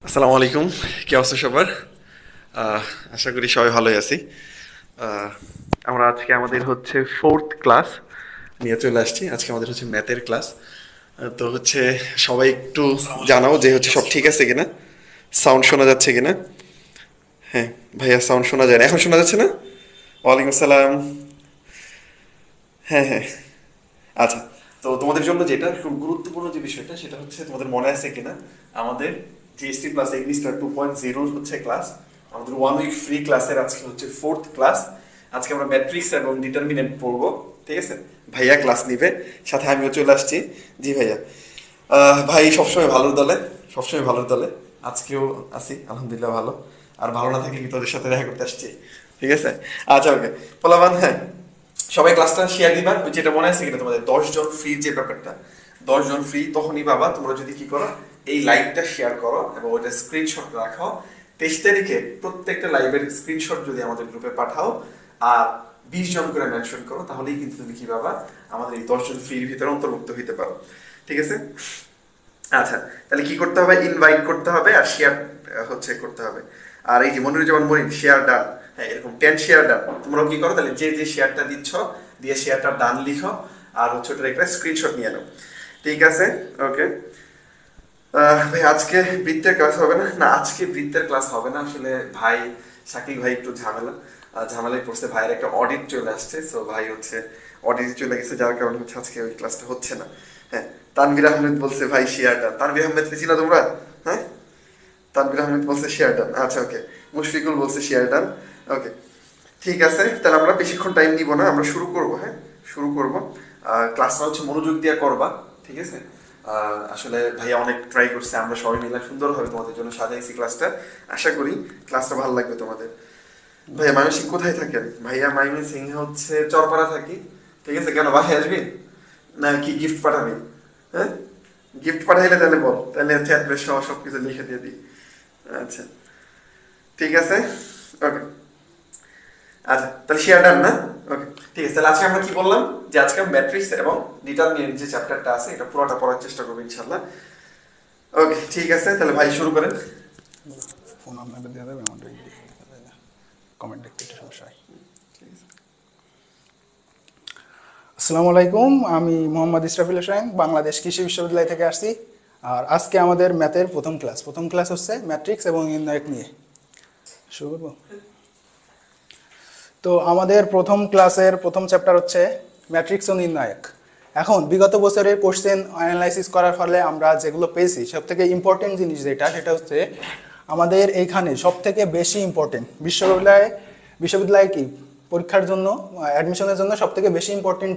আসসালামু আলাইকুম। কি অবস্থা সবার? আশা করি সবাই ভালোই আছি। আহ, আমরা আজকে আমাদের হচ্ছে ফোর্থ ক্লাস নিয়ে চলে আসছি। আজকে আমাদের হচ্ছে ম্যাথের ক্লাস। তো হচ্ছে সবাই একটু জানাও যে হচ্ছে সব ঠিক আছে কিনা, সাউন্ড শোনা যাচ্ছে কিনা। হ্যাঁ ভাইয়া, সাউন্ড শোনা যায় না, এখন শোনা যাচ্ছে না? ওয়ালাইকুম আসসালাম। হ্যাঁ হ্যাঁ, আচ্ছা। তো তোমাদের জন্য যেটা খুব গুরুত্বপূর্ণ যে বিষয়টা সেটা হচ্ছে তোমাদের মনে আছে কিনা আমাদের জিএসটি প্লাস এগ্রিস্টার 2.0 হচ্ছে ক্লাস। আমাদের 1 উইক ফ্রি ক্লাসের আজকে হচ্ছে ফোর্থ ক্লাস। আজকে আমরা ম্যাট্রিক্স এবং ডিটারমিনেন্ট পড়বো। ঠিক আছে, ভাইয়া ক্লাস নিবে, সাথে আমিও চলে আসছি। জি ভাইয়া। ভাই সবসময় ভালোর দলে, সবসময় ভালোর দলে। আজকেও আছি আলহামদুলিল্লাহ ভালো। আর ভালো না থাকলে কি তোদের সাথে দেখা করতে আসছি। ঠিক আছে, আচ্ছা ওকে। পোলাবান, হ্যাঁ, সবাই ক্লাসটা শেয়ার দিবা। ওই যেটা মনে আছে কিনা তোমাদের 10 জন ফ্রি যে ব্যাপারটা, 10 জন ফ্রি তখনই পাবা তোমরা যদি কি করো, এই লাইভটা শেয়ার করো এবং ওইটা স্ক্রিনশট রাখো। 23 তারিখে প্রত্যেকটা লাইভের স্ক্রিনশট যদি আমাদের গ্রুপে পাঠাও আর 20 জন করে মেনশন করো, তাহলেই কিন্তু তুমি কি পাবা, আমাদের এই 10 জন ফ্রির ভিতরে অন্তর্ভুক্ত হইতে পারো। ঠিক আছে, আচ্ছা। তাহলে কি করতে হবে, ইনভাইট করতে হবে আর শেয়ার হচ্ছে করতে হবে। আর এই যে মনিরুজ্জামান মনির শেয়ার ডান, হ্যাঁ এরকম 10 শেয়ার ডান। তোমরাও কি করো, তাহলে যে যে শেয়ারটা দিচ্ছ দিয়ে শেয়ারটা ডান লিখো আর হচ্ছে ওটার একটা স্ক্রিনশট নিয়ে নাও। ঠিক আছে, ওকে। ভাই আজকে বৃত্তের ক্লাস হবে না? না, আজকে বৃত্তের ক্লাস হবে না আসলে। ভাই শাকিল ভাই একটু ঝামেলা, ঝামেলায় পড়ছে। ভাইয়ের একটা অডিট চলে আসছে, সো ভাই হচ্ছে অডিটে চলে গেছে, যার কারণে হচ্ছে আজকে ওই ক্লাসটা হচ্ছে না। হ্যাঁ, তানভীর আহমেদ বলছে ভাই শেয়ার ডান। তানভীর আহমেদ চিনো তোমরা? হ্যাঁ, তানভীর আহমেদ বলছে শেয়ার ডান। আচ্ছা ওকে। মুশফিকুল বলছে শেয়ার ডান। ওকে, ঠিক আছে। তাহলে আমরা বেশিক্ষণ টাইম নিব না, আমরা শুরু করব। হ্যাঁ, শুরু করব। ক্লাসটা হচ্ছে মনোযোগ দিয়ে করবা। ঠিক আছে, আসলে ভাইয়া অনেক ট্রাই করছে, আমরা সবাই মিলে সুন্দরভাবে তোমাদের জন্য সাজাইছি ক্লাসটা। আশা করি ক্লাসটা ভালো লাগবে তোমাদের। ভাইয়া ময়মনসিংহ কোথায় থাকেন? ভাইয়া ময়মনসিংহ হচ্ছে চরপাড়া থাকি। ঠিক আছে, কেন বাসায় আসবি না কি গিফট পাঠাবি? হ্যাঁ, গিফট পাঠাইলে তাহলে বল, তাহলে হচ্ছে অ্যাড্রেস সহ সবকিছু লিখে দিয়ে দিই। আচ্ছা, ঠিক আছে, ওকে। আচ্ছা, তাহলে শেয়ার ডান না? ওকে, ঠিক আছে। তাহলে আজকে আমরা কি বললাম, যে আজকে ম্যাট্রিক্স এবং ডিটারমিনেন্ট যে চ্যাপ্টারটা আছে এটা পুরোটা পড়ার চেষ্টা করবো ইনশাল্লাহ। ওকে, ঠিক আছে। তাহলে ভাই শুরু করেন। ফোন আপনাদের দেওয়া যাবে, আমাদের দেখা যায় না, কমেন্ট দেখতে একটু সমস্যা হয়। আসসালামু আলাইকুম, আমি মোহাম্মদ ইসরাফিল হোসেন, বাংলাদেশ কৃষি বিশ্ববিদ্যালয় থেকে আসছি। আর আজকে আমাদের ম্যাথের প্রথম ক্লাস হচ্ছে ম্যাট্রিক্স এবং নির্ণায়ক নিয়ে। শুরু করবো। তো আমাদের প্রথম ক্লাসের প্রথম চ্যাপ্টার হচ্ছে ম্যাট্রিক্স ও নির্ণায়ক। এখন বিগত বছরের কোশ্চেন অ্যানালাইসিস করার ফলে আমরা যেগুলো পেয়েছি সব থেকে ইম্পর্টেন্ট জিনিস সেটা হচ্ছে আমাদের এইখানে সব থেকে বেশি ইম্পর্টেন্ট বিশ্ববিদ্যালয়ে কি পরীক্ষার জন্য, অ্যাডমিশনের জন্য সব থেকে বেশি ইম্পর্টেন্ট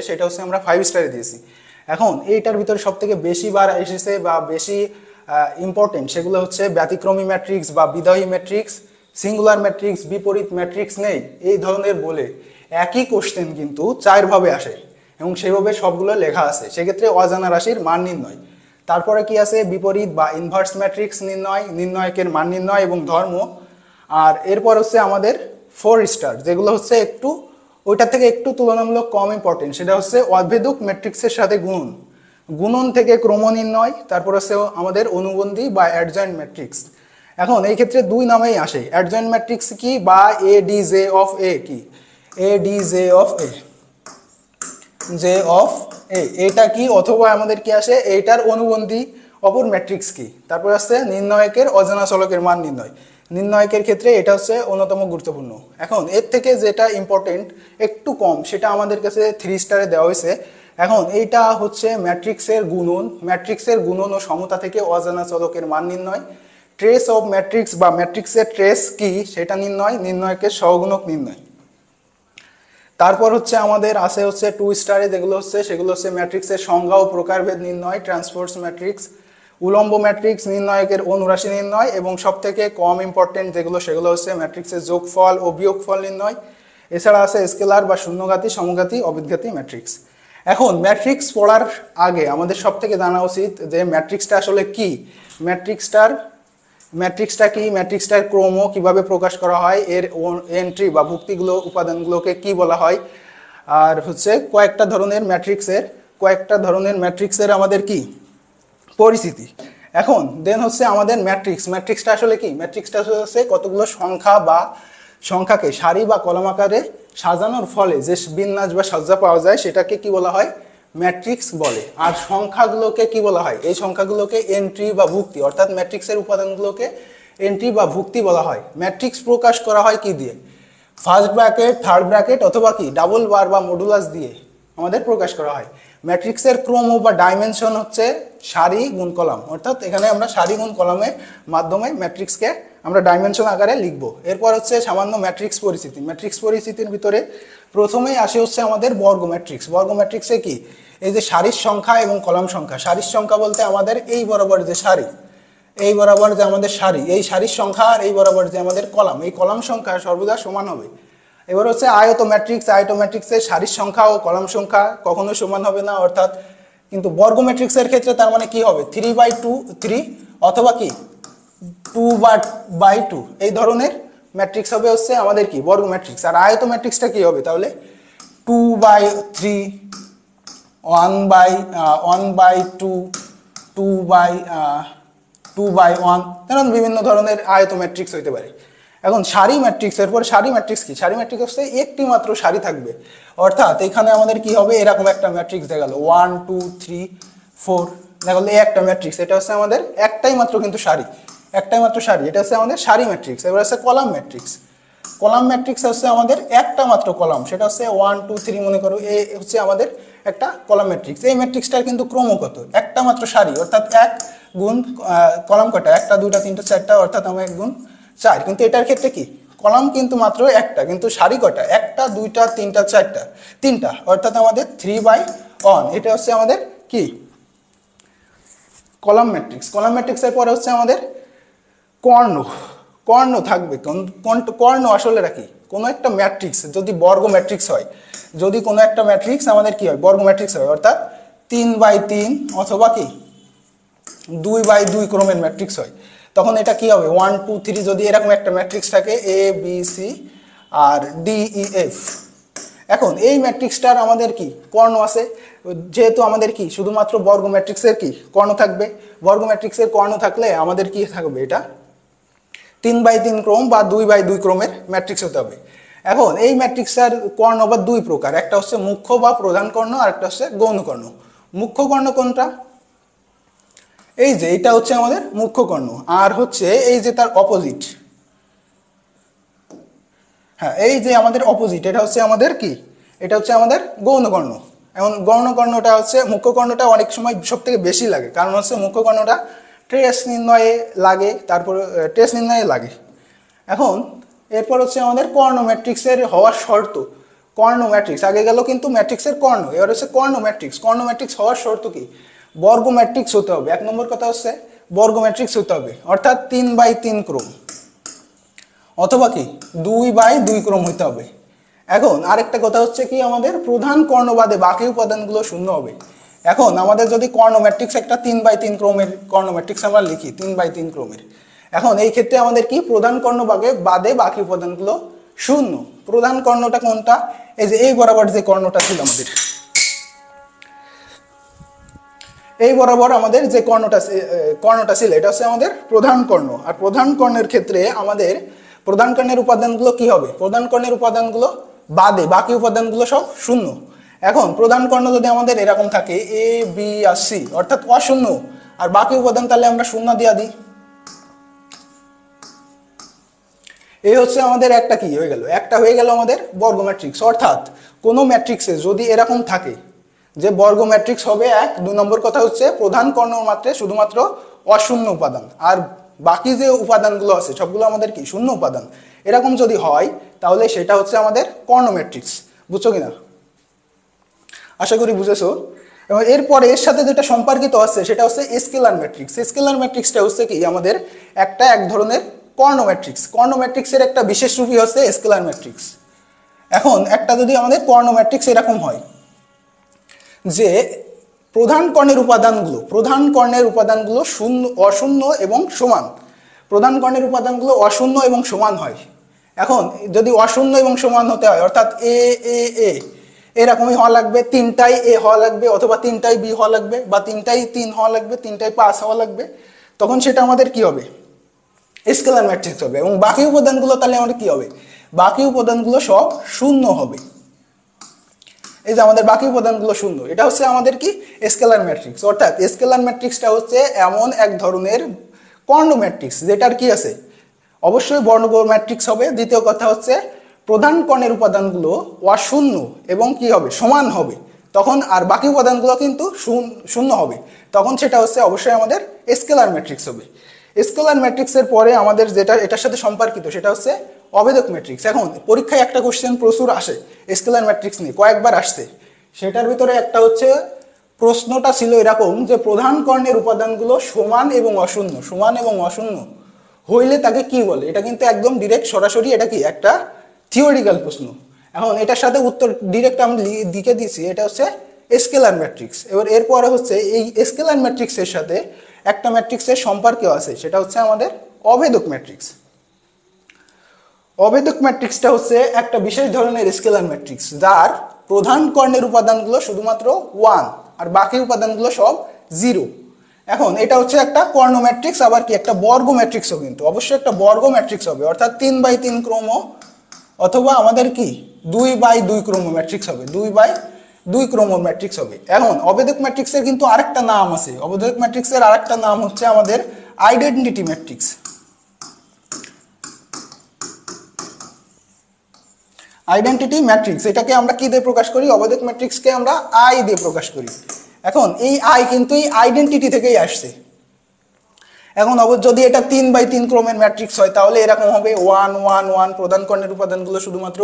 সেটা হচ্ছে আমরা 5 স্টারে দিয়েছি। এখন এইটার ভিতরে সব থেকে বেশি বার এসেছে বা বেশি ইম্পর্টেন্ট সেগুলো হচ্ছে ব্যতিক্রমী ম্যাট্রিক্স বা বিদয়ী ম্যাট্রিক্স, সিঙ্গুলার ম্যাট্রিক্স, বিপরীত ম্যাট্রিক্স নেই এই ধরনের বলে একই কোশ্চেন কিন্তু 4 ভাবে আসে এবং সেভাবে সবগুলো লেখা আছে। সেক্ষেত্রে অজানা রাশির মান নির্ণয়, তারপরে কি আছে বিপরীত বা ইনভার্স ম্যাট্রিক্স নির্ণয়, নির্ণয়কের মান নির্ণয় এবং ধর্ম। আর এরপর হচ্ছে আমাদের 4 স্টার, যেগুলো হচ্ছে একটু ওইটার থেকে একটু তুলনামূলক কম ইম্পর্টেন্ট, সেটা হচ্ছে অভেদক ম্যাট্রিক্সের সাথে গুণন, গুণন থেকে ক্রম নির্ণয়, তারপর হচ্ছে আমাদের অনুবন্ধী বা অ্যাডজয়েন্ট ম্যাট্রিক্স। এখন এই ক্ষেত্রে 2 নামেই আসে, অ্যাডজয়েন্ট ম্যাট্রিক্স কি বা এডিজে অফ এ কি, adj of A, J of A এটা কি, অথবা আমাদের কি আসে এইটার অনুবন্ধী অপর ম্যাট্রিক্স কি। তারপর আসছে নির্ণয়কের অজানা চলকের মান নির্ণয়, নির্ণয়কের ক্ষেত্রে এটা হচ্ছে অন্যতম গুরুত্বপূর্ণ। এখন এর থেকে যেটা ইম্পর্টেন্ট একটু কম সেটা আমাদের কাছে 3 স্টারে দেওয়া হয়েছে। এখন এইটা হচ্ছে ম্যাট্রিক্সের গুণন ও সমতা থেকে অজানা চলকের মান নির্ণয়, ট্রেস অফ ম্যাট্রিক্স বা ম্যাট্রিক্সের ট্রেস কি সেটা নির্ণয়, নির্ণয়কের সহগুণক নির্ণয়। তারপর হচ্ছে আমাদের আছে হচ্ছে 2 স্টারে, সেগুলো হচ্ছে ম্যাট্রিক্সের সংজ্ঞা ও প্রকারভেদ নির্ণয়, ট্রান্সপোর্টস ম্যাট্রিক্স, উলম্ব ম্যাট্রিক্স, নির্ণয়কের অনুরাশি নির্ণয় এবং সব থেকে কম ইম্পর্টেন্ট সেগুলো হচ্ছে ম্যাট্রিক্সের যোগফল ও বিয়োগফল নির্ণয়। এছাড়া আছে স্কেলার বা শূন্যঘাতী, সমঘাতী, অবিদঘাতী ম্যাট্রিক্স। এখন ম্যাট্রিক্স পড়ার আগে আমাদের সব থেকে জানা উচিত যে ম্যাট্রিক্সটা আসলে কি, ম্যাট্রিক্সটার ম্যাট্রিক্সটা কি, ম্যাট্রিক্সটার ক্রম কিভাবে প্রকাশ করা হয়, এর এন্ট্রি বা ভুক্তিগুলো উপাদানগুলোকে কি বলা হয়, আর হচ্ছে কয়েকটা ধরনের ম্যাট্রিক্সের আমাদের কি পরিচিতি। এখন দেন হচ্ছে আমাদের ম্যাট্রিক্সটা আসলে কি, ম্যাট্রিক্সটা হচ্ছে কতগুলো সংখ্যা বা সংখ্যাকে সারি বা কলাম আকারে সাজানোর ফলে যে বিন্যাস বা সজ্জা পাওয়া যায় সেটাকে কি বলা হয়, ম্যাট্রিক্স বলে। আর সংখ্যাগুলোকে কি বলা হয়, এই সংখ্যাগুলোকে এন্ট্রি বা ভুক্তি, অর্থাৎ ম্যাট্রিক্সের উপাদানগুলোকে এন্ট্রি বা ভুক্তি বলা হয়। ম্যাট্রিক্স প্রকাশ করা হয় কি দিয়ে, ফার্স্ট ব্র্যাকেট, থার্ড ব্র্যাকেট অথবা কি ডাবল বার বা মডুলাস দিয়ে আমাদের প্রকাশ করা হয়। ম্যাট্রিক্সের ক্রম বা ডাইমেনশন হচ্ছে সারি গুণ কলাম, অর্থাৎ এখানে আমরা সারি গুণ কলামের মাধ্যমে ম্যাট্রিক্সকে আমরা ডাইমেনশন আকারে লিখব। এরপর হচ্ছে সামান্য ম্যাট্রিক্স পরিস্থিতি। ম্যাট্রিক্স পরিস্থিতির ভিতরে প্রথমেই আসে হচ্ছে আমাদের বর্গ ম্যাট্রিক্স। বর্গ ম্যাট্রিক্সে কি, এই যে সারির সংখ্যা এবং কলাম সংখ্যা। সারির সংখ্যা বলতে আমাদের এই বরাবর যে সারি, এই বরাবর যে আমাদের সারি, এই সারির সংখ্যা, আর এই বরাবর যে আমাদের কলাম, এই কলাম সংখ্যা সর্বদা সমান হবে। এবার হচ্ছে আয়ত ম্যাট্রিক্স। আয়ত ম্যাট্রিক্সের সারির সংখ্যা ও কলাম সংখ্যা কখনো সমান হবে না, অর্থাৎ কিন্তু বর্গ ম্যাট্রিক্সের ক্ষেত্রে তার মানে কি হবে, 3/2 অথবা কি 2/2 এই ধরনের ম্যাট্রিক্স হবে হচ্ছে আমাদের কি বর্গ ম্যাট্রিক্স। আর আয়ত ম্যাট্রিক্সটা কি হবে তাহলে 2/3, 1/2, 2/1, কারণ বিভিন্ন ধরনের আয়ত ম্যাট্রিক্স হইতে পারে। এখন সারি ম্যাট্রিক্স, এরপর সারি ম্যাট্রিক্স কি, সারি ম্যাট্রিক্স হচ্ছে একটি মাত্র সারি থাকবে, অর্থাৎ এখানে আমাদের কি হবে, এরকম একটা ম্যাট্রিক্স দেখা গেল 1 2 3 4, দেখা গেল এই একটা ম্যাট্রিক্স, এটা হচ্ছে আমাদের একটাই মাত্র কিন্তু সারি, একটাই মাত্র সারি, এটা হচ্ছে আমাদের সারি ম্যাট্রিক্স। এবার হচ্ছে কলাম ম্যাট্রিক্স। কলাম ম্যাট্রিক্স হচ্ছে আমাদের একটা মাত্র কলাম, সেটা হচ্ছে 1 2 3 মনে করো, এই হচ্ছে আমাদের একটা কলাম ম্যাট্রিক্স। এই ম্যাট্রিক্সটার কিন্তু ক্রমগত একটা মাত্র সারি, অর্থাৎ 1 গুণ কলাম কটা, 1 2 3 4 4, অর্থাৎ আমরা 1 গুণ 4। কিন্তু এটার ক্ষেত্রে কি, কলাম কিন্তু মাত্র একটা, কিন্তু সারি কটা, 1 2 3 4 তিনটা, অর্থাৎ আমাদের 3/1। এটা হচ্ছে আমাদের কি কলাম ম্যাট্রিক্স। কলাম ম্যাট্রিক্সের পরে হচ্ছে আমাদের কর্ণ। কর্ণ থাকবে, কর্ণ আসলে রাখি কোনো একটা ম্যাট্রিক্স যদি বর্গ ম্যাট্রিক্স হয়, যদি কোনো একটা ম্যাট্রিক্স আমাদের কি হয় বর্গ ম্যাট্রিক্স হয়, অর্থাৎ 3/3 অথবা কি 2/2 ক্রমের ম্যাট্রিক্স হয়, তখন এটা কি হবে 1 2 3, যদি এরকম একটা ম্যাট্রিক্স থাকে A B C R D E F। এখন এই ম্যাট্রিক্সটার আমাদের কি কর্ণ আছে, যেহেতু আমাদের কি শুধুমাত্র বর্গ ম্যাট্রিক্সের কি কর্ণ থাকবে, বর্গ ম্যাট্রিক্সের কর্ণ থাকলে আমাদের কি থাকবে, এটা 3/3 ক্রম বা 2/2 ক্রমের ম্যাট্রিক্স হতে হবে। এখন এই ম্যাট্রিক্সের কর্ণ বা দুই প্রকার, একটা হচ্ছে মুখ্য বা প্রধান কর্ণ, আর একটা হচ্ছে গৌণ কর্ণ। মুখ্য কর্ণ কোনটা, এই যে এটা হচ্ছে আমাদের মুখ্য কর্ণ, আর হচ্ছে এই যে তার অপোজিট, হ্যাঁ এই যে আমাদের অপোজিট, এটা হচ্ছে আমাদের কি, এটা হচ্ছে আমাদের গৌণ কর্ণ। এখন গৌণ কর্ণটা হচ্ছে, মুখ্য কর্ণটা অনেক সময় সব থেকে বেশি লাগে, কারণ হচ্ছে মুখ্য কর্ণটা ট্রেস নির্ণয়ে লাগে, তারপর ট্রেস নির্ণয়ে লাগে। এখন এরপর হচ্ছে আমাদের কর্ণ ম্যাট্রিক্সের হওয়ার শর্ত। কর্ণ ম্যাট্রিক্স আগে গেল কিন্তু ম্যাট্রিক্সের কর্ণ, এবার হচ্ছে কর্ণ ম্যাট্রিক্স। কর্ণ ম্যাট্রিক্স হওয়ার শর্ত কি, বর্গ ম্যাট্রিক্স হতে হবে। 1 নম্বর কথা হচ্ছে বর্গ ম্যাট্রিক্স হতে হবে, অর্থাৎ 3/3 ক্রম অথবা কি 2/2 ক্রম হইতে হবে। এখন আরেকটা কথা হচ্ছে কি, আমাদের প্রধান কর্ণ বাদে বাকি উপাদানগুলো শূন্য হবে। এখন আমাদের যদি কর্ণ ম্যাট্রিক্স একটা 3/3 ক্রমের কর্ণ ম্যাট্রিক্স আমরা লিখি 3/3 ক্রমের, এখন এই ক্ষেত্রে আমাদের কি প্রধান কর্ণ বাদে বাকি উপাদানগুলো শূন্য। প্রধান কর্ণটা কোনটা, এই যে এই বরাবর যে কর্ণটা ছিল আমাদের, এই বরাবর আমাদের যে কর্ণটা ছিল এটা হচ্ছে আমাদের প্রধান কর্ণ। আর প্রধান কর্ণের ক্ষেত্রে আমাদের প্রধান কর্ণের উপাদানগুলো কি হবে, প্রধান কর্ণের উপাদানগুলো বাদে বাকি উপাদানগুলো সব শূন্য। এখন প্রধান কর্ণ যদি আমাদের এরকম থাকে A B আর C, অর্থাৎ অশূন্য, আর বাকি উপাদান তাহলে আমরা শূন্য দিয়া দিই। এই হচ্ছে আমাদের একটা কি হয়ে গেল, একটা হয়ে গেল আমাদের বর্গ ম্যাট্রিক্স। অর্থাৎ কোনো ম্যাট্রিক্সে যদি এরকম থাকে যে বর্গ ম্যাট্রিক্স হবে 1, 2 নম্বর কথা হচ্ছে প্রধান কর্ণ মাত্রে শুধুমাত্র অশূন্য উপাদান, আর বাকি যে উপাদানগুলো আছে সবগুলো আমাদের কি শূন্য উপাদান, এরকম যদি হয় তাহলে সেটা হচ্ছে আমাদের কর্ণ ম্যাট্রিক্স। বুঝছো কিনা, আশা করি বুঝেছো। এবং এরপরে এর সাথে যেটা সম্পর্কিত আছে সেটা হচ্ছে স্কেলার ম্যাট্রিক্স। স্কেলার ম্যাট্রিক্সটা হচ্ছে কি আমাদের এক ধরনের কর্ণ ম্যাট্রিক্স। কর্ণ ম্যাট্রিক্সের একটা বিশেষ রূপই হচ্ছে স্কেলার ম্যাট্রিক্স। এখন একটা যদি আমাদের কর্ণ ম্যাট্রিক্স এরকম হয় যে প্রধান কর্ণের উপাদানগুলো অশূন্য এবং সমান, প্রধান কর্ণের উপাদানগুলো অশূন্য এবং সমান হয়। এখন যদি অশূন্য এবং সমান হতে হয়, অর্থাৎ এ এ এ এরকমই হওয়া লাগবে, 3টাই A হওয়া লাগবে, অথবা 3টাই B হওয়া লাগবে, বা 3টাই 3 হওয়া লাগবে, 3টাই 5 হওয়া লাগবে, তখন সেটা আমাদের কি হবে, স্কেলার ম্যাট্রিক্স হবে। এবং বাকি উপাদানগুলো তাহলে আমাদের কি হবে, বাকি উপাদানগুলো সব শূন্য হবে। এই যে আমাদের বাকি উপাদানগুলো শূন্য, এটা হচ্ছে আমাদের কি স্কেলার ম্যাট্রিক্স। অর্থাৎ স্কেলার ম্যাট্রিক্সটা হচ্ছে এমন এক ধরনের কর্ণ ম্যাট্রিক্স যেটার কি আছে, অবশ্যই বর্ণগোল ম্যাট্রিক্স হবে। দ্বিতীয় কথা হচ্ছে প্রধান কর্ণের উপাদানগুলো অশূন্য এবং কি হবে, সমান হবে। তখন আর বাকি উপাদানগুলো কিন্তু শূন্য হবে, তখন সেটা হচ্ছে অবশ্যই আমাদের স্কেলার ম্যাট্রিক্স হবে। স্কেলার ম্যাট্রিক্সের পরে আমাদের যেটা এটার সাথে সম্পর্কিত সেটা হচ্ছে অভেদক ম্যাট্রিক্স। এখন পরীক্ষায় একটা কোশ্চেন প্রচুর আসে স্কেলার ম্যাট্রিক্স নিয়ে, কয়েকবার আসছে। সেটার ভিতরে একটা হচ্ছে প্রশ্নটা ছিল এরকম যে প্রধান কর্ণের উপাদানগুলো সমান এবং অশূন্য, সমান এবং অশূন্য হইলে তাকে কি বলে। এটা কিন্তু একদম ডিরেক্ট সরাসরি এটা কি একটা থিওরিক্যাল প্রশ্ন। এখন এটার সাথে উত্তর ডিরেক্ট আমি দিকে দিয়েছি, এটা হচ্ছে স্কেলার ম্যাট্রিক্স। এবার এরপরে হচ্ছে এই স্কেলার ম্যাট্রিক্সের সাথে একটা ম্যাট্রিক্সের সম্পর্ক আছে, সেটা হচ্ছে আমাদের অভেদক ম্যাট্রিক্স। অভেদক ম্যাট্রিক্সটা হচ্ছে একটা বিশেষ ধরনের স্কেলার ম্যাট্রিক্স যার প্রধান কর্ণের উপাদানগুলো শুধুমাত্র 1 আর বাকি উপাদানগুলো সব 0। এখন এটা হচ্ছে একটা কর্ণ ম্যাট্রিক্স, আবার কি একটা বর্গ ম্যাট্রিক্সও, কিন্তু অবশ্যই একটা বর্গ ম্যাট্রিক্স হবে, অর্থাৎ 3x3 ক্রম, অথবা আমাদের কি 2x2 ক্রম ম্যাট্রিক্স হবে, 2x2 ক্রম ম্যাট্রিক্স হবে। এখন অভেদক ম্যাট্রিক্সের কিন্তু আরেকটা নাম আছে, অভেদক ম্যাট্রিক্সের আরেকটা নাম হচ্ছে আমাদের আইডেন্টিটি ম্যাট্রিক্স। আইডেন্টিটি ম্যাট্রিক্স এটাকে আমরা কি দিয়ে প্রকাশ করি, অভেদক ম্যাট্রিক্সকে আমরা আই দিয়ে প্রকাশ করি। এখন এই আই কিন্তু এই আইডেন্টিটি থেকেই আসছে। এখন যদি এটা 3x3 ক্রমের ম্যাট্রিক্স হয় তাহলে এরকম হবে 1 1 1, প্রধান কর্ণের উপাদানগুলো শুধুমাত্র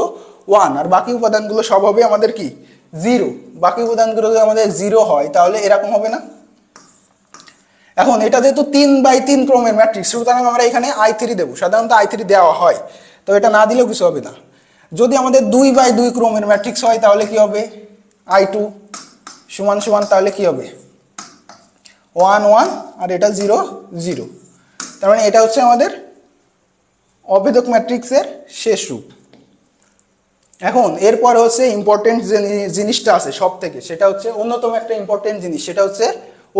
1 আর বাকি উপাদানগুলো সব হবে আমাদের কি 0। বাকি উপাদানগুলো যদি আমাদের 0 হয় তাহলে এরকম হবে না। এখন এটা যেহেতু 3x3 ক্রমের ম্যাট্রিক্স, সুতরাং আমরা এখানে i3 দেবো। সাধারণত i3 দেওয়া হয়, তো এটা না দিলেও কিছু হবে না। যদি আমাদের 2x2 ক্রমের ম্যাট্রিক্স হয় তাহলে কি হবে, i2 সমান সমান তাহলে কি হবে 1 1 আর এটা 0 0। তার মানে এটা হচ্ছে আমাদের অভেদক ম্যাট্রিক্সের শেষ রূপ। এখন এরপর হচ্ছে ইম্পর্টেন্ট যে জিনিসটা আছে সব থেকে, সেটা হচ্ছে অন্যতম একটা ইম্পর্টেন্ট জিনিস, সেটা হচ্ছে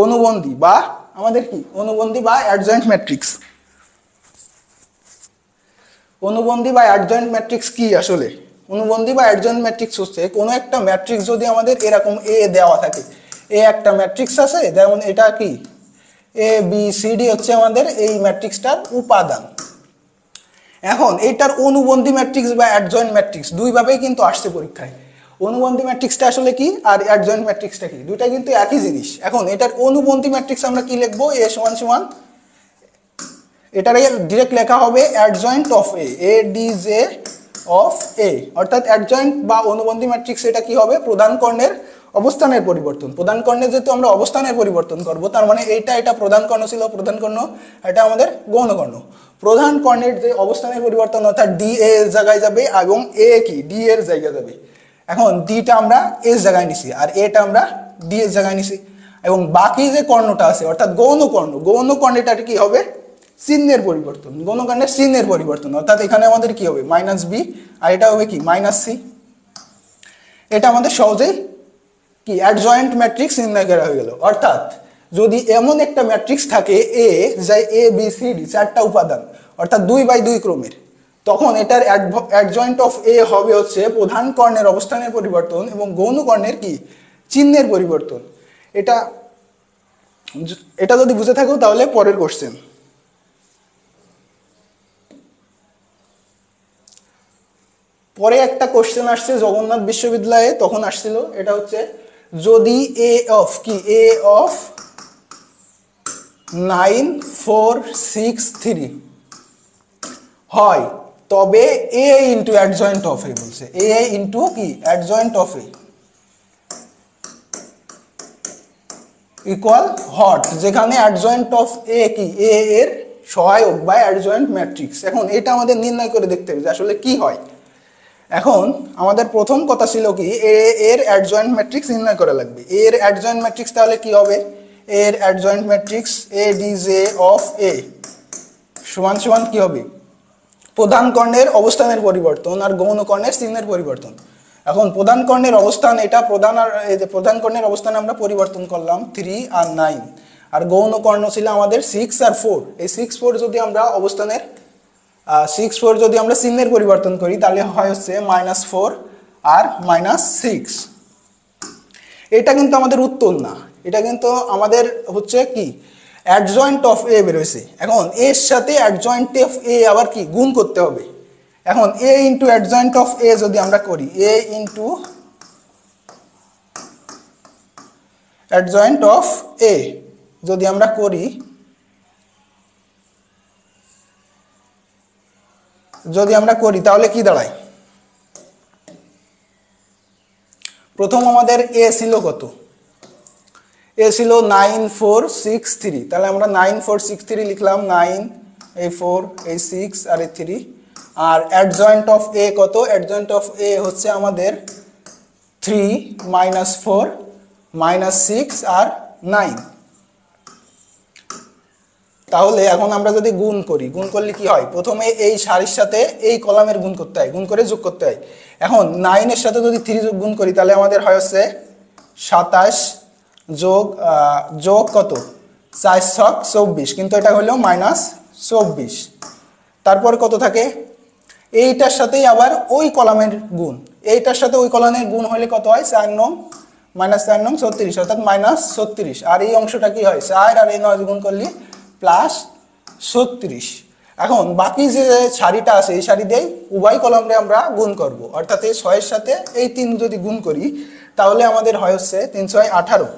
অনুবন্ধী বা আমাদের কি অনুবন্ধী বা অ্যাডজয়েন্ট ম্যাট্রিক্স। অনুবন্ধী বা অ্যাডজয়েন্ট ম্যাট্রিক্স কি আসলে, অনুবন্ধী বা অ্যাডজয়েন্ট ম্যাট্রিক্স হচ্ছে কোনো একটা ম্যাট্রিক্স যদি আমাদের এরকম এ দেওয়া থাকে, এ একটা ম্যাট্রিক্স আছে, যেমন এটা কি এ বি সি ডি হচ্ছে আমাদের এই ম্যাট্রিক্সটার উপাদান। এখন এইটার অনুবন্ধী ম্যাট্রিক্স বা অ্যাডজয়েন্ট ম্যাট্রিক্স দুইভাবেই কিন্তু আসছে পরীক্ষায়। অনুবন্ধী ম্যাট্রিক্সটা আসলে কি আর অ্যাডজয়েন্ট ম্যাট্রিক্সটা কি, দুইটা কিন্তু একই জিনিস। এখন এটার অনুবন্ধী ম্যাট্রিক্স আমরা কি লিখবো, এ সমান সমান এটার ডিরেক্ট লেখা হবে adjoint of A D J of A. অর্থাৎ অ্যাডজয়েন্ট বা অনুবন্ধী ম্যাট্রিক্স এটা কি হবে, প্রধান কর্ণের অবস্থানের পরিবর্তন। প্রধান কর্ণের যেহেতু আমরা অবস্থানের পরিবর্তন করব, তার মানে এটা প্রধান কর্ণ ছিল, প্রধান কর্ণ এটা আমাদের গৌণ কর্ণ। প্রধান কর্ণের যে অবস্থানের পরিবর্তন অর্থাৎ ডি এ এর জায়গায় যাবে এবং এ কি ডি এর জায়গায় যাবে। এখন ডিটা আমরা এস জায়গায় নিছি আর এটা আমরা ডি এর জায়গায় নিছি। এবং বাকি যে কর্ণটা আছে অর্থাৎ গৌণ কর্ণ, গৌণ কর্ণটা কি হবে, চিহ্নের পরিবর্তন, গৌণ কর্ণের চিহ্নের পরিবর্তন। অর্থাৎ এখানে আমাদের কি হবে মাইনাস বি আর এটা হবে কি মাইনাস সি। এটা আমাদের সহজেই কি অ্যাডজয়েন্ট ম্যাট্রিক্স নির্ণয় করা হয়ে গেল। অর্থাৎ যদি এমন একটা ম্যাট্রিক্স থাকে এ, যাই এ বি সি ডি চারটা উপাদান অর্থাৎ 2x2 ক্রমের, তখন এটার অ্যাডজয়েন্ট অফ এ হবে হচ্ছে প্রধান কর্ণের অবস্থানের পরিবর্তন এবং গৌণ কর্ণের কি চিহ্নের পরিবর্তন। এটা যদি বুঝে থাকো তাহলে পরের কোশ্চেন। পরে একটা কোশ্চেন আসছে জগন্নাথ বিশ্ববিদ্যালয়ে, তখন আসছিল, এটা হচ্ছে যদি এ অফ কি এ অফ 9 4 6 3 হয় তবে এ ইন্টু অ্যাডজয়েন্ট অফ এ বলছে, এ ইন্টু কি adjoint of A equal hot, যেখানে অ্যাডজয়েন্ট অফ এ কি এ এর সহায়ক বা অ্যাডজয়েন্ট ম্যাট্রিক্স। এখন এটা আমাদের নির্ণয় করে দেখতে হবে যে আসলে কি হয়। এখন আমাদের প্রথম কথা ছিল কি এ এর অ্যাডজয়েন্ট ম্যাট্রিক্স নির্ণয় করা লাগবে। এ এর অ্যাডজয়েন্ট ম্যাট্রিক্স তাহলে কি হবে, এর adjoint matrix A D J of A সমান সমান কি হবে প্রধান কর্ণের অবস্থানের পরিবর্তন আর গৌণ কর্ণের চিহ্নের পরিবর্তন। এখন প্রধান কর্ণের অবস্থান এটা প্রধান, আর এই যে প্রধান কর্ণের অবস্থান আমরা পরিবর্তন করলাম 3 আর 9, আর গৌণ কর্ণ ছিল আমাদের 6 আর 4। এই 6 4 যদি আমরা অবস্থানের 6 4 যদি আমরা চিহ্নের পরিবর্তন করি তাহলে হয় হচ্ছে -4 আর -6। এটা কিন্তু আমাদের উত্তর না, এটা কিন্তু আমাদের হচ্ছে কি অ্যাডজয়েন্ট অফ এ বেরোইছে। এখন এর সাথে অ্যাডজয়েন্ট অফ এ আবার কি গুণ করতে হবে। এখন এ ইন্টু অ্যাডজয়েন্ট অফ এ যদি আমরা করি, এ ইন্টু অ্যাডজয়েন্ট অফ এ যদি আমরা করি, তাহলে কি দাঁড়ায়? প্রথম আমাদের এ ছিল কত? এ ছিল 9463, তাহলে আমরা 9463 লিখলাম, 9 এই 4 এই 6 আর এই 3। আর অ্যাডজয়েন্ট অফ এ কত? অ্যাডজয়েন্ট অফ এ হচ্ছে আমাদের 3 -4 -6 আর 9। তাহলে এখন আমরা যদি গুণ করি, গুণ করলে কি হয়? প্রথমে এই সারির সাথে এই কলামের গুণ করতে হয়, গুণ করে যোগ করতে হয়। এখন 9 এর সাথে যদি 3 গুণ করি তাহলে আমাদের হয় হচ্ছে 27 যোগ কত 4 ছক 24, কিন্তু এটা হলো -24। তারপর কত থাকে? এইটার সাথেই আবার ওই কলামের গুণ, এইটার সাথে ওই কলামের গুণ হলে কত হয়? 4 9 -4 9 36, অর্থাৎ -36। আর এই অংশটা কি হয়? 4 আর এই 9 গুণ করলে +36। এখন বাকি যে সারিটা আছে এই সারি দিয়ে উভয় কলামে আমরা গুণ করব, অর্থাৎ এই 6 এর সাথে এই 3 যদি গুণ করি তাহলে আমাদের হয় হচ্ছে 3 6 18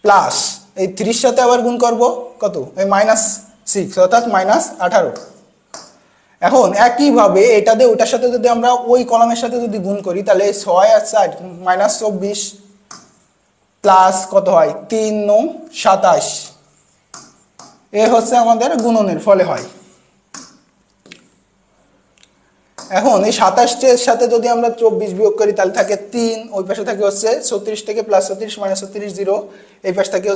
প্লাস এই 3 সাথে আবার গুণ করব কত? এই -6, অর্থাৎ -18। এখন একইভাবে এটা দিয়ে ওটার সাথে যদি আমরা ওই কলামের সাথে যদি গুণ করি তাহলে 6 আর 4 -24 প্লাস কত হয়? 3 9 27। এ হচ্ছে আমাদের গুণনের ফলে হয়। এখন এই 27 এর সাথে যদি আমরা 24 বিয়োগ করি তাহলে থাকে 3, ওই পাশে থাকে হচ্ছে 36 থেকে +36 -36 0, এই পাশে থাকে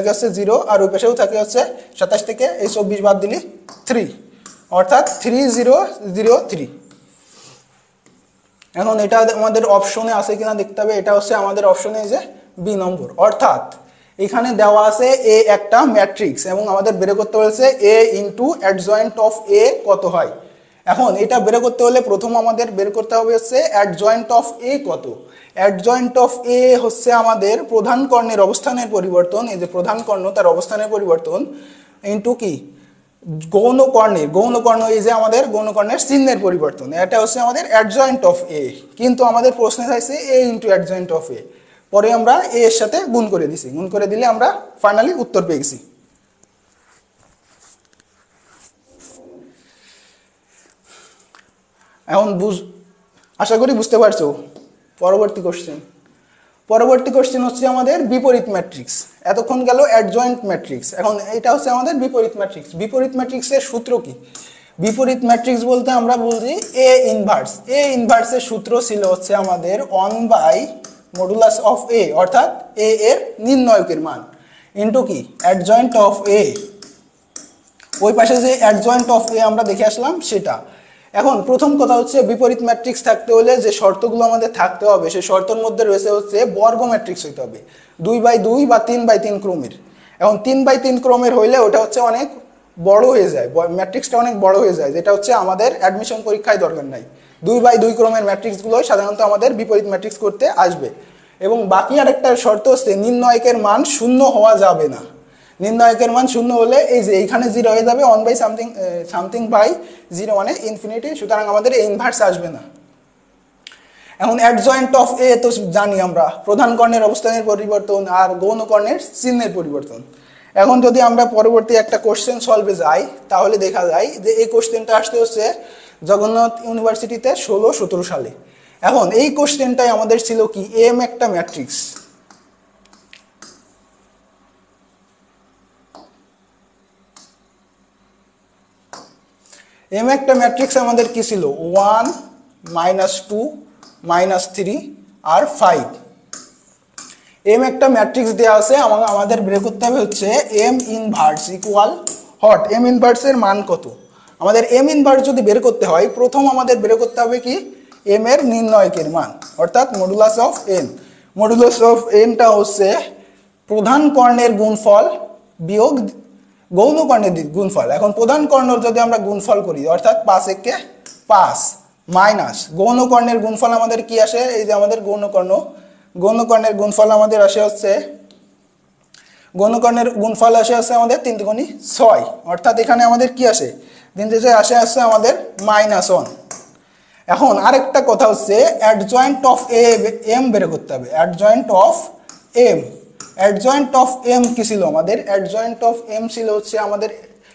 হচ্ছে 0, আর ওই পাশেও থাকে হচ্ছে 27 থেকে এই 24 বাদ দিলে 3, অর্থাৎ 3003। এখন এটা আমাদের অপশনে আছে কিনা দেখতে হবে। এটা হচ্ছে আমাদের অপশনে যে বি নম্বর, অর্থাৎ এখানে দেওয়া আছে এ একটা ম্যাট্রিক্স এবং আমাদের বের করতে বলেছে এ ইন্টু অ্যাডজয়েন্ট অফ এ কত হয়। এখন এটা বের করতে হলে প্রথম আমাদের বের করতে হবে হচ্ছে অ্যাডজয়েন্ট অফ এ কত। অ্যাডজয়েন্ট অফ এ হচ্ছে আমাদের প্রধান কর্ণের অবস্থানের পরিবর্তন, এই যে প্রধান কর্ণ তার অবস্থানের পরিবর্তন ইন্টু কি গৌণ কর্ণ, এই যে আমাদের গৌণ কর্ণের চিহ্নের পরিবর্তন, এটা হচ্ছে আমাদের অ্যাডজয়েন্ট অফ এ। কিন্তু আমাদের প্রশ্নে চাইছে এ ইন্টু অ্যাডজয়েন্ট অফ এ, পরে আমরা এ এর সাথে গুণ করে দিছি, গুণ করে দিলে আমরা ফাইনালি উত্তর পেয়ে গেছি। এখন আশা করি বুঝতে পারছো। পরবর্তী কোশ্চেন হচ্ছে আমাদের বিপরীত ম্যাট্রিক্স। এতক্ষণ গেল অ্যাডজয়েন্ট ম্যাট্রিক্স, এখন এটা হচ্ছে আমাদের বিপরীত ম্যাট্রিক্স। বিপরীত ম্যাট্রিক্সের সূত্র কি? বিপরীত ম্যাট্রিক্স বলতে আমরা বলছি এ ইনভার্স। এ ইনভার্সের সূত্র ছিল হচ্ছে আমাদের 1/মডুলাস অফ এ, অর্থাৎ এ এর নির্ণয়কের মান ইন্টু কি অ্যাডজয়েন্ট অফ এ। ওই পাশে যে অ্যাডজয়েন্ট অফ এ আমরা দেখে আসলাম সেটা। এখন প্রথম কথা হচ্ছে বিপরীত ম্যাট্রিক্স থাকতে হলে যে শর্তগুলো আমাদের থাকতে হবে সেই শর্তের মধ্যে রয়েছে হচ্ছে বর্গ ম্যাট্রিক্স হইতে হবে 2/2 বা 3/3 ক্রমের। এখন 3/3 ক্রমের হইলে ওটা হচ্ছে অনেক বড় হয়ে যায়, ম্যাট্রিক্সটা অনেক বড় হয়ে যায়, যেটা হচ্ছে আমাদের অ্যাডমিশন পরীক্ষায় দরকার নাই। 2/2 ক্রমের ম্যাট্রিক্সগুলোই সাধারণত আমাদের বিপরীত ম্যাট্রিক্স করতে আসবে। এবং বাকি আরেকটা শর্ত হচ্ছে নির্ণয়কের মান শূন্য হওয়া যাবে না। নির্ণয়কের মান শূন্য হলে এই যে এইখানে 0 হয়ে যাবে, 1/something/0 মানে ইনফিনিটি, সুতরাং আমাদের ইনভার্স আসবে না। এখন অ্যাডজয়েন্ট অফ এ তো জানি আমরা, প্রধান কর্ণের অবস্থানের পরিবর্তন আর গৌণ কর্ণের চিহ্নের পরিবর্তন। এখন যদি আমরা পরবর্তী একটা কোশ্চেন সলভে যাই তাহলে দেখা যায় যে এই কোশ্চেনটা আসতে হচ্ছে জগন্নাথ ইউনিভার্সিটিতে 16-17 সালে। এখন এই কোশ্চেনটাই আমাদের ছিল কি এম একটা ম্যাট্রিক্স। এম একটা ম্যাট্রিক্স আমাদের কি ছিল 1 -2 -3 আর 5। এম একটা ম্যাট্রিক্স দেওয়া আছে, আমাদের বের করতে হবে হচ্ছে এম ইনভার্স ইকুয়াল হট। এম ইনভার্সের মান কত? আমাদের এম ইনভার্স যদি বের করতে হয় প্রথম আমাদের বের করতে হবে কি এম এর নির্ণয়কের মান, অর্থাৎ modulus of N. Modulus of এনটা হচ্ছে প্রধান কর্ণের গুণফল বিয়োগ গৌণ কর্ণের গুণফল। এখন প্রধান কর্ণর যদি আমরা গুণফল করি অর্থাৎ 5 একে 5 মাইনাস গৌণ কর্ণের গুণফল আমাদের কি আসে, এই যে আমাদের গৌণ কর্ণের গুণফল আমাদের আসে হচ্ছে আমাদের 3 দুগুণী 6, অর্থাৎ এখানে আমাদের কি আসে দিন শেষে আসে আমাদের -1। এখন আরেকটা কথা হচ্ছে অ্যাডজয়েন্ট অফ এম বের করতে হবে। অ্যাডজয়েন্ট অফ এম কি ছিল আমাদের? অ্যাডজয়েন্ট অফ এম ছিল হচ্ছে আমাদের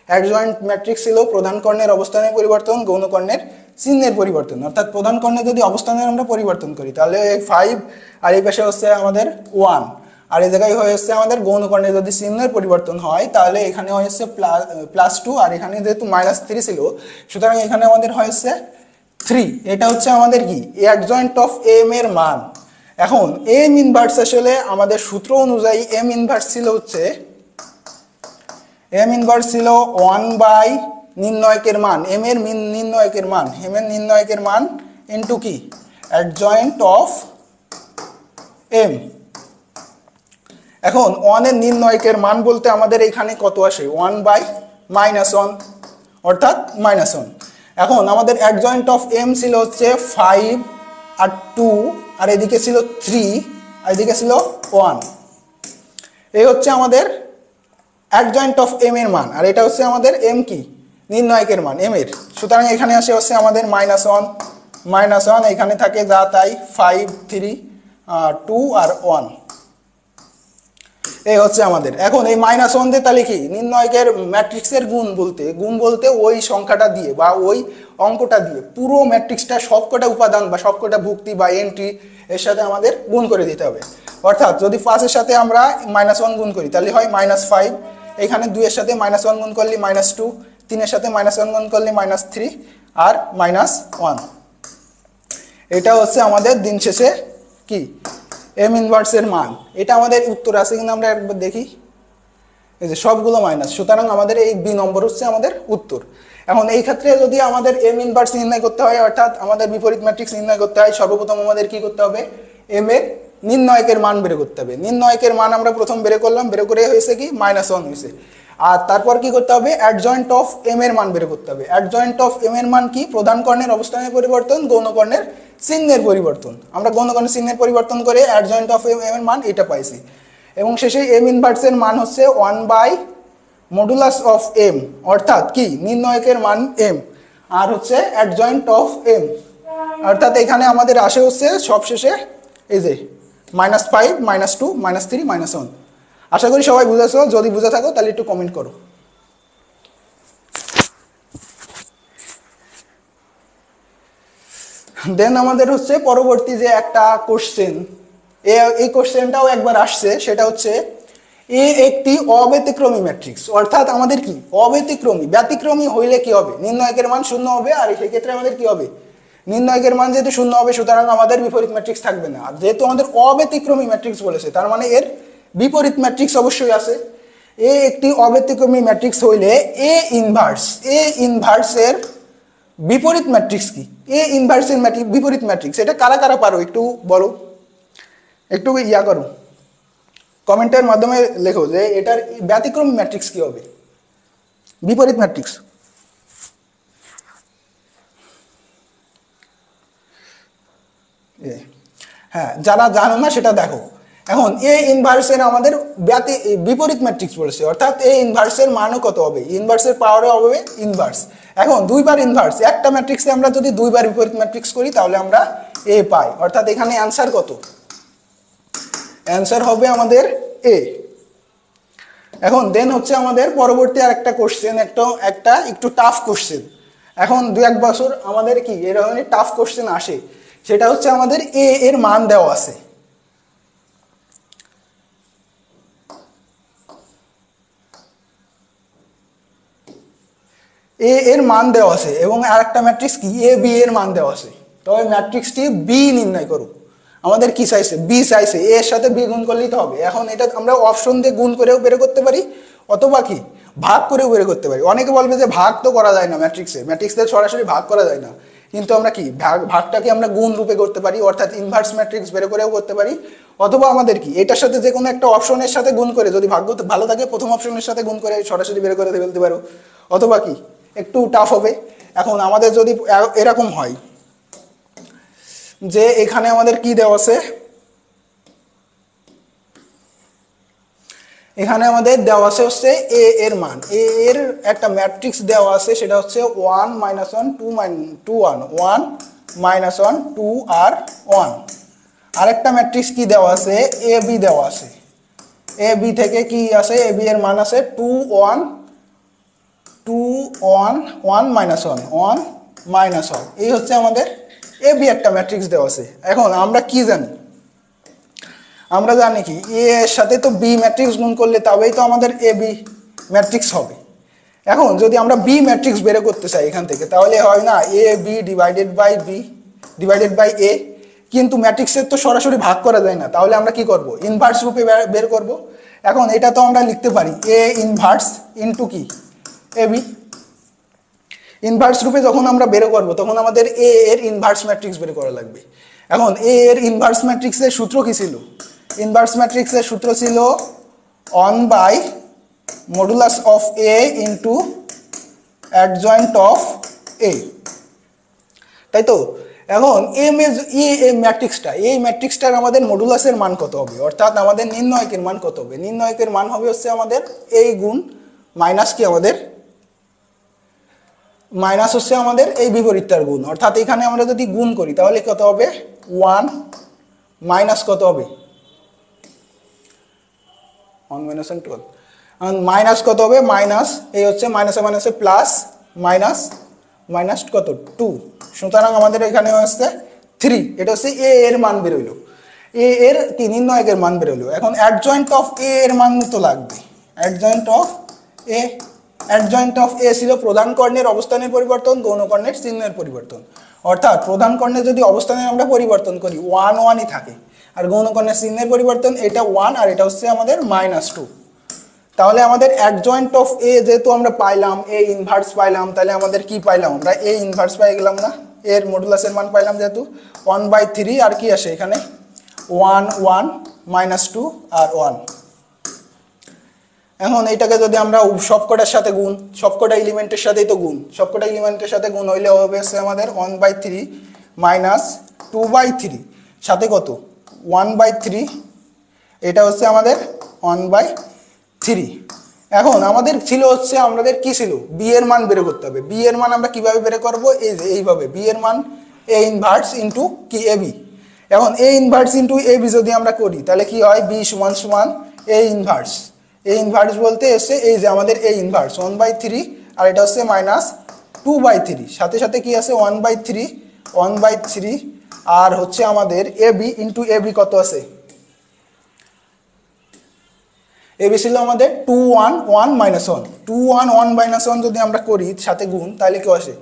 অ্যাডজয়েন্ট ম্যাট্রিক্স ছিল প্রধান কর্ণের অবস্থানের পরিবর্তন, গৌণ কর্ণের চিহ্নের পরিবর্তন। অর্থাৎ প্রধান কর্ণে যদি অবস্থানের আমরা পরিবর্তন করি তাহলে এই 5 আর এই পাশে হচ্ছে আমাদের 1, আর এই জায়গায় হয়েছে আমাদের গৌণ কর্ণে যদি চিহ্নের পরিবর্তন হয় তাহলে এখানে হয়েছে +2, আর এখানে যেহেতু -3 ছিল সুতরাং এখানে আমাদের হয়েছে 3। এটা হচ্ছে আমাদের কি অ্যাডজয়েন্ট অফ এম এর মান। এখন এম ইনভার্স আসলে আমাদের সূত্র অনুযায়ী এম ইনভার্স ছিল 1 নির্ণয়কের মান, এম এর নির্ণয়কের মান ইনটু কি অ্যাডজয়েন্ট অফ এম। এখন 1 এর নির্ণয়কের মান বলতে আমাদের এখানে কত আসে 1/-1, অর্থাৎ -1। এখন আমাদের অ্যাডজয়েন্ট অফ এম ছিল হচ্ছে 5 আর 2, আর এদিকে ছিল 3 আর এদিকে ছিল 1। এই হচ্ছে আমাদের অ্যাডজয়েন্ট অফ এম এর মান, আর এটা হচ্ছে আমাদের এম কি নির্ণয়কের মান এম এর। সুতরাং এখানে আসে হচ্ছে আমাদের -1, এখানে থাকে যা তাই 5, 3, 2 আর 1। এই হচ্ছে আমাদের। এখন এই -1 দিয়ে তাহলে কি নির্ণয়কের ম্যাট্রিক্সের গুণ বলতে ওই সংখ্যাটা দিয়ে বা ওই অঙ্কটা দিয়ে পুরো ম্যাট্রিক্সটা সবকটা উপাদান বা সবকটা ভুক্তি বা এন্ট্রি এর সাথে আমাদের গুণ করে দিতে হবে। অর্থাৎ যদি 5 এর সাথে আমরা -1 গুণ করি তাহলে হয় -5, এখানে 2 এর সাথে -1 গুণ করলে -2, 3 এর সাথে -1 গুণ করলে -3 আর -1। এটা হচ্ছে আমাদের দিন শেষে কি এম ইনভার্সের মান। এটা আমাদের উত্তর আছে কিনা আমরা একবার দেখি। এই যে সবগুলো মাইনাস, সুতরাং আমাদের এই বি নম্বর হচ্ছে আমাদের উত্তর। এখন এই ক্ষেত্রে যদি আমাদের এম ইনভার্স নির্ণয় করতে হয় অর্থাৎ আমাদের বিপরীত ম্যাট্রিক্স নির্ণয় করতে হয়, সর্বপ্রথম আমাদের কি করতে হবে এম এর নির্ণয়কের মান বের করতে হবে। নির্ণয়কের মান আমরা প্রথম বের করলাম, বের করে হয়েছে কি -1 হয়েছে। আর তারপর কি করতে হবে অ্যাডজয়েন্ট অফ এম এর মান বের করতে হবে। অ্যাডজয়েন্ট অফ এম এর মান কি প্রধান কর্ণের অবস্থানের পরিবর্তন, গৌণ কর্ণের চিহ্নের পরিবর্তন। আমরা গৌণ কর্ণের চিহ্নের পরিবর্তন করে অ্যাডজয়েন্ট অফ এম এর মান এটা পাইছি। এবং শেষে এম ইনভার্সের মান হচ্ছে 1/(m), অর্থাৎ কি নির্ণয়কের মান m আর হচ্ছে অ্যাডজয়েন্ট অফ m, অর্থাৎ এখানে আমাদের আসে হচ্ছে সবশেষে এই যে -5, -2, -3, -1। আশা করি সবাই বুঝেছো, যদি বুঝে থাকো তাহলে একটু কমেন্ট করো। দেন আমাদের হচ্ছে পরবর্তী যে একটা কোশ্চেন, এই কোশ্চেনটাও একবার আসছে, সেটা হচ্ছে এ একটি অব্যতিক্রমী ম্যাট্রিক্স। অর্থাৎ আমাদের কি ব্যতিক্রমী হইলে কি হবে নির্ণয়কের মান 0 হবে, আর সেই ক্ষেত্রে আমাদের কি হবে নির্ণয়কের মান যেহেতু 0 হবে সুতরাং আমাদের বিপরীত ম্যাট্রিক্স থাকবে না। আর যেহেতু আমাদের অব্যতিক্রমী ম্যাট্রিক্স বলেছে তার মানে এর বিপরীত ম্যাট্রিক্স অবশ্যই আছে। এ একটি অব্যতিক্রমী ম্যাট্রিক্স হইলে এ ইনভার্সের বিপরীত ম্যাট্রিক্স কি? এ ইনভার্সের বিপরীত ম্যাট্রিক্স এটা কারা কারা পারো একটু বলো, একটু ইয়া করো, কমেন্টের মাধ্যমে লেখো যে এটার ব্যতিক্রমী ম্যাট্রিক্স কি হবে, বিপরীত ম্যাট্রিক্স। হ্যাঁ, যারা জানো না সেটা দেখো। এখন এ ইনভার্সের আমাদের বিপরীত ম্যাট্রিক্স বলেছে, অর্থাৎ এ ইনভার্সের মানও কত হবে, ইনভার্সের পাওয়ারও হবে ইনভার্স। এখন দুইবার ইনভার্স, একটা ম্যাট্রিক্সে আমরা যদি দুইবার বিপরীত ম্যাট্রিক্স করি তাহলে আমরা এ পাই, অর্থাৎ এখানে অ্যান্সার কত, অ্যান্সার হবে আমাদের এ। এখন দেন হচ্ছে আমাদের পরবর্তী আর একটা কোশ্চেন, একটু টাফ কোশ্চেন। এখন 2-1 বছর আমাদের কি এ ধরনের টাফ কোশ্চেন আসে, সেটা হচ্ছে আমাদের এ এর মান দেওয়া আছে। এ এর মান দেওয়া আছে এবং আরেকটা ম্যাট্রিক্স কি এ বি এর মান দেওয়া আছে। তবে ম্যাট্রিক্সটি বি নির্ণয় করো। আমাদের কি চাইছে, বি চাইছে, এ এর সাথে বি গুণ করলেই তো হবে। এখন এটা আমরা অপশন দিয়ে গুণ করেও বের করতে পারি অথবা কি ভাগ করেও বের করতে পারি। অনেকে বলবে যে ভাগ তো করা যায় না, ম্যাট্রিক্সের সরাসরি ভাগ করা যায় না, কিন্তু আমরা কি ভাগটাকে আমরা গুণ রূপে করতে পারি, অর্থাৎ ইনভার্স ম্যাট্রিক্স বের করেও করতে পারি, অথবা আমাদের কি এটার সাথে যে কোনো একটা অপশনের সাথে গুণ করে, যদি ভাগ্য ভালো থাকে প্রথম অপশনের সাথে গুণ করে সরাসরি বের করে ফেলতে পারো, অথবা কি একটু টাফ হবে। এখন আমাদের যদি এরকম হয় যে এখানে আমাদের কি দেওয়া আছে, এখানে আমাদের দেওয়া আছে হচ্ছে এ এর মান, এ এর একটা ম্যাট্রিক্স দেওয়া আছে, সেটা হচ্ছে 1 - 1 2 2 1 1 - 1 2 আর 1। আরেকটা ম্যাট্রিক্স কি দেওয়া আছে, এ বি দেওয়া আছে। এ বি থেকে কি আছে, এ বি এর মান আছে 2 1 2 1 1 - 1 1 - 1। এই হচ্ছে আমাদের এ বি একটা ম্যাট্রিক্স দেওয়া আছে। এখন আমরা কি জানি, আমরা জানি কি এ এর সাথে তো বি ম্যাট্রিক্স গুণ করলে তবেই তো আমাদের এ বি ম্যাট্রিক্স হবে। এখন যদি আমরা বি ম্যাট্রিক্স বের করতে চাই এখান থেকে, তাহলে হয় না A B divided by B divided by A, কিন্তু ম্যাট্রিক্সের তো সরাসরি ভাগ করা যায় না, তাহলে আমরা কি করব, ইনভার্স রূপে বের করব। এখন এটা তো আমরা লিখতে পারি এ ইনভার্স ইনটু কি এ বি। ইনভার্স রূপে যখন আমরা বের করব তখন আমাদের এ এর ইনভার্স ম্যাট্রিক্স বের করা লাগবে। এখন এ এর ইনভার্স ম্যাট্রিক্সের সূত্র কি ছিল, ইনভার্স ম্যাট্রিক্সের সূত্র ছিল 1 by modulus of A into adjoint of A, তাই তো। এখন এই ম্যাট্রিক্সটা, এই ম্যাট্রিক্সটার আমাদের মডুলাসের মান কত হবে, অর্থাৎ আমাদের নির্ণয়কের মান কত হবে, নির্ণয়কের মান হবে হচ্ছে আমাদের এই গুণ মাইনাস কি আমাদের মাইনাস হচ্ছে আমাদের এই বিপরীতটার গুণ, অর্থাৎ এখানে আমরা যদি গুণ করি তাহলে কত হবে 1 মাইনাস কত হবে 1 - 12, মাইনাস কত হবে মাইনাস, এই হচ্ছে মাইনাসে মাইনাসে প্লাস, মাইনাস মাইনাস কত 2, সুতরাং আমাদের এখানে হচ্ছে 3। এটা হচ্ছে এ এর মান বেরোইলো, এ এর কি নির্ণয়কের মান বেরোইলো। এখন অ্যাডজয়েন্ট অফ এ এর মান তো লাগবে, adjoint of A, adjoint of A ছিল প্রধান কর্ণের অবস্থানের পরিবর্তন, গৌণ কর্ণের চিহ্নের পরিবর্তন। অর্থাৎ প্রধান কর্ণে যদি অবস্থানের আমরা পরিবর্তন করি 1 1ই থাকে, আর গৌণ কর্ণের চিহ্নের পরিবর্তন এটা 1 আর এটা হচ্ছে আমাদের -2। তাহলে আমাদের অ্যাডজয়েন্ট অফ এ যেহেতু আমরা পাইলাম, এ ইনভার্স পাইলাম, তাহলে আমাদের কি পাইলাম, আমরা এ ইনভার্স পাই গেলাম না, এর মডুলাসের মান পাইলাম যেহেতু 1/3, আর কি আসে এখানে 1 1 -2 আর 1। এখন এইটাকে যদি আমরা সবকটার সাথে গুণ, সবকটা এলিমেন্টের সাথেই তো গুণ, সবকটা এলিমেন্টের সাথে গুণ হইলে হবে হচ্ছে আমাদের 1/3 মাইনাস 2/3 সাথে কত 1/3, এটা হচ্ছে আমাদের 1/3। এখন আমাদের ছিল হচ্ছে আমাদের কি ছিল, বি এর মান বের করতে হবে। বি এর মান আমরা কিভাবে বের করব, এই যে এইভাবে বি এর মান এ ইনভার্স ইনটু কি এ বি। এখন A inverse into A B যদি আমরা করি তাহলে কি হয়, বি সমান সমান এ ইনভার্স। এ ইনভার্স বলতে এসে এই যে আমাদের এ ইনভার্স 1/3 আর এটা হচ্ছে -2/3, সাথে সাথে কি আছে 1/3 আর হচ্ছে আমাদের A B into A B কত আছে, এ বি ছিল আমাদের 2 1 1 -1, 2 1 1 -1 যদি আমরা করি সাথে গুণ তাহলে কি আসে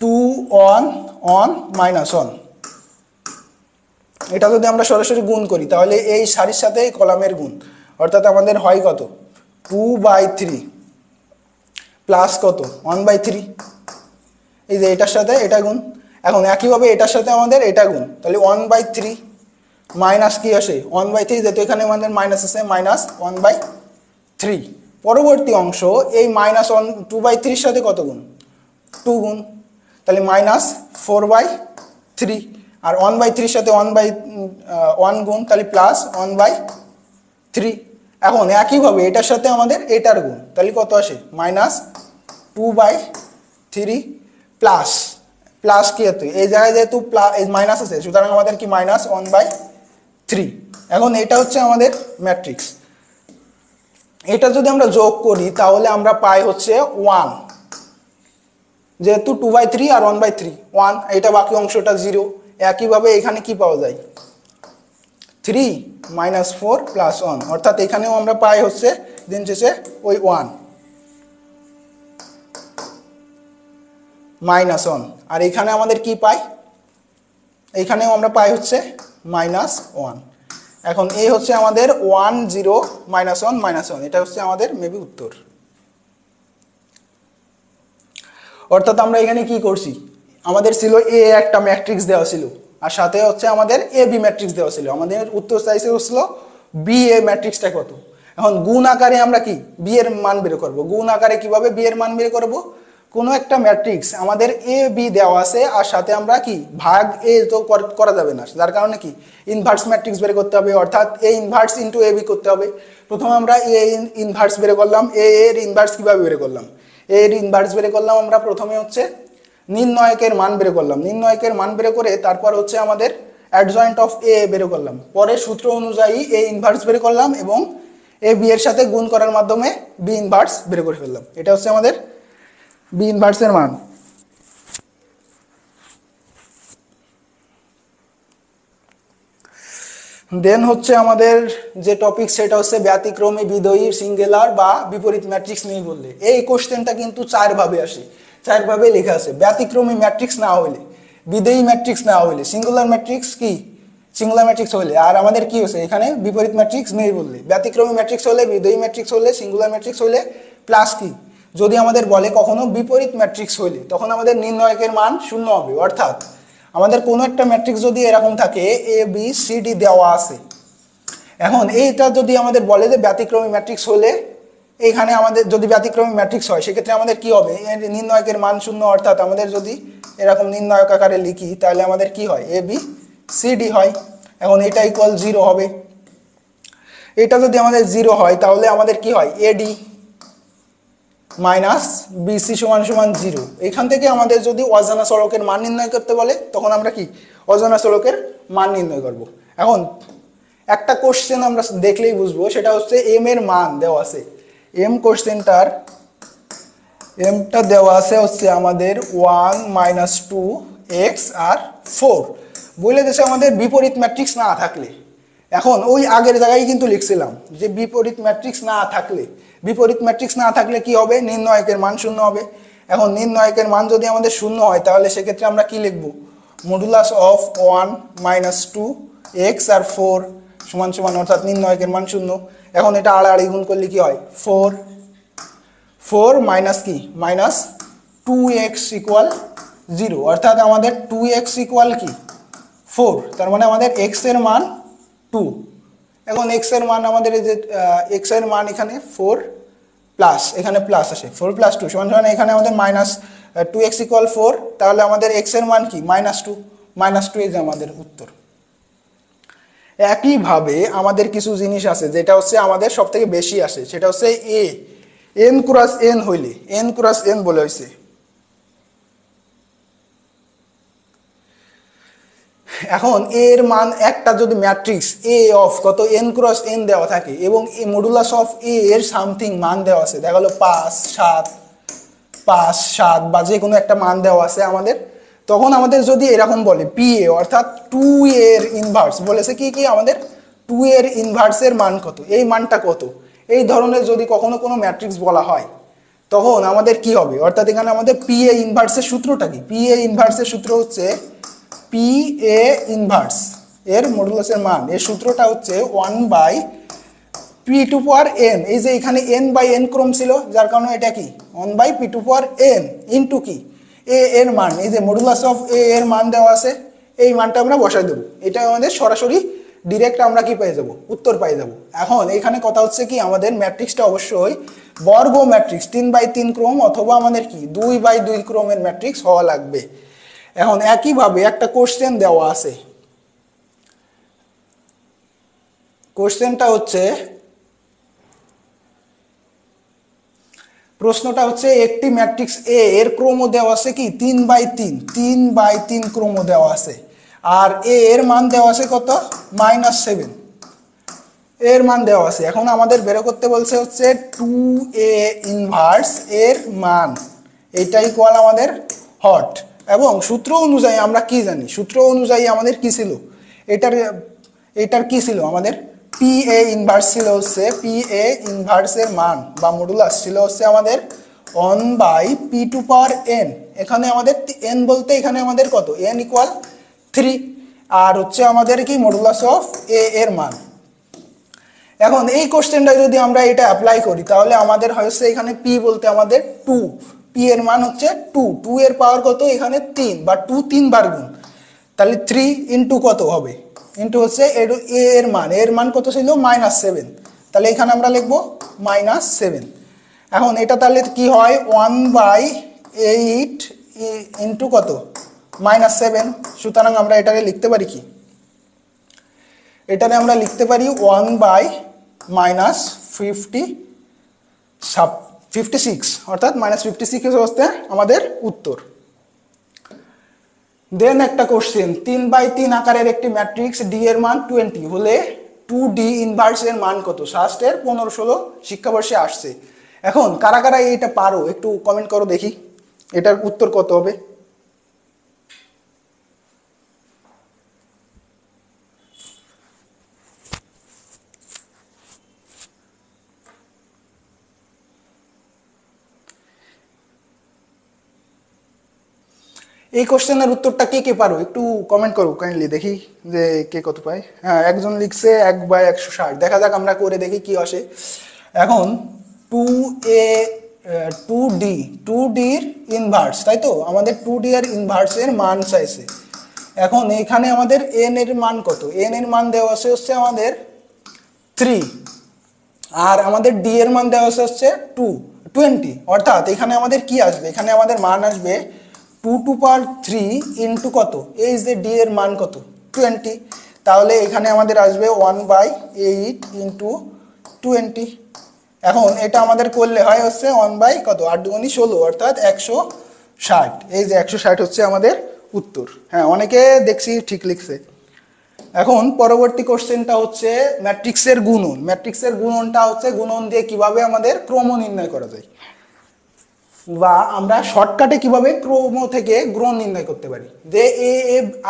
2 1 1 -1। এটা যদি আমরা সরাসরি গুণ করি তাহলে এই সারির সাথে এই কলামের গুণ, অর্থাৎ আমাদের হয় কত 2/3 প্লাস কত 1/3, এই যে এটার সাথে এটা গুণ। এখন একইভাবে এটার সাথে আমাদের এটা গুণ, তাহলে 1/3 মাইনাস কি আসে 1/3, যেহেতু এখানে আমাদের মাইনাস আছে -1/3। পরবর্তী অংশ এই -2/3 সাথে কত গুণ 2 গুণ, তাহলে -4/3, আর 1/3 সাথে 1 গুণ তাহলে প্লাস 1/3। এখন একইভাবে এটার সাথে আমাদের এটার গুণ, তাহলে কত আসে -2/3 প্লাস প্লাস কি হতো এই জায়গায় যেহেতু মাইনাস আছে সুতরাং আমাদের কি -1/3। এখন এটা হচ্ছে আমাদের ম্যাট্রিক্স। এটা যদি আমরা যোগ করি তাহলে আমরা পাই হচ্ছে 1, যেহেতু 2/3 আর 1/3 1, এটা বাকি অংশটা 0। একইভাবে এখানে কি পাওয়া যায় 3 - 4 + 1, অর্থাৎ এখানেও আমরা পাই হচ্ছে দিন শেষে ওই 1 -1, আর এখানে আমাদের কি পাই, এখানেও আমরা পাই হচ্ছে -1। এখন এই হচ্ছে আমাদের 1 0 -1 -1, এটা হচ্ছে আমাদের মেবি উত্তর। অর্থাৎ আমরা এখানে কি করছি, আমাদের ছিল এ একটা ম্যাট্রিক্স দেওয়া ছিল, আর সাথে হচ্ছে আমাদের এ বি ম্যাট্রিক্স দেওয়া ছিল। আমাদের উত্তর চাইছে হচ্ছিল বি এ ম্যাট্রিক্সটা কত। এখন গুণ আকারে আমরা কি বি এর মান বের করব। গুণ আকারে কিভাবে বি এর মান বের করব, কোনো একটা ম্যাট্রিক্স আমাদের এ বি দেওয়া আছে আর সাথে আমরা কি ভাগ এ তো করা যাবে না, যার কারণে কি ইনভার্স ম্যাট্রিক্স বের করতে হবে, অর্থাৎ A inverse into A B করতে হবে। প্রথমে আমরা এ ইনভার্স বের করলাম। এ এর ইনভার্স কিভাবে বের করলাম, এ এর ইনভার্স বের করলাম আমরা প্রথমে হচ্ছে নির্ণয়কের মান বের করলাম। নির্ণয়কের মান বের করে তারপর হচ্ছে আমাদের অ্যাডজয়েন্ট অফ এ বের করলাম। পরে সূত্র অনুযায়ী এ ইনভার্স বের করলাম এবং এ বি এর সাথে গুণ করার মাধ্যমে বি ইনভার্স বের করে ফেললাম। এটা হচ্ছে আমাদের বি ইনভার্সের মান। দেন হচ্ছে আমাদের যে টপিক সেটা হচ্ছে ব্যতিক্রমী বিধয়ী সিঙ্গুলার বা বিপরীত ম্যাট্রিক্স নিয়ে বললে। এই কোশ্চেনটা কিন্তু 4 ভাবে আসে, 4 ভাবে লেখা আছে। ব্যতিক্রমী ম্যাট্রিক্স না হইলে, বিধয়ী ম্যাট্রিক্স না হইলে, সিঙ্গুলার ম্যাট্রিক্স কি সিঙ্গুলার ম্যাট্রিক্স হলে, আর আমাদের কি হচ্ছে এখানে বিপরীত ম্যাট্রিক্স নেই বললে। ব্যতিক্রমী ম্যাট্রিক্স হলে, বিধয়ী ম্যাট্রিক্স হলে, সিঙ্গুলার ম্যাট্রিক্স হলে, প্লাস কি যদি আমাদের বলে কখনো বিপরীত ম্যাট্রিক্স হইলে, তখন আমাদের নির্ণয়কের মান 0 হবে। অর্থাৎ আমাদের কোনো একটা ম্যাট্রিক্স যদি এরকম থাকে এ বি সি ডি দেওয়া আছে, এখন এইটা যদি আমাদের বলে যে ব্যতিক্রমী ম্যাট্রিক্স হলে, এইখানে আমাদের যদি ব্যতিক্রমী ম্যাট্রিক্স হয় সেক্ষেত্রে আমাদের কি হবে, এর নির্ণয়কের মান 0। অর্থাৎ আমাদের যদি এরকম নির্ণয়ক আকারে লিখি তাহলে আমাদের কি হয়, এ বি সি ডি হয়। এখন এটা ইকুয়াল 0 হবে। এটা যদি আমাদের 0 হয় তাহলে আমাদের কি হয়, এডি মাইনাস বিসি সমান সমান 0। এখান থেকে আমাদের যদি অজানা চলকের মান নির্ণয় করতে বলে তখন আমরা কি অজানা চলকের মান নির্ণয় করব। এখন একটা কোশ্চেন আমরা দেখলেই বুঝবো, সেটা হচ্ছে এম এর মান দেওয়া আছে। এম কোশ্চেনটার এমটা দেওয়া আছে হচ্ছে আমাদের 1 মাইনাস 2 এক্স আর 4 বলে দিয়েছে আমাদের বিপরীত ম্যাট্রিক্স না থাকলে। এখন ওই আগের জায়গায় কিন্তু লিখছিলাম যে বিপরীত ম্যাট্রিক্স না থাকলে, বিপরীত ম্যাট্রিক্স না থাকলে কি হবে, নির্ণয়কের মান 0 হবে। এখন নির্ণয়কের মান যদি আমাদের 0 হয় তাহলে সেক্ষেত্রে আমরা কি লিখবো, মডুলাস অফ 1 মাইনাস 2 এক্স আর 4 সমান সমান, অর্থাৎ নির্ণয়কের মান 0। এখন এটা আড়াআড়ি গুণ করলে কি হয়, 4 মাইনাস কি মাইনাস 2x ইকুয়াল 0, অর্থাৎ আমাদের 2x ইকুয়াল কি 4, তার মানে আমাদের x এর মান 2। এখন x এর মান আমাদের এই যে x এর মান এখানে 4 প্লাস এখানে প্লাস আসে 4 প্লাস 2 সমান সমান এখানে আমাদের মাইনাস 2x ইকুয়াল 4, তাহলে আমাদের x এর মান কি -2 এই যে আমাদের উত্তর। একইভাবে আমাদের কিছু জিনিস আছে যেটা হচ্ছে আমাদের সব থেকে বেশি আসে, সেটা হচ্ছে এ এন ক্রস এন হইলে, এন ক্রস এন বলে হয়েছে। এখন এর মান একটা যদি ম্যাট্রিক্স এ অফ কত এন ক্রস এন দেওয়া থাকে এবং এই মডুলাস অফ এ এর সামথিং মান দেওয়া আছে, দেখা গেলো 5, 7 বা যে কোনো একটা মান দেওয়া আছে আমাদের, তখন আমাদের যদি এরকম বলে পি এ অর্থাৎ 2 এর ইনভার্স বলেছে কি কি আমাদের 2 এর ইনভার্সের মান কত, এই মানটা কত, এই ধরনের যদি কখনো কোনো ম্যাট্রিক্স বলা হয় তখন আমাদের কি হবে, অর্থাৎ এখানে আমাদের পি এ ইনভার্সের সূত্রটা কি, পি এ ইনভার্সের সূত্র হচ্ছে পি এ ইনভার্স এর মডুলাসের মান, এর সূত্রটা হচ্ছে 1 পি টু পাওয়ার এন। এই যে এখানে এন বাই এন ক্রম ছিল যার কারণে এটা কি 1 পি টু পাওয়ার এন ইন্টু কি এ এর মান, এই যে মডুলাস অফ এ এর মান দেওয়া আছে এই মানটা আমরা বসাই দেবো, এটা আমাদের সরাসরি ডিরেক্ট আমরা কি পেয়ে যাব, উত্তর পেয়ে যাব। এখন এখানে কথা হচ্ছে কি আমাদের ম্যাট্রিক্সটা অবশ্যই বর্গ ম্যাট্রিক্স 3x3 ক্রম অথবা আমাদের কি 2x2 ক্রমের ম্যাট্রিক্স হওয়া লাগবে। এখন একইভাবে একটা কোশ্চেন দেওয়া আছে, কোশ্চেনটা হচ্ছে প্রশ্নটা হচ্ছে একটি ম্যাট্রিক্স এ এর ক্রম দেওয়া আছে কি 3x3 ক্রম দেওয়া আছে আর এ এর মান দেওয়া আছে কত -7 এর মান দেওয়া আছে। এখন আমাদের বের করতে বলছে হচ্ছে 2a ইনভার্স এর মান, এইটাই ইকুয়াল আমাদের হট। এবং সূত্র অনুযায়ী আমরা কি জানি, সূত্র অনুযায়ী আমাদের কি ছিল, এটার কি ছিল আমাদের পি এ ইনভার্স ছিল হচ্ছে পি এ ইনভার্সের মান বা মডুলাস ছিল হচ্ছে আমাদের 1 পি টু পাওয়ার এন। এখানে আমাদের এন বলতে এখানে আমাদের কত এন ইকুয়াল 3 আর হচ্ছে আমাদের কি মডুলাস অফ এ এর মান। এখন এই কোশ্চেনটা যদি আমরা এটা অ্যাপ্লাই করি তাহলে আমাদের হচ্ছে এখানে পি বলতে আমাদের 2, পি এর মান হচ্ছে 2 এর পাওয়ার কত এখানে 3 বা 2 3 বার গুণ, তাহলে 3 ইন্টু কত হবে, ইন্টু হচ্ছে এ এর মান, এর মান কত ছিল -7, তাহলে এখানে আমরা লিখবো -7। এখন এটা তাহলে কি হয় 1/8 ইন্টু কত -7, সুতরাং আমরা এটাকে লিখতে পারি কি, এটাকে আমরা লিখতে পারি 1/-56, অর্থাৎ -56 হচ্ছে আমাদের উত্তর। দেন একটা কোশ্চেন, 3/3 আকারের একটি ম্যাট্রিক্স ডি এর মান 20 হলে 2D ইনভার্স এর মান কত? শাস্ত্রের 15-16 শিক্ষাবর্ষে আসছে। এখন কারা কারা এটা পারো একটু কমেন্ট করো দেখি, এটার উত্তর কত হবে? এই কোশ্চেনের উত্তরটা কে কে পারো একটু কমেন্ট করো কাইন্ডলি, দেখি যে কে কত পায়। হ্যাঁ, একজন লিখছে 1/160, দেখা যাক আমরা করে দেখি কি আসে। এখন 2D-র ইনভার্স, তাই তো আমাদের 2D এর ইনভার্সের মান চাইছে। এখন এখানে আমাদের n এর মান কত? n এর মান দেওয়া আছে হচ্ছে আমাদের 3, আর আমাদের d এর মান দেওয়া আছে হচ্ছে 20, অর্থাৎ এখানে আমাদের কি আসবে, এখানে আমাদের মান আসবে 2^3 ইন্টু কত, এই যে d এর মান কত 20, তাহলে এখানে আমাদের আসবে 1/8 ইন্টু 20। এখন এটা আমাদের করলে হয় হচ্ছে 1/কত 8×16, অর্থাৎ 160। এই যে 160 হচ্ছে আমাদের উত্তর। হ্যাঁ, অনেকে দেখছি ঠিক লিখছে। এখন পরবর্তী কোশ্চেনটা হচ্ছে ম্যাট্রিক্সের গুণন। ম্যাট্রিক্সের গুণনটা হচ্ছে গুণন দিয়ে কিভাবে আমাদের ক্রম নির্ণয় করা যায়, বা আমরা শর্টকাটে কিভাবে ক্রম থেকে গুণ নির্ণয় করতে পারি। যে এ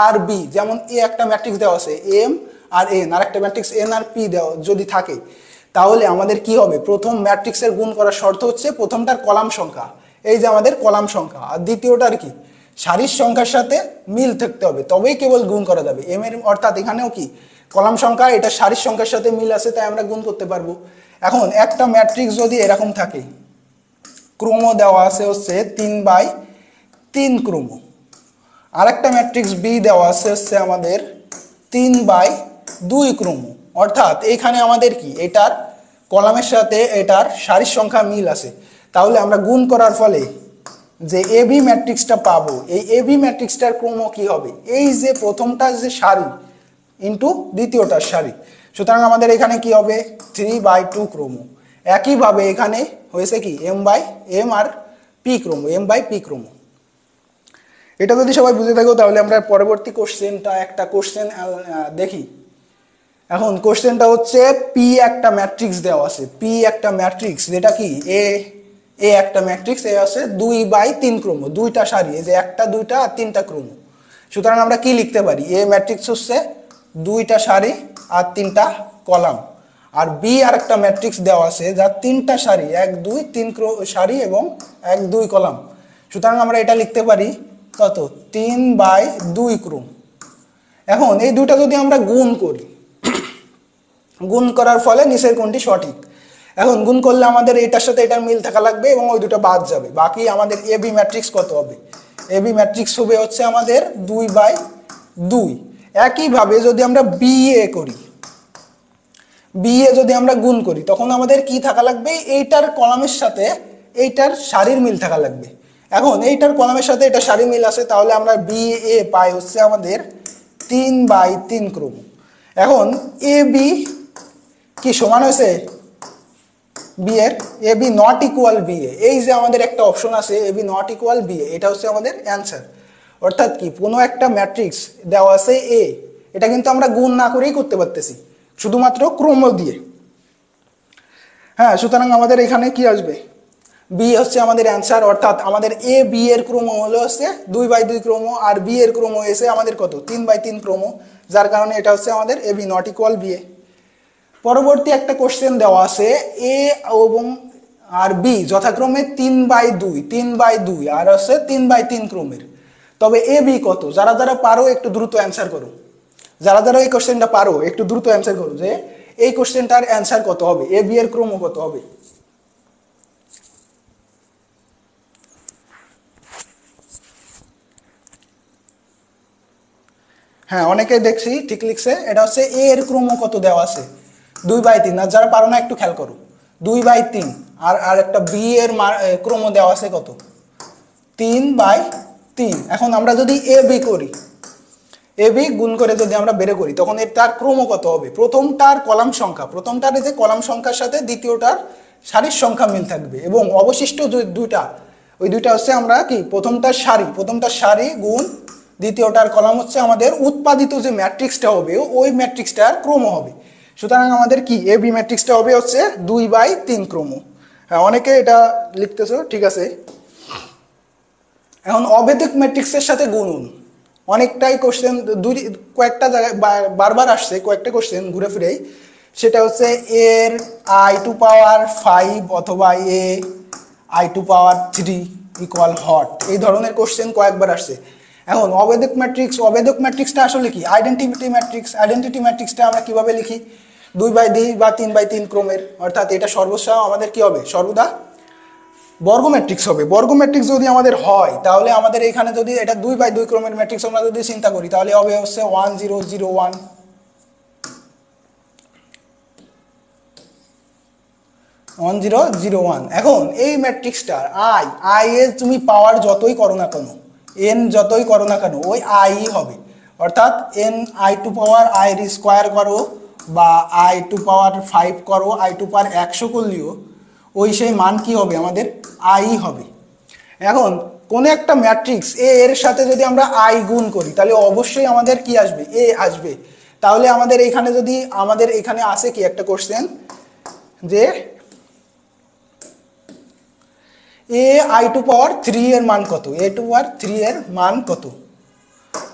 আর বি, যেমন এ একটা ম্যাট্রিক্স দেওয়া আছে এম আর এন, আর একটা ম্যাট্রিক্স এন আর পি দেওয়া যদি থাকে, তাহলে আমাদের কি হবে, প্রথম ম্যাট্রিক্সের গুণ করার শর্ত হচ্ছে প্রথমটার কলাম সংখ্যা, এই যে আমাদের কলাম সংখ্যা, আর দ্বিতীয়টার কি সারির সংখ্যার সাথে মিল থাকতে হবে, তবেই কেবল গুণ করা যাবে। এম এর অর্থাৎ এখানেও কি কলাম সংখ্যা, এটা সারির সংখ্যার সাথে মিল আছে, তাই আমরা গুণ করতে পারবো। এখন একটা ম্যাট্রিক্স যদি এরকম থাকে, ক্রম দেওয়া আছে হচ্ছে 3/3 ক্রম, আর একটা ম্যাট্রিক্স বি দেওয়া আছে হচ্ছে আমাদের 3/2 ক্রম, অর্থাৎ এখানে আমাদের কি এটার কলামের সাথে এটার সারির সংখ্যা মিল আছে, তাহলে আমরা গুণ করার ফলে যে এবি ম্যাট্রিক্সটা পাবো, এই এবি ম্যাট্রিক্সটার ক্রম কি হবে, এই যে প্রথমটার যে সারি ইন্টু দ্বিতীয়টার সারি, সুতরাং আমাদের এখানে কি হবে 3/2 ক্রম। একইভাবে এখানে হয়েছে কি এম আর পি ক্রম, m/p ক্রম। এটা যদি সবাই বুঝে থাকো তাহলে আমরা পরবর্তী কোশ্চেনটা একটা কোশ্চেন দেখি। এখন কোশ্চেনটা হচ্ছে পি একটা ম্যাট্রিক্স দেওয়া আছে, পি একটা ম্যাট্রিক্স যেটা কি এ একটা ম্যাট্রিক্স, এ আছে 2/3 ক্রম, দুইটা সারি, এই যে একটা দুইটা আর তিনটা ক্রম। সুতরাং আমরা কি লিখতে পারি, এ ম্যাট্রিক্স হচ্ছে দুইটা সারি আর তিনটা কলাম, আর বি আর একটা ম্যাট্রিক্স দেওয়া আছে যার তিনটা সারি, 1 2 3 সারি এবং 1 2 কলাম। সুতরাং আমরা এটা লিখতে পারি কত 3/2 ক্রম। এখন এই দুটা যদি আমরা গুণ করি, গুণ করার ফলে নিচের কোনটি সঠিক। এখন গুণ করলে আমাদের এটার সাথে এটার মিল থাকা লাগবে এবং ওই দুটো বাদ যাবে, বাকি আমাদের এবি ম্যাট্রিক্স কত হবে, এবি ম্যাট্রিক্স হবে হচ্ছে আমাদের 2/2। একইভাবে যদি আমরা বিএ করি, বিএ যদি আমরা গুণ করি, তখন আমাদের কি থাকা লাগবে, এইটার কলামের সাথে এইটার সারির মিল থাকা লাগবে। এখন এইটার কলামের সাথে এটা সারি মিল আছে, তাহলে আমরা বিএ পাই হচ্ছে আমাদের 3/3 ক্রম। এখন এ বি কি সমান হয়েছে বি এর, A B not equal B A, এই যে আমাদের একটা অপশন আছে A B not equal B A, এটা হচ্ছে আমাদের অ্যান্সার। অর্থাৎ কি কোনো একটা ম্যাট্রিক্স দেওয়া আছে এ, এটা কিন্তু আমরা গুণ না করেই করতে পারতেছি, শুধুমাত্র ক্রম দিয়ে। হ্যাঁ, সুতরাং আমাদের এখানে কি আসবে, বি হচ্ছে আমাদের অ্যান্সার, অর্থাৎ আমাদের এ বি এর ক্রম হলো হচ্ছে 2/2 ক্রম, আর বি এর ক্রম হয়েছে আমাদের কত 3/3 ক্রম, যার কারণে এটা হচ্ছে আমাদের A B not equal B A. পরবর্তী একটা কোশ্চেন দেওয়া আছে এ এবং আর বি যথাক্রমে 3/2 আর হচ্ছে 3/3 ক্রমের, তবে এ বি কত, যারা যারা পারো একটু দ্রুত অ্যান্সার করো, যারা যারা এই কোশ্চেনটা পারো একটু দ্রুত অ্যান্সার করো যে এই কোশ্চেনটার অ্যান্সার কত হবে, এ বি এর ক্রম কত হবে। হ্যাঁ অনেকে দেখছি ঠিক লিখছে, এটা হচ্ছে এ এর ক্রম কত দেওয়া আছে 2/3। আর যারা পারো না একটু খেয়াল করো 2/3। আর আর একটা বি এর ক্রম দেওয়া আছে কত 3/3। এখন আমরা যদি এ বি করি, এ বি গুণ করে যদি আমরা বের করি তখন এর তার ক্রম কত হবে, প্রথমটার কলাম সংখ্যা, প্রথমটার যে কলাম সংখ্যার সাথে দ্বিতীয়টার সারির সংখ্যা মিল থাকবে, এবং অবশিষ্ট দুইটা ওই দুইটা হচ্ছে আমরা কি প্রথমটার সারি গুণ দ্বিতীয়টার কলাম হচ্ছে আমাদের উৎপাদিত যে ম্যাট্রিক্সটা হবে ওই ম্যাট্রিক্সটার ক্রম হবে। সুতরাং আমাদের কি এ বি ম্যাট্রিক্সটা হবে হচ্ছে 2/3 ক্রম। হ্যাঁ অনেকে এটা লিখতেছো ঠিক আছে। এখন অভেদিক ম্যাট্রিক্সের সাথে গুণন, অনেকটাই কোশ্চেন কয়েকটা জায়গায় বারবার আসছে, কয়েকটা কোশ্চেন ঘুরে ফিরেই, সেটা হচ্ছে এর i⁵ অথবা ai⁵ ইকুয়াল হট, এই ধরনের কোশ্চেন কয়েকবার আসছে। এখন অভেদিক ম্যাট্রিক্সটা আসলে কি আইডেন্টিটি ম্যাট্রিক্সটা আমরা কিভাবে লিখি 2/2 বা 3/3 ক্রমের, অর্থাৎ এটা সর্বদা আমাদের কি হবে সর্বদা বর্গ ম্যাট্রিক্স হবে। বর্গ ম্যাট্রিক্স যদি আমাদের হয় তাহলে আমাদের এখানে যদি এটা 2/2 ক্রমের ম্যাট্রিক্স আমরা যদি চিন্তা করি তাহলে হবে হচ্ছে 1 0 0 1 1 0 0 1। এখন এই ম্যাট্রিক্সটার আই এর তুমি পাওয়ার যতই করো না কেন, এন যতই করো না কেন ওই আই হবে, অর্থাৎ এন i⁵ করো বা i⁵ করো i⁵ করলেও ওই সেই মান কি হবে আমাদের আই হবে। এখন কোন একটা ম্যাট্রিক্স এ এর সাথে যদি আমরা আই গুণ করি তাহলে অবশ্যই আমাদের কি আসবে এ আসবে। তাহলে আমাদের এখানে যদি আমাদের এখানে আসে কি একটা কোশ্চেন যে ai⁵ এর মান কত, a⁵ এর মান কত।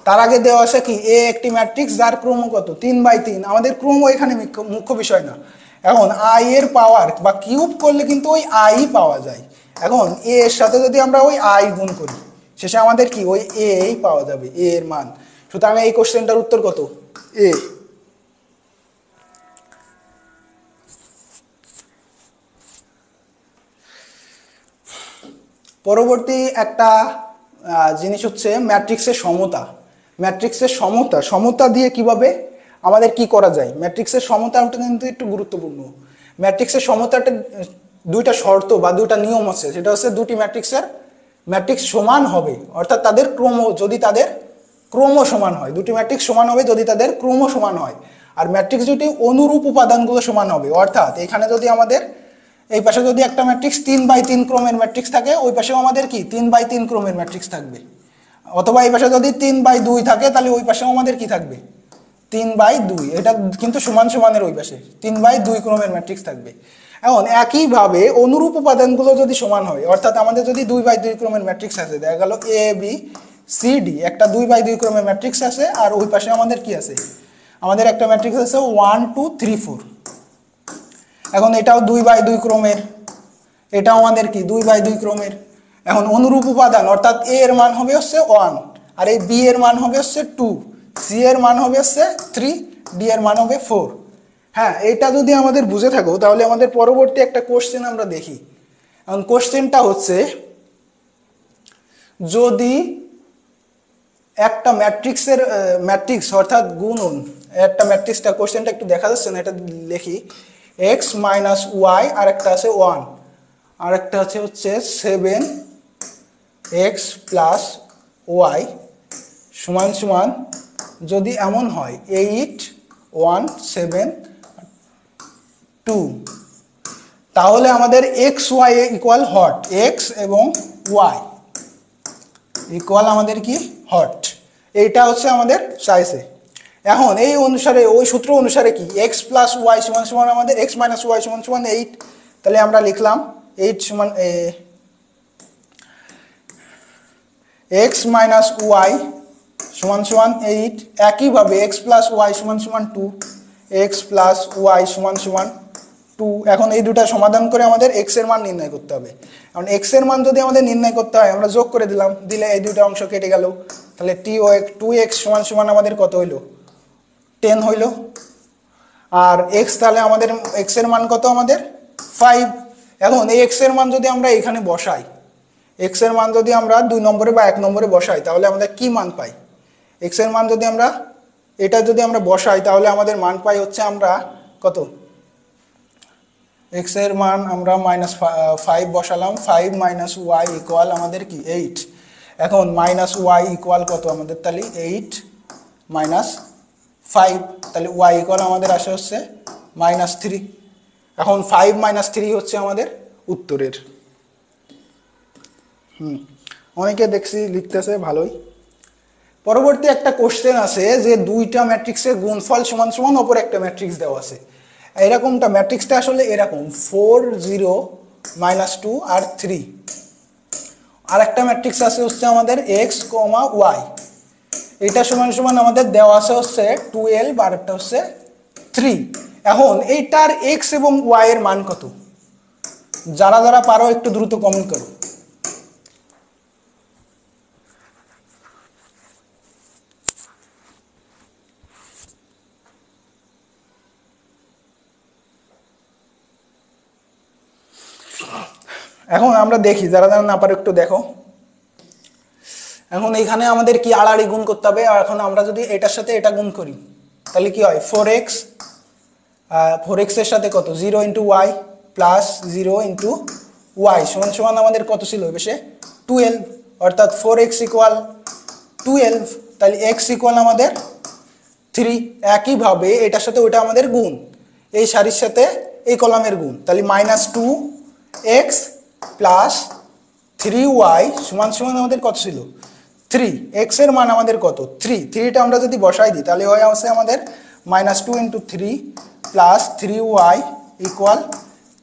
তার আগে দেওয়া আছে কি এ একটি ম্যাট্রিক্স যার ক্রম কত 3/3। আমাদের ক্রম এখানে মুখ্য বিষয় না। এখন আই এর পাওয়ার বা কিউব করলে কিন্তু ওই আই পাওয়া যায়। এখন এ এর সাথে যদি আমরা ওই আই গুণ করি শেষে আমাদের কি ওই এ পাওয়া যাবে, এ এর মান। সুতরাং এই কোশ্চেনটার উত্তর কত এ। পরবর্তী একটা জিনিস হচ্ছে ম্যাট্রিক্সের সমতা দিয়ে কিভাবে আমাদের কি করা যায়। ম্যাট্রিক্সের সমতাটা কিন্তু একটু গুরুত্বপূর্ণ। ম্যাট্রিক্সের সমতাটা দুইটা শর্ত বা দুইটা নিয়ম আছে, সেটা হচ্ছে দুটি ম্যাট্রিক্স সমান হবে, অর্থাৎ তাদের ক্রম যদি তাদের ক্রম সমান হয়, দুটি ম্যাট্রিক্স সমান হবে যদি তাদের ক্রম সমান হয়। আর ম্যাট্রিক্স দুটি অনুরূপ উপাদানগুলো সমান হবে, অর্থাৎ এখানে যদি আমাদের এই পাশে যদি একটা ম্যাট্রিক্স 3/3 ক্রমের ম্যাট্রিক্স থাকে ওই পাশেও আমাদের কি 3/3 ক্রমের ম্যাট্রিক্স থাকবে, অথবা এই পাশে যদি 3/2 থাকে তাহলে ওই পাশেও আমাদের কি থাকবে 3/2। এটা কিন্তু সমান সমানের ওই পাশে 3/2 ক্রমের ম্যাট্রিক্স থাকবে। এখন একইভাবে অনুরূপ উপাদানগুলো যদি সমান হয়, অর্থাৎ আমাদের যদি 2/2 ক্রমের ম্যাট্রিক্স আছে, দেখা গেল এ বি সি ডি একটা 2/2 ক্রমের ম্যাট্রিক্স আছে, আর ওই পাশে আমাদের কি আছে আমাদের একটা ম্যাট্রিক্স আছে 1 2 3 4। এখন এটাও 2/2 ক্রমের, এটাও আমাদের কি 2/2 ক্রমের। এখন অনুরূপ উপাদান অর্থাৎ এ এর মান হবে হচ্ছে 1, আর এই বি এর মান হবে হচ্ছে 2, সি এর মান হবে হচ্ছে 3, ডি এর মান হবে 4। হ্যাঁ এটা যদি আমাদের বুঝে থাকো তাহলে আমাদের পরবর্তী একটা কোশ্চেন আমরা দেখি। এখন কোশ্চেনটা হচ্ছে যদি একটা ম্যাট্রিক্স অর্থাৎ গুণন একটা ম্যাট্রিক্সটা, কোশ্চেনটা একটু দেখা যাচ্ছে না, এটা লিখি x - y আর একটা আছে 1 আর একটা আছে হচ্ছে 7x + y সমান সমান যদি এমন হয় 8 1 7 2, তাহলে আমাদের xy ইকুয়াল হট, x এবং y ইকুয়াল আমাদের কি হট, এইটা হচ্ছে আমাদের চাইছে। এখন এই অনুসারে ওই সূত্র অনুসারে কি x + y সমান সমান আমাদের x - y সমান সমান 8, তাহলে আমরা লিখলাম 8 সমান x - y সমান সমান 8। একইভাবে x + y সমান সমান 2, x + y সমান সমান 2। এখন এই দুটা সমাধান করে আমাদের x এর মান নির্ণয় করতে হবে। এখন x এর মান যদি আমাদের নির্ণয় করতে হয় আমরা যোগ করে দিলাম, দিলে এই দুটো অংশ কেটে গেল, তাহলে 2x সমান সমান আমাদের কত হইল 10 হইল। আর x তাহলে আমাদের x এর মান কত আমাদের 5। এখন এই x এর মান যদি আমরা এখানে বসাই, x এর মান যদি আমরা 2 নম্বরে বা 1 নম্বরে বসাই তাহলে আমরা কি মান পাই, x এর মান যদি আমরা এটা যদি আমরা বসাই তাহলে আমাদের মান পাই হচ্ছে আমরা কত, এক্স এর মান আমরা -5 বসালাম, 5 মাইনাস ওয়াই ইকুয়াল আমাদের কি 8। এখন মাইনাস ওয়াই ইকুয়াল কত আমাদের, তাহলে 8 মাইনাস 5, তাহলে ওয়াই ইকুয়াল আমাদের আসে হচ্ছে -3। এখন 5 - 3 হচ্ছে আমাদের উত্তরের। অনেকে দেখছি লিখতেছে ভালোই। পরবর্তী একটা কোশ্চেন আছে যে দুইটা ম্যাট্রিক্সের গুণফল সমান সমান অপর একটা ম্যাট্রিক্স দেওয়া আছে। এরকমটা ম্যাট্রিক্সটা আসলে এরকম 4 0 -2 আর 3। আর একটা ম্যাট্রিক্স আছে হচ্ছে আমাদের x, y, এটা সমান সমান আমাদের দেওয়া আছে হচ্ছে 12 আর একটা হচ্ছে 3। এখন এইটার x এবং y এর মান কত? যারা যারা পারো একটু দ্রুত কমেন্ট করো। এখন আমরা দেখি, যারা যারা না পারো একটু দেখো। এখন এইখানে আমাদের কি আড়াআড়ি গুণ করতে হবে। আর এখন আমরা যদি এটার সাথে এটা গুণ করি তাহলে কি হয়, 4x, 4x এর সাথে কত 0 into y plus 0 into y সমান সমান আমাদের কত ছিল বেশে 12, অর্থাৎ 4x ইকুয়াল 12, তাহলে x ইকুয়াল আমাদের 3। একইভাবে এটার সাথে ওইটা আমাদের গুণ, এই সারির সাথে এই কলামের গুণ, তাহলে -2x প্লাস 3y সমান সমান আমাদের কত ছিল 3। x এর মান আমাদের কত 3, 3টা আমরা যদি বসাই দিই তাহলে হয় আছে আমাদের -2 ইন্টু 3 প্লাস 3y ইকুয়াল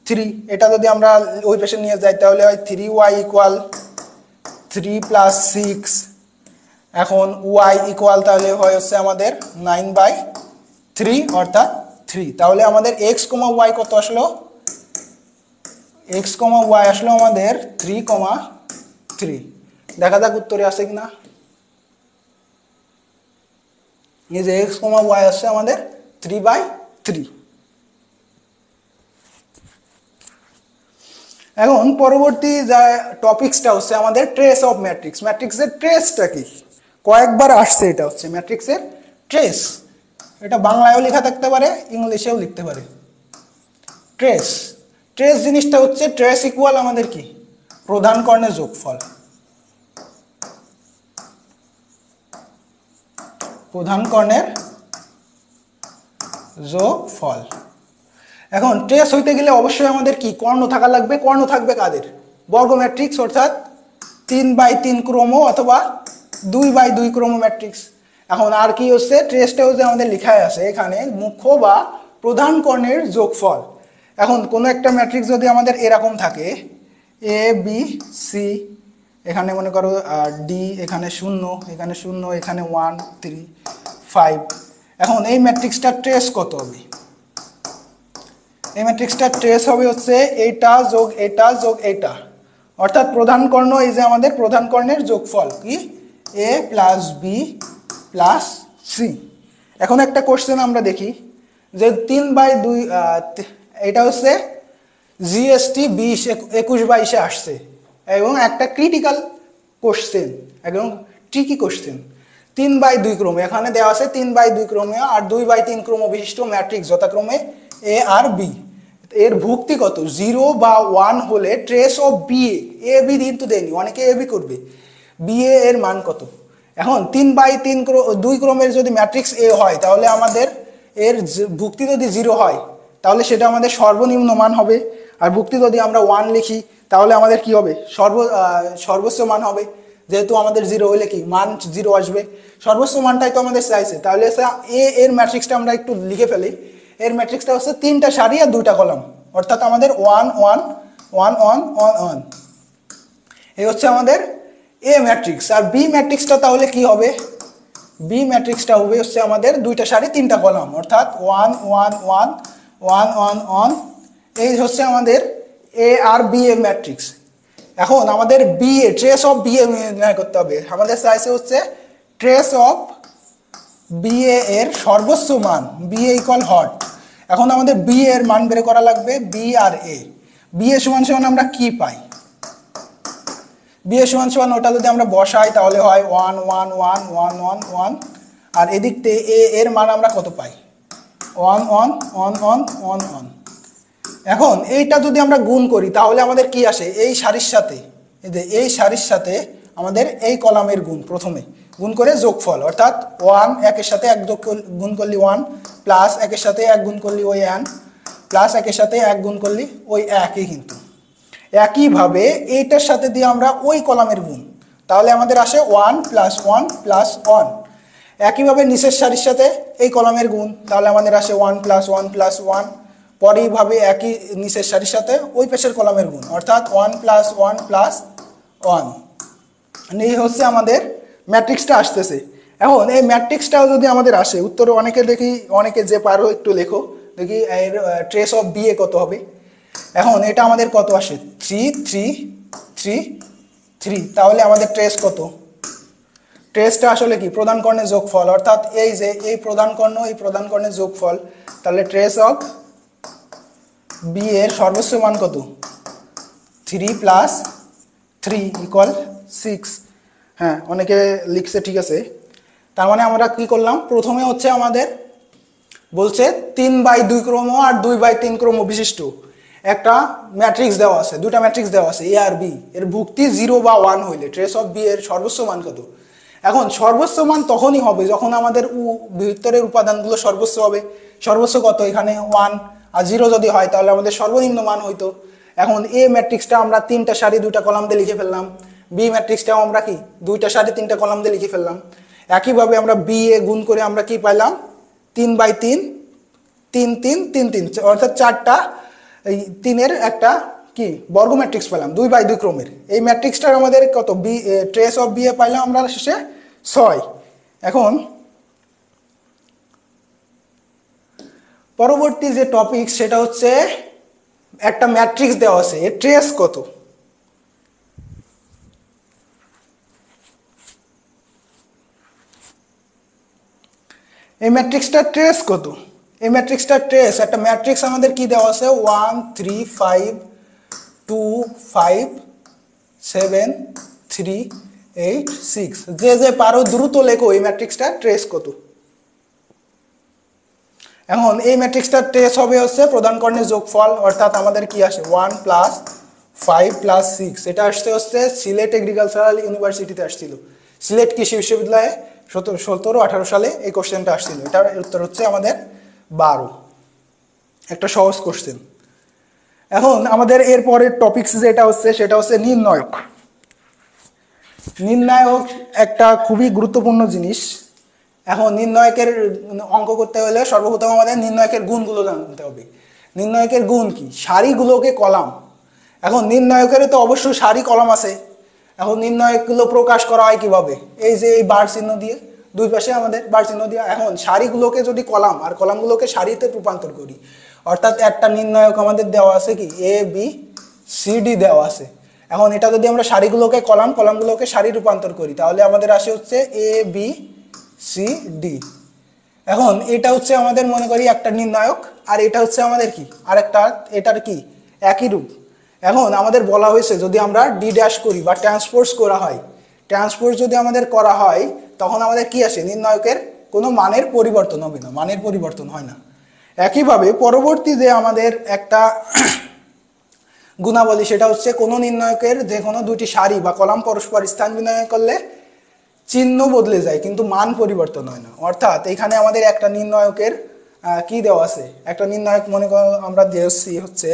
3। এটা যদি আমরা ওই পাশে নিয়ে যাই তাহলে হয় 3y ইকুয়াল 3 প্লাস 6। এখন y ইকুয়াল তাহলে হয় হচ্ছে আমাদের 9/3 অর্থাৎ 3। তাহলে আমাদের x, y কত আসলো, x, y আসলো আমাদের 3,3। দেখা যাক উত্তরে আসে কিনা। এই যে x, y আসছে আমাদের 3/3। এখন পরবর্তী যা টপিকসটা হচ্ছে আমাদের ট্রেস অফ ম্যাট্রিক্স। ম্যাট্রিক্সের ট্রেসটা কি, কয়েকবার আসছে, এটা হচ্ছে ম্যাট্রিক্সের ট্রেস। এটা বাংলায়ও লেখা থাকতে পারে, ইংলিশেও লিখতে পারে। ট্রেস, ট্রেস জিনিসটা হচ্ছে ট্রেস ইকুয়াল আমাদের কি প্রধান কর্ণের যোগফল। প্রধান কর্ণের যোগফল। এখন ট্রেস হইতে গেলে অবশ্যই আমাদের কি কর্ণ থাকা লাগবে। কর্ণ থাকবে কাদের, বর্গ ম্যাট্রিক্স, অর্থাৎ 3/3 ক্রম অথবা 2/2 ক্রম ম্যাট্রিক্স। এখন আর কি হচ্ছে ট্রেসটাও যে আমাদের লেখায় আছে এখানে মুখ্য বা প্রধান কর্ণের যোগফল। এখন কোনো একটা ম্যাট্রিক্স যদি আমাদের এরকম থাকে এ বি সি, এখানে মনে করো ডি, এখানে 0, এখানে 0, এখানে 1 3 5। এখন এই ম্যাট্রিক্সটার ট্রেস কত হবে, এই ম্যাট্রিক্সটার ট্রেস হবে হচ্ছে এটা যোগ এটা যোগ এটা, অর্থাৎ প্রধান কর্ণ এই যে আমাদের প্রধান কর্ণের যোগফল কি এ প্লাস বি প্লাস সি। এখন একটা কোশ্চেন আমরা দেখি যে 3/2, এটা হচ্ছে জিএসটি 2021-22 আসছে এবং একটা ক্রিটিক্যাল কোশ্চেন, একদম ট্রিকি কোশ্চেন। 3/2 ক্রমে এখানে দেওয়া আছে 3/2 ক্রমে আর 2/3 ক্রম বিশিষ্ট ম্যাট্রিক্স যথাক্রমে এ আর বি। এর ভুক্তি কত 0 বা 1 হলে trace of B A B কিন্তু দেয়নি, অনেকে এ বি করবে, বি এর মান কত। এখন 3/2 ক্রমের যদি ম্যাট্রিক্স এ হয় তাহলে আমাদের এর ভুক্তি যদি 0 হয় তাহলে সেটা আমাদের সর্বনিম্ন মান হবে। আর ভুক্তি যদি আমরা 1 লিখি তাহলে আমাদের কি হবে সর্বোচ্চ মান হবে। যেহেতু আমাদের 0 হলে কি মান 0 আসবে, সর্বোচ্চ মানটাই তো আমাদের চাইছে। তাহলে এ এর ম্যাট্রিক্সটা আমরা একটু লিখে ফেলি। এর ম্যাট্রিক্সটা হচ্ছে 3টা সারি আর 2টা কলাম, অর্থাৎ আমাদের 1 1 1 1 1 1। এই হচ্ছে আমাদের এ ম্যাট্রিক্স। আর বি ম্যাট্রিক্সটা তাহলে কি হবে, বি ম্যাট্রিক্সটা হবে হচ্ছে আমাদের 2টা সারি 3টা কলাম, অর্থাৎ 1 1 1 1 1 1। এই হচ্ছে আমাদের এ আর বি এ ম্যাট্রিক্স। এখন আমাদের B A trace of B A নির্ণয় করতে হবে। আমাদের চাইছে হচ্ছে ট্রেস অফ বি এর সর্বোচ্চ মান, বি এ ইকুয়াল হট। এখন আমাদের বি এর মান বের করা লাগবে, B R A. B A সমান সমান আমরা কি পাই, বি এ সমান সমান ওটা যদি আমরা বসাই তাহলে হয় 1 1 1 1 1 1। আর এদিকতে এ এর মান আমরা কত পাই, 1 1 1 1 1 1। এখন এইটা যদি আমরা গুণ করি তাহলে আমাদের কি আসে, এই সারির সাথে এই সারির সাথে আমাদের এই কলামের গুণ, প্রথমে গুণ করে যোগফল, অর্থাৎ 1 একের সাথে 1 গুণ করলি 1, প্লাস একের সাথে 1 গুণ করলি ওই 1, প্লাস একের সাথে 1 গুণ করলি ওই 1ই। কিন্তু একইভাবে এইটার সাথে দিয়ে আমরা ওই কলামের গুণ, তাহলে আমাদের আসে 1 প্লাস 1 প্লাস 1। একইভাবে নিচের সারির সাথে এই কলামের গুণ, তাহলে আমাদের আসে 1 প্লাস 1 প্লাস 1। পরেইভাবে একই নিচের সারির সাথে ওই পেশের কলামের গুণ, অর্থাৎ 1 প্লাস 1 প্লাস 1। এই হচ্ছে আমাদের ম্যাট্রিক্সটা আসতেছে। এখন এই ম্যাট্রিক্সটাও যদি আমাদের আসে, উত্তরে অনেকে দেখি, অনেকে যে পারো একটু লেখো দেখি এর ট্রেস অফ বি এ কত হবে। এখন এটা আমাদের কত আসে, 3 3 3 3। তাহলে আমাদের ট্রেস কত, ট্রেসটা আসলে কি প্রধান কর্ণের যোগফল, অর্থাৎ এই যে এই প্রধান কর্ণ এই প্রধান কর্ণের যোগফল। তাহলে ট্রেস অফ বি এর সর্বোচ্চ মান কত, 3 প্লাস 3 ইকুয়াল 6। হ্যাঁ, অনেকে লিখছে, ঠিক আছে। তার মানে আমরা কি করলাম, প্রথমে হচ্ছে আমাদের বলছে 3/2 ক্রম আর 2/3 ক্রম বিশিষ্ট একটা ম্যাট্রিক্স দেওয়া আছে, দুটা ম্যাট্রিক্স দেওয়া আছে এ আর বি, এর ভুক্তি 0 বা 1 হইলে ট্রেস অফ বি এর সর্বোচ্চ মান কত। এখন সর্বোচ্চ মান তখনই হবে যখন আমাদের ভিতরের উপাদানগুলো সর্বোচ্চ হবে। সর্বোচ্চ কত, এখানে 1, আর 0 যদি হয় তাহলে আমাদের সর্বনিম্ন মান হইতো। এখন এ ম্যাট্রিক্সটা আমরা 3টা সারি 2টা কলাম দিয়ে লিখে ফেললাম, বি ম্যাট্রিক্সটাও আমরা কি 2টা সারি 3টা কলাম দিয়ে লিখে ফেললাম। একইভাবে আমরা বি এ গুণ করে আমরা কি পাইলাম, 3/3 3 3 3 3, অর্থাৎ 4টা এই 3-এর একটা কি বর্গ ম্যাট্রিক্স পেলাম 2/2 ক্রমের। এই ম্যাট্রিক্সটার আমাদের কত, বি ট্রেস অফ বি এ পাইলাম আমরা শেষে 6। এখন পরবর্তী যে টপিক সেটা হচ্ছে একটা ম্যাট্রিক্স দেওয়া আছে, এর ট্রেস কত। এই ম্যাট্রিক্সটার ট্রেস কত, এই ম্যাট্রিক্সটার ট্রেস, একটা ম্যাট্রিক্স আমাদের কি দেওয়া আছে 1 3 5 2 5 7 3 8 6। যে যে পারো দ্রুত লেখো এই ম্যাট্রিক্সটার ট্রেস কত। এখন এই ম্যাট্রিক্সটার ট্রেস হবে হচ্ছে প্রধান কর্ণের যোগফল, অর্থাৎ আমাদের কি আসে 1 প্লাস 5 প্লাস 6। এটা আসতে হচ্ছে সিলেট এগ্রিকালচারাল ইউনিভার্সিটিতে আসছিল, সিলেট কৃষি বিশ্ববিদ্যালয়ে 1718 সালে এই কোশ্চেনটা আসছিল। এটার উত্তর হচ্ছে আমাদের 12, একটা সহজ কোশ্চেন। এখন আমাদের এর পরের টপিকস যেটা হচ্ছে সেটা হচ্ছে নির্ণায়ক। নির্ণায়ক একটা খুবই গুরুত্বপূর্ণ জিনিস। এখন নির্ণায়কের অঙ্ক করতে হলে সর্বপ্রথম আমাদের নির্ণায়কের গুণগুলো জানতে হবে। নির্ণায়কের গুণ কি, সারিগুলোকে কলাম। এখন নির্ণায়কের তো অবশ্যই সারি কলাম আছে। এখন নির্ণায়কগুলো প্রকাশ করা হয় কিভাবে, এই যে এই বার চিহ্ন দিয়ে, দুই পাশে আমাদের বার চিহ্ন দিয়ে। এখন সারিগুলোকে যদি কলাম আর কলামগুলোকে সারিতে রূপান্তর করি, অর্থাৎ একটা নির্ণায়ক আমাদের দেওয়া আছে কি এ বি সি ডি দেওয়া আছে। এখন এটা যদি আমরা সারিগুলোকে কলাম, কলামগুলোকে সারি রূপান্তর করি তাহলে আমাদের আসে হচ্ছে এ বি সি ডি। এখন এটা হচ্ছে আমাদের মনে করি একটা নির্ণায়ক, আর এটা হচ্ছে আমাদের কি আরেকটা, এটার কি একই রূপ। এখন আমাদের বলা হয়েছে যদি আমরা ডি ড্যাশ করি বা ট্রান্সপোজ করা হয়, ট্রান্সপোজ যদি আমাদের করা হয় তখন আমাদের কি আসে, নির্ণায়কের কোনো মানের পরিবর্তন হবে না, মানের পরিবর্তন হয় না। একইভাবে পরবর্তী যে আমাদের একটা গুণাবলী সেটা হচ্ছে কোনো নির্ণায়কের যে কোনো দুটি সারি বা কলাম পরস্পর স্থান বিনিময় করলে চিহ্ন বদলে যায় কিন্তু মান পরিবর্তন হয় না। অর্থাৎ এখানে আমাদের একটা নির্ণায়কের কি দেওয়া আছে, একটা নির্ণায়ক মনে করো আমরা দিয়েছি হচ্ছে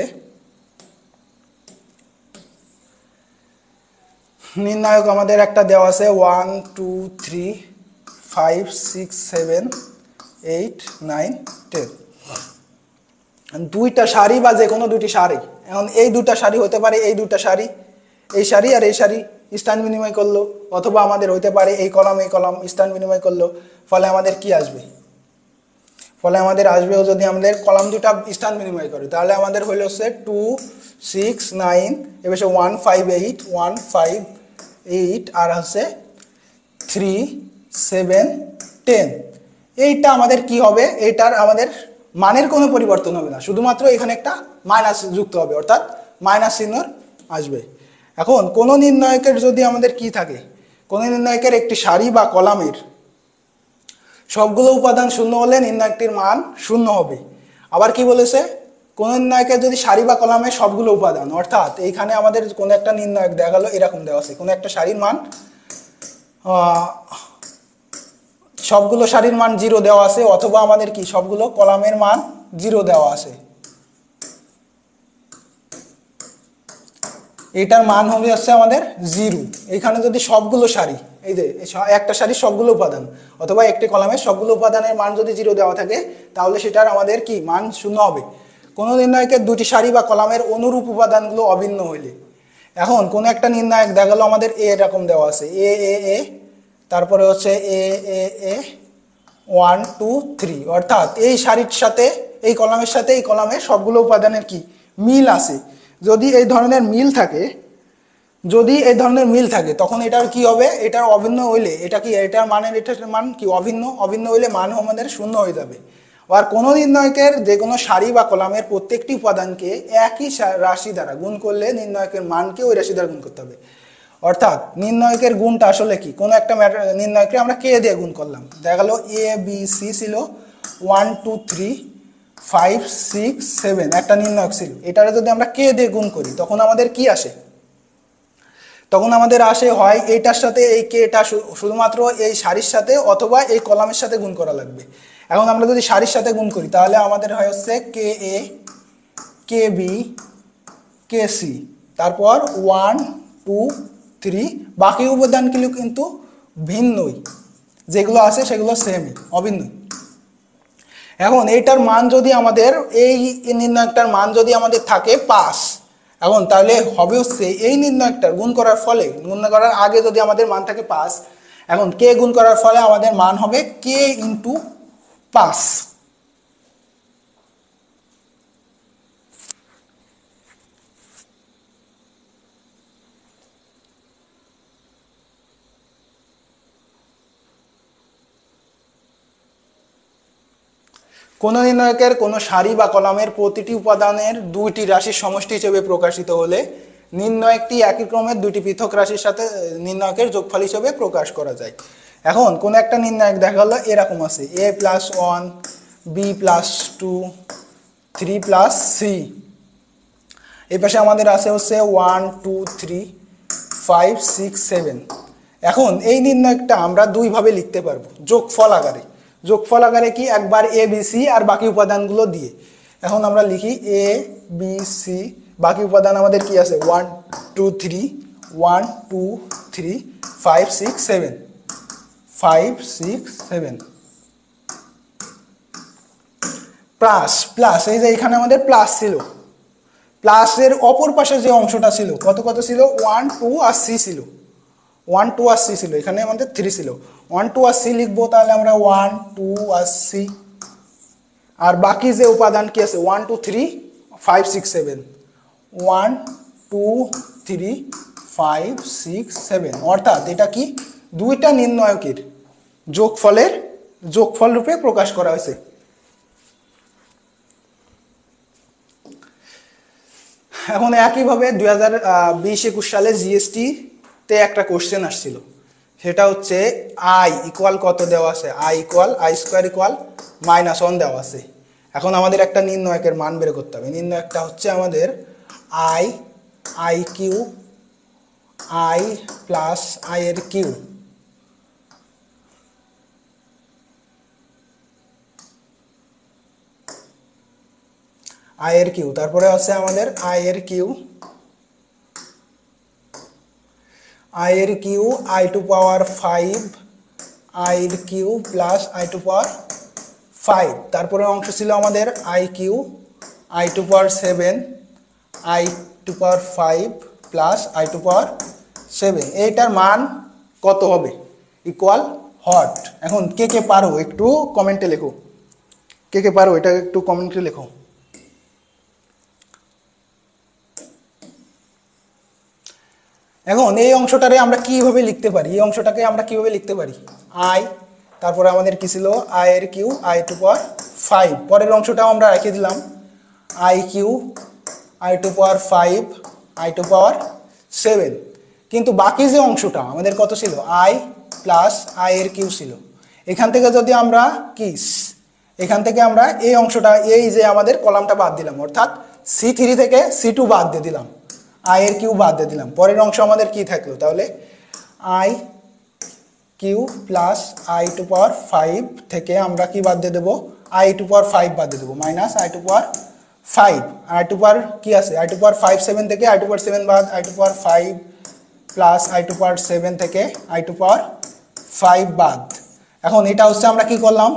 নির্ণায়ক আমাদের একটা দেওয়া আছে 1 2 3 5 6 7 8 9 10, দুইটা সারি বা যে কোনো দুটি সারি। এখন এই দুটা সারি হতে পারে এই দুটা সারি, এই সারি আর এই সারি স্থান বিনিময় করলো, অথবা আমাদের হইতে পারে এই কলাম স্থান বিনিময় করলো। ফলে আমাদের কি আসবে, ফলে আমাদের আসবেও যদি আমাদের কলাম দুটা স্থান বিনিময় করে তাহলে আমাদের হইল হচ্ছে 2 6 9, এবার 1 5 8 1 5 8 আর হচ্ছে 3 7 10। এইটা আমাদের কি হবে, এইটার আমাদের মানের কোনো পরিবর্তন হবে না, শুধুমাত্র এখানে একটা মাইনাস যুক্ত হবে, অর্থাৎ মাইনাস চিহ্ন আসবে। এখন কোন নির্ণায়কের যদি আমাদের কি থাকে, কোন নির্ণায়কের একটি সারি বা কলামের সবগুলো উপাদান শূন্য হলে নির্ণায়কটির মান শূন্য হবে। আবার কি বলেছে, কোন নির্ণায়কের যদি সারি বা কলামে সবগুলো উপাদান, অর্থাৎ এইখানে আমাদের কোন একটা নির্ণায়ক দেখা গেল এরকম দেওয়া আছে, কোন একটা সারির মান সবগুলো সারির মান 0 দেওয়া আছে, অথবা আমাদের কি সবগুলো কলামের মান 0 দেওয়া আছে, এটার মান হবে হচ্ছে আমাদের 0। এখানে যদি সবগুলো সারি, এই যে একটা সারির সবগুলো উপাদান অথবা একটি কলামের সবগুলো উপাদানের মান যদি 0 দেওয়া থাকে, তাহলে সেটার আমাদের কি মান শূন্য হবে। কোন নির্ণায়কের দুটি সারি বা কলামের অনুরূপ উপাদানগুলো অভিন্ন হইলে, এখন কোন একটা নির্ণায়ক দেখা গেল আমাদের এ এরকম দেওয়া আছে, এ এ এ, তারপরে হচ্ছে এ এ এ 1 2 3, অর্থাৎ এই সারির সাথে এই কলামের সাথে এই কলামের সবগুলো উপাদানের কি মিল আছে। যদি এই ধরনের মিল থাকে তখন এটার কি হবে, এটার অভিন্ন হইলে এটা কি এটার মান কি অভিন্ন হইলে মান আমাদের শূন্য হয়ে যাবে। আর কোন নির্ণায়কের যে কোনো সারি বা কলামের প্রত্যেকটি উপাদানকে একই রাশি দ্বারা গুণ করলে নির্ণায়কের মানকে ওই রাশি দ্বারা গুণ করতে হবে। অর্থাৎ নির্ণায়কের গুণটা আসলে কি, কোনো একটা নির্ণায়ককে আমরা কে দিয়ে গুণ করলাম, দেখা গেল এ বি সি ছিল 1 2 3 5 6 7 একটা নির্ণায়ক ছিল, এটারে যদি আমরা কে দিয়ে গুণ করি তখন আমাদের কি আসে, তখন আমাদের আসে হয় এইটার সাথে এই কে এটা শুধুমাত্র এই সারির সাথে অথবা এই কলামের সাথে গুণ করা লাগবে। এখন আমরা যদি সারির সাথে গুণ করি তাহলে আমাদের হয় হচ্ছে কে এ কে বি কে সি, তারপর 1 2 3, বাকি উপাদানগুলো কিন্তু ভিন্নই, যেগুলো আছে সেগুলো সেমই, অভিন্নই। এখন এইটার মান যদি আমাদের এই নির্ণায়কটার মান যদি আমাদের থাকে 5, এখন তাহলে হবে হচ্ছে এই নির্ণায়কটার গুণ করার ফলে, গুণ করার আগে যদি আমাদের মান থাকে 5, এখন কে গুণ করার ফলে আমাদের মান হবে কে ইন্টু 5। কোন নির্ণায়কের কোন সারি বা কলামের প্রতিটি উপাদানের দুইটি রাশির সমষ্টি হিসেবে প্রকাশিত হলে নির্ণায়কটি একই ক্রমের দুটি পৃথক রাশির সাথে নির্ণায়কের যোগফল হিসেবে প্রকাশ করা যায়। এখন কোন একটা নির্ণায়ক দেখা গেল এরকম আছে, a + 1 b + 2 3 + 3, এই পাশে আমাদের আছে হচ্ছে 1 2 3 5 6 7। এখন এই নির্ণায়কটা আমরা দুইভাবে লিখতে পারবো, যোগফল আকারে কি, একবার এ বি সি আর বাকি উপাদানগুলো দিয়ে। এখন আমরা লিখি এ বি সি, বাকি উপাদান আমাদের কি আছে 1 2 3 1 2 3 5 6 7 5 6 7 প্লাস এই যে এখানে আমাদের প্লাস ছিল, প্লাসের অপর পাশে যে অংশটা ছিল কত ছিল 1 2 আর সি ছিল, 1 2 আর সি ছিল, এখানে আমাদের 3 ছিল, 1 2 আর সি লিখবো, তাহলে আমরা 1 2 আর সি, আর বাকি যে উপাদান কি আছে 1 2 3 5 6 7 1 2 3 5 6 7, অর্থাৎ এটা কি দুইটা নির্ণায়কের যোগফল রূপে প্রকাশ করা হয়েছে। এখন একইভাবে 2020-21 সালে জিএসটি তে একটা কোশ্চেন আসছিল, সেটা হচ্ছে আই ইকুয়াল কত দেওয়া আছে, আই স্কোয়ার ইকুয়াল -1 দেওয়া আছে। এখন আমাদের একটা নির্ণায়কের মান বের করতে হবে, নির্ণায়কটা হচ্ছে আমাদের I cube I plus I এর কিউ, তারপরে আছে আমাদের আই এর cube I to power 5 I এর cube plus I to power 5, তারপরে অংশ ছিল আমাদের I cube I to power 7 I to power 5 plus I to power 7, এইটার মান কত হবে ইকুয়াল হট। এখন কে পারো একটু কমেন্টে লেখো, কে পারো এটা একটু কমেন্টে লেখো। এখন এই অংশটারে আমরা কিভাবে লিখতে পারি, এই অংশটাকে আমরা কিভাবে লিখতে পারি, আই, তারপরে আমাদের কি ছিল আই এর কিউ আই টু পাওয়ার 5, পরের অংশটাও আমরা রেখে দিলাম I cube I to power 5 I to power 7, কিন্তু বাকি যে অংশটা আমাদের কত ছিল আই প্লাস আই এর কিউ ছিল, এখান থেকে যদি আমরা এখান থেকে আমরা এই অংশটা, এই যে আমাদের কলামটা বাদ দিলাম, অর্থাৎ C3 থেকে C2 বাদ দিয়ে দিলাম, I এর কিউ বাদ দিয়ে দিলাম। পরের অংশ আমাদের কি থাকলো, তাহলে I cube plus I to power 5 থেকে আমরা কি বাদ দিয়ে দেবো, I টু পাওয়ার 5 বাদ দিয়ে দেবো, minus I to power 5, I to power কি আছে, I টু পাওয়ার 5 7 থেকে I টু পাওয়ার 7 বাদ, I to power 5 plus I to power 7 থেকে I টু পাওয়ার 5 বাদ। এখন এটা হচ্ছে আমরা কি করলাম,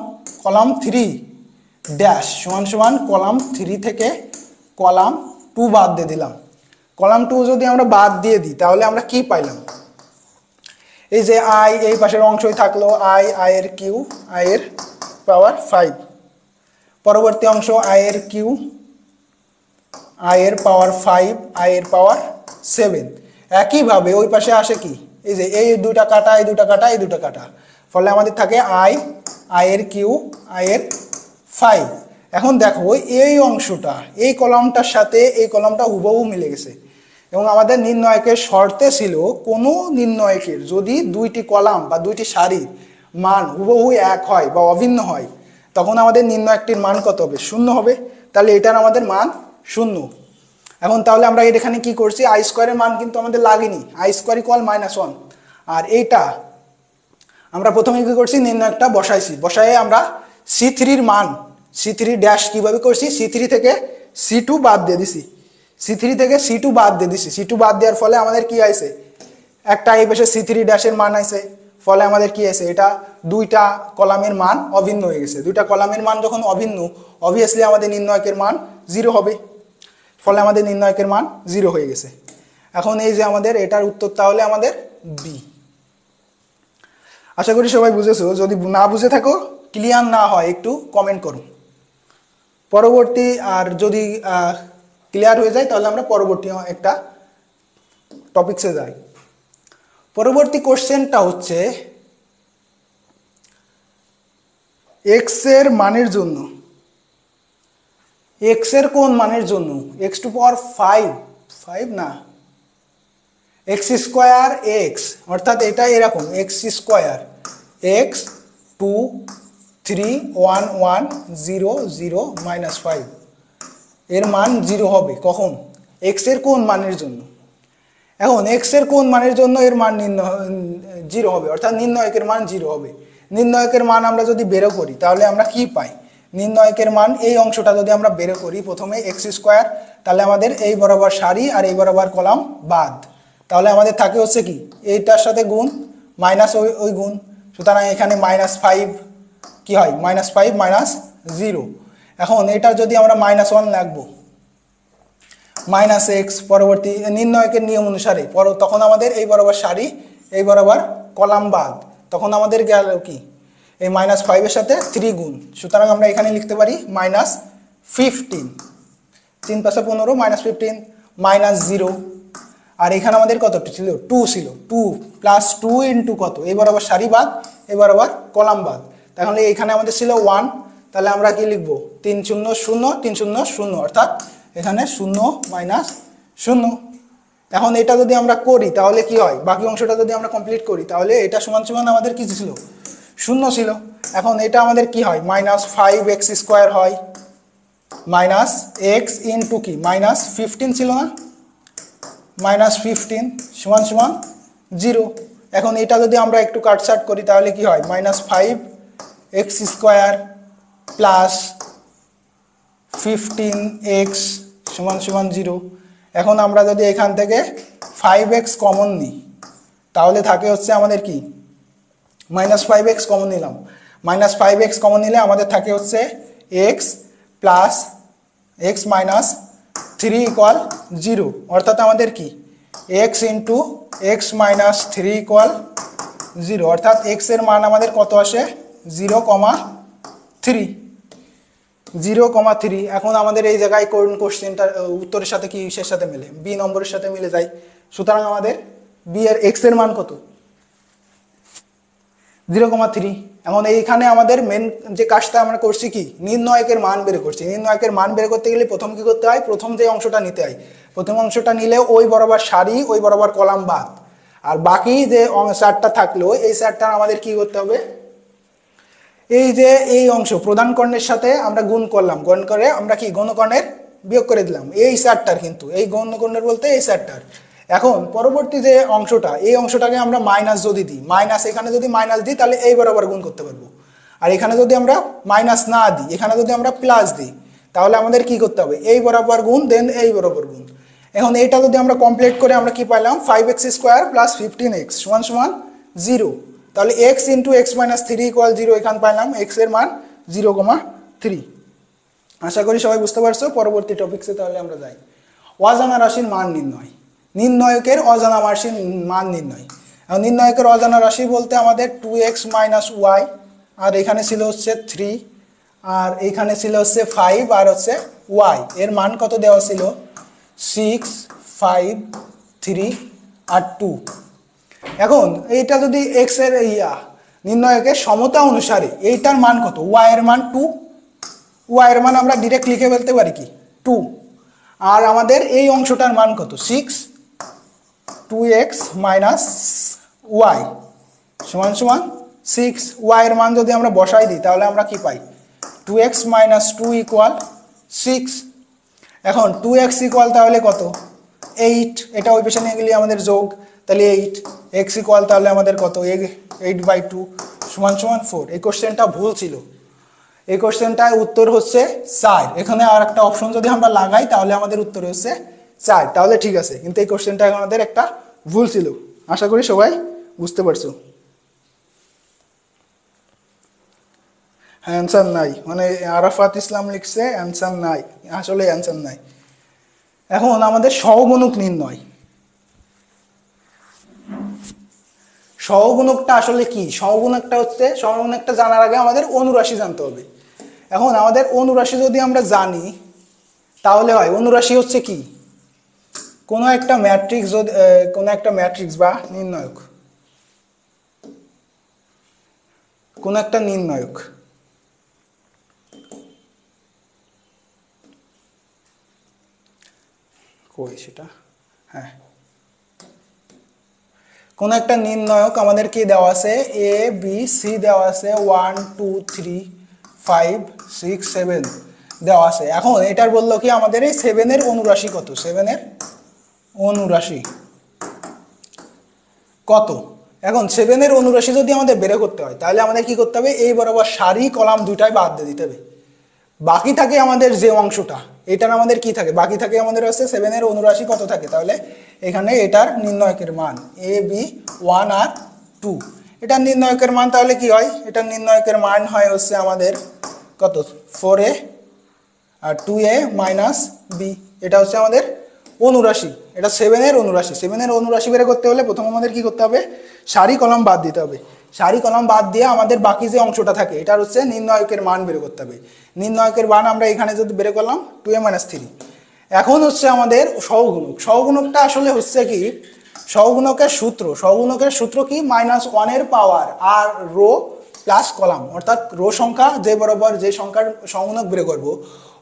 কলাম 3 ড্যাশ সমান সমান কলাম 3 থেকে কলাম 2 বাদ দিয়ে দিলাম। কলাম 2 যদি আমরা বাদ দিয়ে দিই তাহলে আমরা কি পাইলাম, এই যে I এই পাশের অংশই থাকলো, I এর কিউ, I এর পাওয়ার 5, পরবর্তী অংশ I এর কিউ, I এর পাওয়ার 5, I এর পাওয়ার 7। একইভাবে ওই পাশে আসে কি, এই যে এই দুটা কাটা, এই দুটা কাটা, এই দুটা কাটা, ফলে আমাদের থাকে I এর কিউ, I এর 5। এখন দেখো এই অংশটা এই কলামটার সাথে এই কলামটা হুবহু মিলে গেছে, এবং আমাদের নির্ণয়কের শর্তে ছিল কোনো নির্ণয়কের যদি দুইটি কলাম বা দুইটি সারির মান হুবহু এক হয় বা অভিন্ন হয়, তখন আমাদের নির্ণয়কটির মান কত হবে, 0 হবে। তাহলে এটার আমাদের মান 0। এখন তাহলে আমরা এখানে কি করছি, I স্কোয়ারের মান কিন্তু আমাদের লাগেনি, I স্কোয়ার ইকুয়াল -1। আর এইটা আমরা প্রথমে কি করছি, নির্ণয়কটা বসাইছি, বসায়ে আমরা C3 এর মান, C3 ড্যাশ কিভাবে করছি, C3 থেকে C2 বাদ দিয়ে দিছি, C3 থেকে C2 বাদ দিয়ে দিছি। C2 বাদ দেওয়ার ফলে আমাদের কি আইছে, একটা এই পাশে C3 ড্যাশের মান আইছে, ফলে আমাদের কি আছে, এটা দুইটা কলামের মান অভিন্ন হয়ে গেছে। দুইটা কলামের মান যখন অভিন্ন, অবভিয়াসলি আমাদের নির্ণয়কের মান 0 হবে, ফলে আমাদের নির্ণয়কের মান 0 হয়ে গেছে। এখন এই যে আমাদের এটার উত্তর তাহলে আমাদের বি। আশা করি সবাই বুঝেছো, যদি না বুঝে থাকো, ক্লিয়ার না হয় একটু কমেন্ট করো। পরবর্তী আর যদি ক্লিয়ার হয়ে যায় তাহলে আমরা পরবর্তী একটা টপিকসে যাই। পরবর্তী কোশ্চেনটা হচ্ছে এক্স এর মানের জন্য, এক্স এর কোন মানের জন্য, এক্স টু পাওয়ার 5 না, এক্স স্কোয়ার এক্স, অর্থাৎ এটা এরকম এক্স স্কোয়ার এক্স 2 3 1 1 0 0 -5 এর মান 0 হবে কখন, এক্স এর কোন মানের জন্য। এখন এক্স এর কোন মানের জন্য এর মান 0 হবে, অর্থাৎ নির্ণয়কের মান 0 হবে। নির্ণয়কের মান আমরা যদি বের করি তাহলে আমরা কি পাই, নির্ণয়কের মান এই অংশটা যদি আমরা বের করি, প্রথমে এক্স স্কোয়ার, তাহলে আমাদের এই বরাবর সারি আর এই বরাবর কলাম বাদ, তাহলে আমাদের থাকে হচ্ছে কি, এইটার সাথে গুণ মাইনাস ওই গুণ, সুতরাং এখানে -5 কি হয়, -5 -0। এখন এটা যদি আমরা -1 লাগবো, -x, পরবর্তী নির্ণয়কের নিয়ম অনুসারে তখন আমাদের এই বরাবর সারি এই বরাবর কলাম বাদ, তখন আমাদের গেল কি, এই -5 এর সাথে 3 গুণ, সুতরাং আমরা এখানে লিখতে পারি -15, 3 × 15 -15 -0। আর এখানে আমাদের কত ছিল, 2 ছিল, 2 + 2 × কত, এই বরাবর সারি বাদ এই বরাবর কলাম বাদ, তাহলে এখানে আমাদের ছিল 1, তাহলে আমরা কি লিখবো, 3 0 0 3 0 0, অর্থাৎ এখানে 0 -0। এখন এটা যদি আমরা করি তাহলে কি হয়, বাকি অংশটা যদি আমরা কমপ্লিট করি তাহলে এটা সমান সমান আমাদের কি ছিল, 0 ছিল। এখন এটা আমাদের কি হয়, -5x² হয়, -x * কি -15 ছিল না, -15 সমান সমান 0। এখন এটা যদি আমরা একটু কাটছাট করি তাহলে কি হয়, -5x² প্লাস 15x সমান সমান 0। এখন আমরা যদি এখান থেকে 5x কমন নিই তাহলে থাকে হচ্ছে আমাদের কি, -5x কমন নিলাম, -5x কমন নিলে আমাদের থাকে হচ্ছে x প্লাস x - 3 = 0, অর্থাৎ আমাদের কি, x * x - 3 = 0, অর্থাৎ x এর মান আমাদের কত আসে, 0,3। এখন আমাদের এই জায়গায় কোন কোশ্চেনটার উত্তরের সাথে কি এর সাথে মিলে, বি নম্বরের সাথে মিলে যায়, সুতরাং আমাদের বি এর এক্স এর মান কত, 0,3। এখন এইখানে আমাদের মেন যে কাজটা আমরা করছি কি, নির্ণয়কের মান বের করছি। নির্ণয়কের মান বের করতে গেলে প্রথম কি করতে হয়, প্রথম যে অংশটা নিতে হয়, প্রথম অংশটা নিলে ওই বরাবর সারি ওই বরাবর কলাম বাদ, আর বাকি যে চারটা থাকলো এই চারটা আমাদের কি করতে হবে, এই যে এই অংশ প্রধান কর্ণের সাথে আমরা গুণ করলাম, গুণ করে আমরা কি গৌণকর্ণের বিয়োগ করে দিলাম, এই চারটার, কিন্তু এই গৌণকর্ণের বলতে এই চারটার। এখন পরবর্তী যে অংশটা, এই অংশটাকে আমরা মাইনাস যদি দিই, মাইনাস এখানে যদি মাইনাস দিই তাহলে এই বরাবর গুণ করতে পারবো। আর এখানে যদি আমরা মাইনাস না দিই, এখানে যদি আমরা প্লাস দিই, তাহলে আমাদের কি করতে হবে, এই বরাবর গুণ দেন এই বরাবর গুণ। এখন এইটা যদি আমরা কমপ্লিট করে আমরা কি পাইলাম, 5x² প্লাস 15x সমান সমান 0। তাহলে x into x minus 3 equal 0 এখানে পাইলাম x এর মান 0,3। আশা করি সবাই বুঝতে পারছো। পরবর্তী টপিকসে তাহলে আমরা যাই। অজানা রাশির মান নির্ণয়, নির্ণয়কের অজানা রাশির মান নির্ণয়। এখন নির্ণয়কের অজানা রাশি বলতে আমাদের 2x মাইনাস ওয়াই, আর এখানে ছিল হচ্ছে 3, আর এইখানে ছিল হচ্ছে 5, আর হচ্ছে y এর মান কত দেওয়া ছিল, 6, 5, 3 আর 2। এখন এইটা যদি x এর নির্ণয়কের সমতা অনুসারে এইটার মান কত, y এর মান 2, y এর মান আমরা ডিরেক্ট লিখে ফেলতে পারি কি 2, আর আমাদের এই অংশটার মান কত 6, 2x মাইনাস y সমান সমান 6। y এর মান যদি আমরা বসাই দিই তাহলে আমরা কি পাই, 2x মাইনাস 2 ইকুয়াল 6। এখন 2x ইকুয়াল তাহলে কত, 8, এটা ওই পেছনে নিয়ে গেলে আমাদের যোগ, তাহলে 8, x ইকুয়াল তাহলে আমাদের কত, 8/2 সমান সমান 4। এই কোশ্চেনটা ভুল ছিল, এই কোশ্চেনটার উত্তর হচ্ছে 4। এখানে আর একটা অপশন যদি আমরা লাগাই তাহলে আমাদের উত্তর হচ্ছে 4, তাহলে ঠিক আছে, কিন্তু এই কোশ্চেনটা আমাদের একটা ভুল ছিল। আশা করি সবাই বুঝতে পারছো। অ্যান্সার নাই, মানে আরাফাত ইসলাম লিখছে অ্যান্সার নাই, আসলে অ্যান্সার নাই। এখন আমাদের সহগুণক নির্ণয়, সহগুণকটা আসলে কি, সহগুণকটা হচ্ছে, সহগুণকটা জানার আগে আমাদের অনুরাশি জানতে হবে। এখন আমাদের অনুরাশি যদি আমরা জানি তাহলে হয়, অনুরাশি হচ্ছে কি, কোনো একটা ম্যাট্রিক্স, যদি কোনো একটা ম্যাট্রিক্স বা নির্ণায়ক, কোনো একটা নির্ণায়ক কই সেটা, হ্যাঁ, কোন একটা নির্ণায়ক আমাদের কি দেওয়া আছে, এ বি সি দেওয়া আছে, 1 2 3 5 6 7 দেওয়া আছে। এখন এটার বললো কি আমাদের এই 7 এর অনুরাশি কত, 7 এর অনুরাশি কত। এখন 7 এর অনুরাশি যদি আমাদের বের করতে হয় তাহলে আমাদের কি করতে হবে, এই বরাবর সারি কলাম দুইটাই বাদ দিয়ে দিতে হবে। বাকি থাকে আমাদের যে অংশটা, এটার আমাদের কি থাকে, বাকি থাকে আমাদের হচ্ছে 7 এর অনুরাশি কত থাকে, তাহলে এখানে এটার নির্ণয়কের মান এ বি 1 আর 2, এটার নির্ণয়কের মান তাহলে কি হয়, এটার নির্ণয়কের মান হয় হচ্ছে আমাদের কত, 4a আর 2a মাইনাস বি। এটা হচ্ছে আমাদের অনুরাশি, এটা 7 এর অনুরাশি। 7 এর অনুরাশি বের করতে হলে প্রথম আমাদের কি করতে হবে, সারি কলাম বাদ দিতে হবে। সারি কলাম বাদ দিয়ে আমাদের বাকি যে অংশটা থাকে এটার হচ্ছে নির্ণয়কের মান বের করতে হবে। নির্ণয়কের মান আমরা এখানে যদি বের করলাম 2a - 3। এখন হচ্ছে আমাদের সহগুণক, সহগুণকটা আসলে হচ্ছে কি, সহগুণকের সূত্র, সহগুণকের সূত্র কি, -1 এর পাওয়ার আর রো প্লাস কলাম, অর্থাৎ রো সংখ্যা যে বরাবর যে সংখ্যার সহগুণক বের করব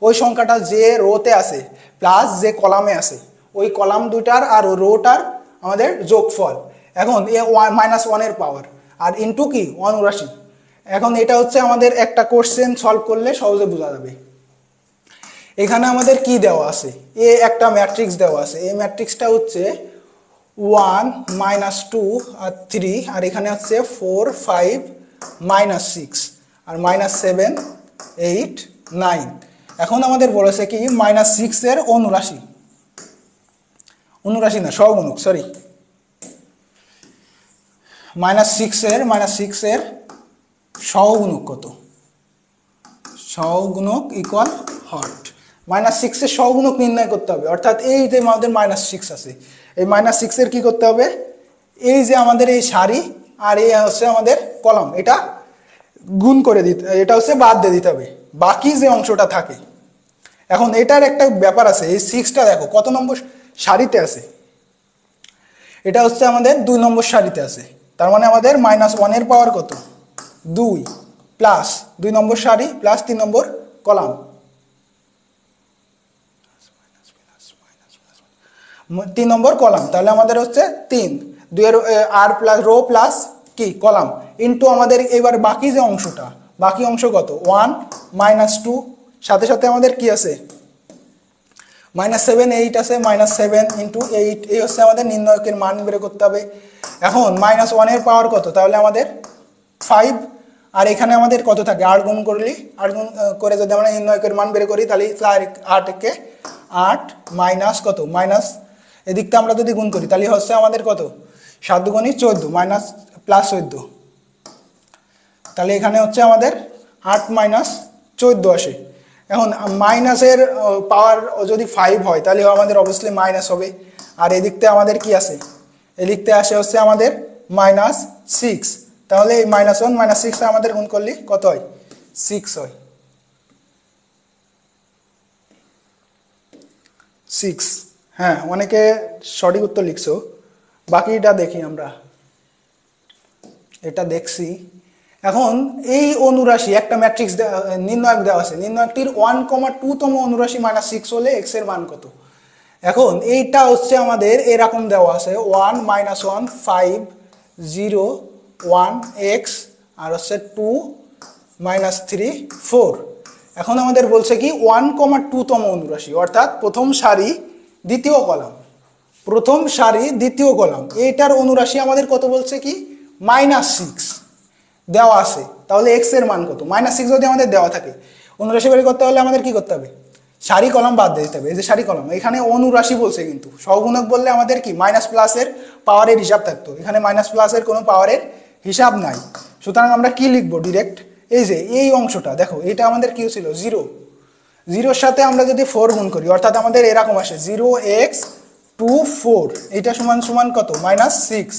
ওই সংখ্যাটা যে রোতে আছে প্লাস যে কলামে আছে ওই কলাম দুইটার আর রোটার আমাদের যোগফল। এখন এ -1 এর পাওয়ার আর ইন্টু কি অনুরাশি। এখন এটা হচ্ছে আমাদের একটা কোশ্চেন সলভ করলে সহজে বোঝা যাবে। এখানে আমাদের কি দেওয়া আছে, এ একটা ম্যাট্রিক্স দেওয়া আছে, এই ম্যাট্রিক্সটা হচ্ছে 1 -2 আর 3, আর এখানে হচ্ছে 4 5 -6 আর -7 8 9। এখন আমাদের বলেছে কি -6 এর অনুরাশি, অনুরাশি না সহগুণক, সরি, -6 এর সহগুণক কত, সহগুণক ইকুয়াল হট। -6 এর সহগুণক নির্ণয় করতে হবে, অর্থাৎ এই যে আমাদের -6 আছে, এই -6 এর কি করতে হবে, এই যে আমাদের এই সারি আর এই হচ্ছে আমাদের কলাম, এটা গুণ করে দিতে, এটা হচ্ছে বাদ দিয়ে দিতে হবে বাকি যে অংশটা থাকে। এখন এটার একটা ব্যাপার আছে, এই 6টা দেখো কত নম্বর সারিতে আছে, এটা হচ্ছে আমাদের 2 নম্বর সারিতে আছে, তার মানে আমাদের -1 এর পাওয়ার কত 2 প্লাস 2 নম্বর সারি প্লাস 3 নম্বর কলাম, 3 নম্বর কলাম, তাহলে আমাদের হচ্ছে 3, 2 এর আর প্লাস রো প্লাস কি কলাম ইন্টু আমাদের এবার বাকি যে অংশটা বাকি অংশ কত 1 -2 সাথে সাথে আমাদের কি আছে -7 8 আছে -7 × 8 এই হচ্ছে আমাদের নির্ণয়কের মান বের করতে হবে। এখন -1 এর পাওয়ার কত তাহলে আমাদের 5 আর এখানে আমাদের কত থাকে 8 গুণ করলে 8 গুণ করে যদি আমরা নির্ণয়কের মান বের করি তাহলে 8 কে 8 মাইনাস কত মাইনাস এদিকটা আমরা যদি গুণ করি তাহলে হচ্ছে আমাদের কত 7 দুগুণে 14 মাইনাস প্লাস 14 তাহলে এখানে হচ্ছে আমাদের 8 - 14 আসে। এখন মাইনাসের পাওয়ার যদি 5 হয় তাহলে আমাদের অবশ্যই মাইনাস হবে। আর এদিকতে আমাদের কি আছে এদিকতে আসে হচ্ছে আমাদের -6 তাহলে এই -1 -6 আমাদের গুণ করলে কত হয় 6 হয় 6। হ্যাঁ অনেকে সঠিক উত্তর লিখছো বাকিটা দেখি আমরা এটা দেখছি। এখন এই অনুরাশি একটা ম্যাট্রিক্স নির্ণয়ক দেওয়া আছে নির্ণয়কটির 1,2 তম অনুরাশি -6 হলে x এর মান কত। এখন এইটা হচ্ছে আমাদের এরকম দেওয়া আছে 1 -1 5 0 1 x আর হচ্ছে 2 -3 4। এখন আমাদের বলছে কি 1,2 তম অনুরাশি অর্থাৎ প্রথম সারি দ্বিতীয় কলাম প্রথম সারি দ্বিতীয় কলাম এইটার অনুরাশি আমাদের কত বলছে কি -6 দেওয়া আছে। তাহলে x এর মান কত -6 যদি আমাদের দেওয়া থাকে অনুরাশি বের করতে হলে আমাদের কি করতে হবে সারি কলাম বাদ দিতে হবে। এই যে সারি কলাম এখানে অনুরাশি বলছে কিন্তু সহগুণক বললে আমাদের কি মাইনাস প্লাসের পাওয়ারের হিসাব থাকতো এখানে মাইনাস প্লাসের কোনো পাওয়ারের হিসাব নাই। সুতরাং আমরা কি লিখবো ডিরেক্ট এই যে এই অংশটা দেখো এটা আমাদের কি ছিল 0 0-র সাথে আমরা যদি 4 গুণ করি অর্থাৎ আমাদের এরকম আসে 0x 2 4 এটা সমান সমান কত -6।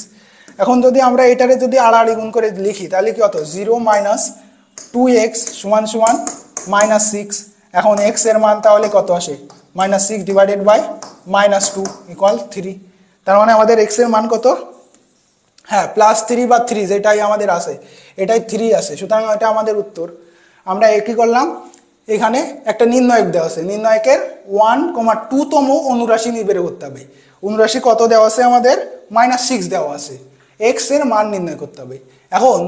এখন যদি আমরা এটারে যদি আড়াআড়ি গুণ করে লিখি তাহলে কি কত 0 - 2x সমান সমান -6। এখন x এর মান তাহলে কত আসে -6 ডিভাইডেড বাই -2 ইকুয়াল 3। তার মানে আমাদের x এর মান কত হ্যাঁ +3 বা 3 যেটাই আমাদের আছে এটাই 3 আছে। সুতরাং এটা আমাদের উত্তর। আমরা কি করলাম এখানে একটা নির্ণয়ক দেওয়া আছে নির্ণয়কের 1,2 তম অনুরাশি বের করতে হবে। অনুরাশি কত দেওয়া আছে আমাদের -6 দেওয়া আছে x এর মান নির্ণয় করতে হবে। এখন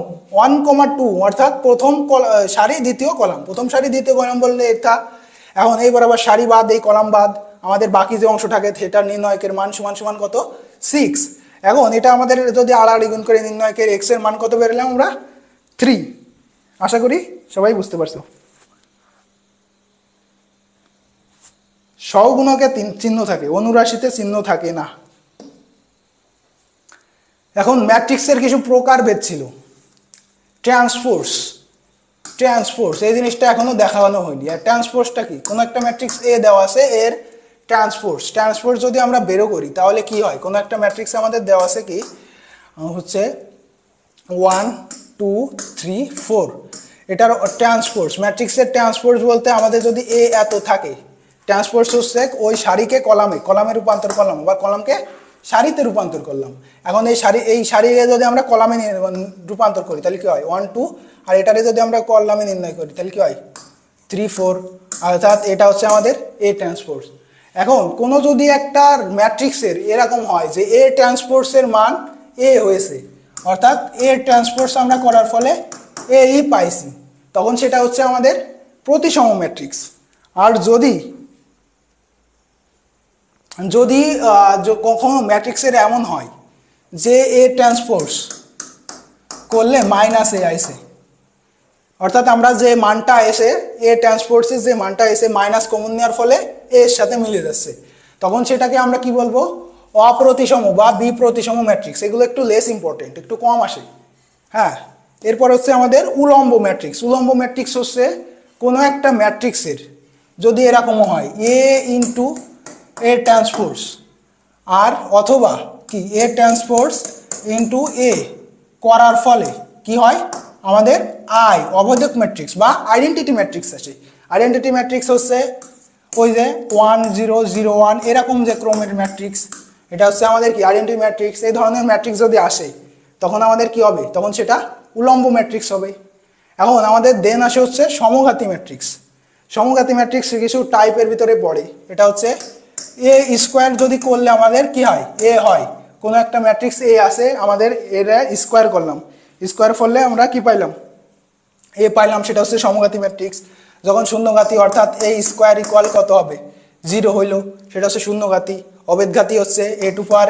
1,2 অর্থাৎ প্রথম সারি দ্বিতীয় কলাম প্রথম সারি দ্বিতীয় কলাম বললে এটা এখন এই বরাবর সারি বাদ এই কলাম বাদ আমাদের বাকি যে অংশ থাকে সেটা নির্ণয়কের মান সমান সমান কত 6। এখন এটা আমাদের যদি আড়াআড়ি গুণ করে নির্ণয়কের x এর মান কত বেরলাম আমরা 3। আশা করি সবাই বুঝতে পারছো। সহগুণকে চিহ্ন থাকে অনুরাশিতে চিহ্ন থাকে না। এখন ম্যাট্রিক্সের কিছু প্রকারভেদ ছিল ট্রান্সপোজ এই জিনিসটা এখনো দেখানো হয়নি। আর ট্রান্সপোজটা কি কোনো একটা ম্যাট্রিক্স এ দেওয়া আছে এর ট্রান্সপোজ যদি আমরা বেরো করি তাহলে কি হয় কোনো একটা ম্যাট্রিক্স আমাদের দেওয়া আছে কি হচ্ছে 1 2 3 4 এটার ট্রান্সপোজ ম্যাট্রিক্সের ট্রান্সপোজ বলতে আমাদের যদি এ এত থাকে ট্রান্সপোজ হচ্ছে ওই সারিকে কলামে রূপান্তর করলাম বা কলামকে সারিতে রূপান্তর করলাম। এখন এই সারিকে যদি আমরা কলামে রূপান্তর করি তাহলে কি হয় 1 2 আর এটারে যদি আমরা কলামে নির্ণয় করি তাহলে কি হয় 3 4 অর্থাৎ এটা হচ্ছে আমাদের এ ট্রান্সপোজ। এখন কোনো যদি একটা ম্যাট্রিক্সের এরকম হয় যে এ ট্রান্সপোজের মান এ হয়েছে অর্থাৎ এ ট্রান্সপোজ আমরা করার ফলে এই পাইছি তখন সেটা হচ্ছে আমাদের প্রতিসম ম্যাট্রিক্স। আর যদি কখনো ম্যাট্রিক্সের এমন হয় যে এ ট্রান্সপোজ করলে -a আইছে অর্থাৎ আমরা যে মানটা এসে এ ট্রান্সপোজের যে মানটা এসে মাইনাস কমন নেওয়ার ফলে এর সাথে মিলে যাচ্ছে তখন সেটাকে আমরা কি বলবো অপ্রতিসম বা বিপ্রতিসম ম্যাট্রিক্স। এগুলো একটু লেস ইম্পর্টেন্ট একটু কম আসে। হ্যাঁ এরপর হচ্ছে আমাদের উলম্ব ম্যাট্রিক্স হচ্ছে কোনো একটা ম্যাট্রিক্সের যদি এরকম হয় এ ইন্টু এ ট্রান্সপোজ আর অথবা কি এ ট্রান্সপোজ ইন্টু এ করার ফলে কি হয় আমাদের অবৈধক ম্যাট্রিক্স বা আইডেন্টিটি ম্যাট্রিক্স আসে। আইডেন্টিটি ম্যাট্রিক্স হচ্ছে ওই যে 1 0 0 1 এরকম যে ক্রমের ম্যাট্রিক্স এটা হচ্ছে আমাদের কি আইডেন্টিটি ম্যাট্রিক্স। এই ধরনের ম্যাট্রিক্স যদি আসে তখন আমাদের কি হবে তখন সেটা উলম্ব ম্যাট্রিক্স হবে। এখন আমাদের দেন আসে হচ্ছে সমঘাতী ম্যাট্রিক্স কিছু টাইপের ভিতরে পড়ে। এটা হচ্ছে এ স্কোয়ার যদি করলে আমাদের কি হয় এ হয় কোনো একটা ম্যাট্রিক্স এ আছে আমাদের এর স্কোয়ার করলাম স্কোয়ার করলে আমরা কি পাইলাম এ পাইলাম, সেটা হচ্ছে সমঘাতী ম্যাট্রিক্স। যখন শূন্যঘাতী অর্থাৎ এ স্কোয়ার ইকুয়াল কত হবে, 0 হইল, সেটা হচ্ছে শূন্যঘাতী। অবেদঘাতী হচ্ছে এ টু পাওয়ার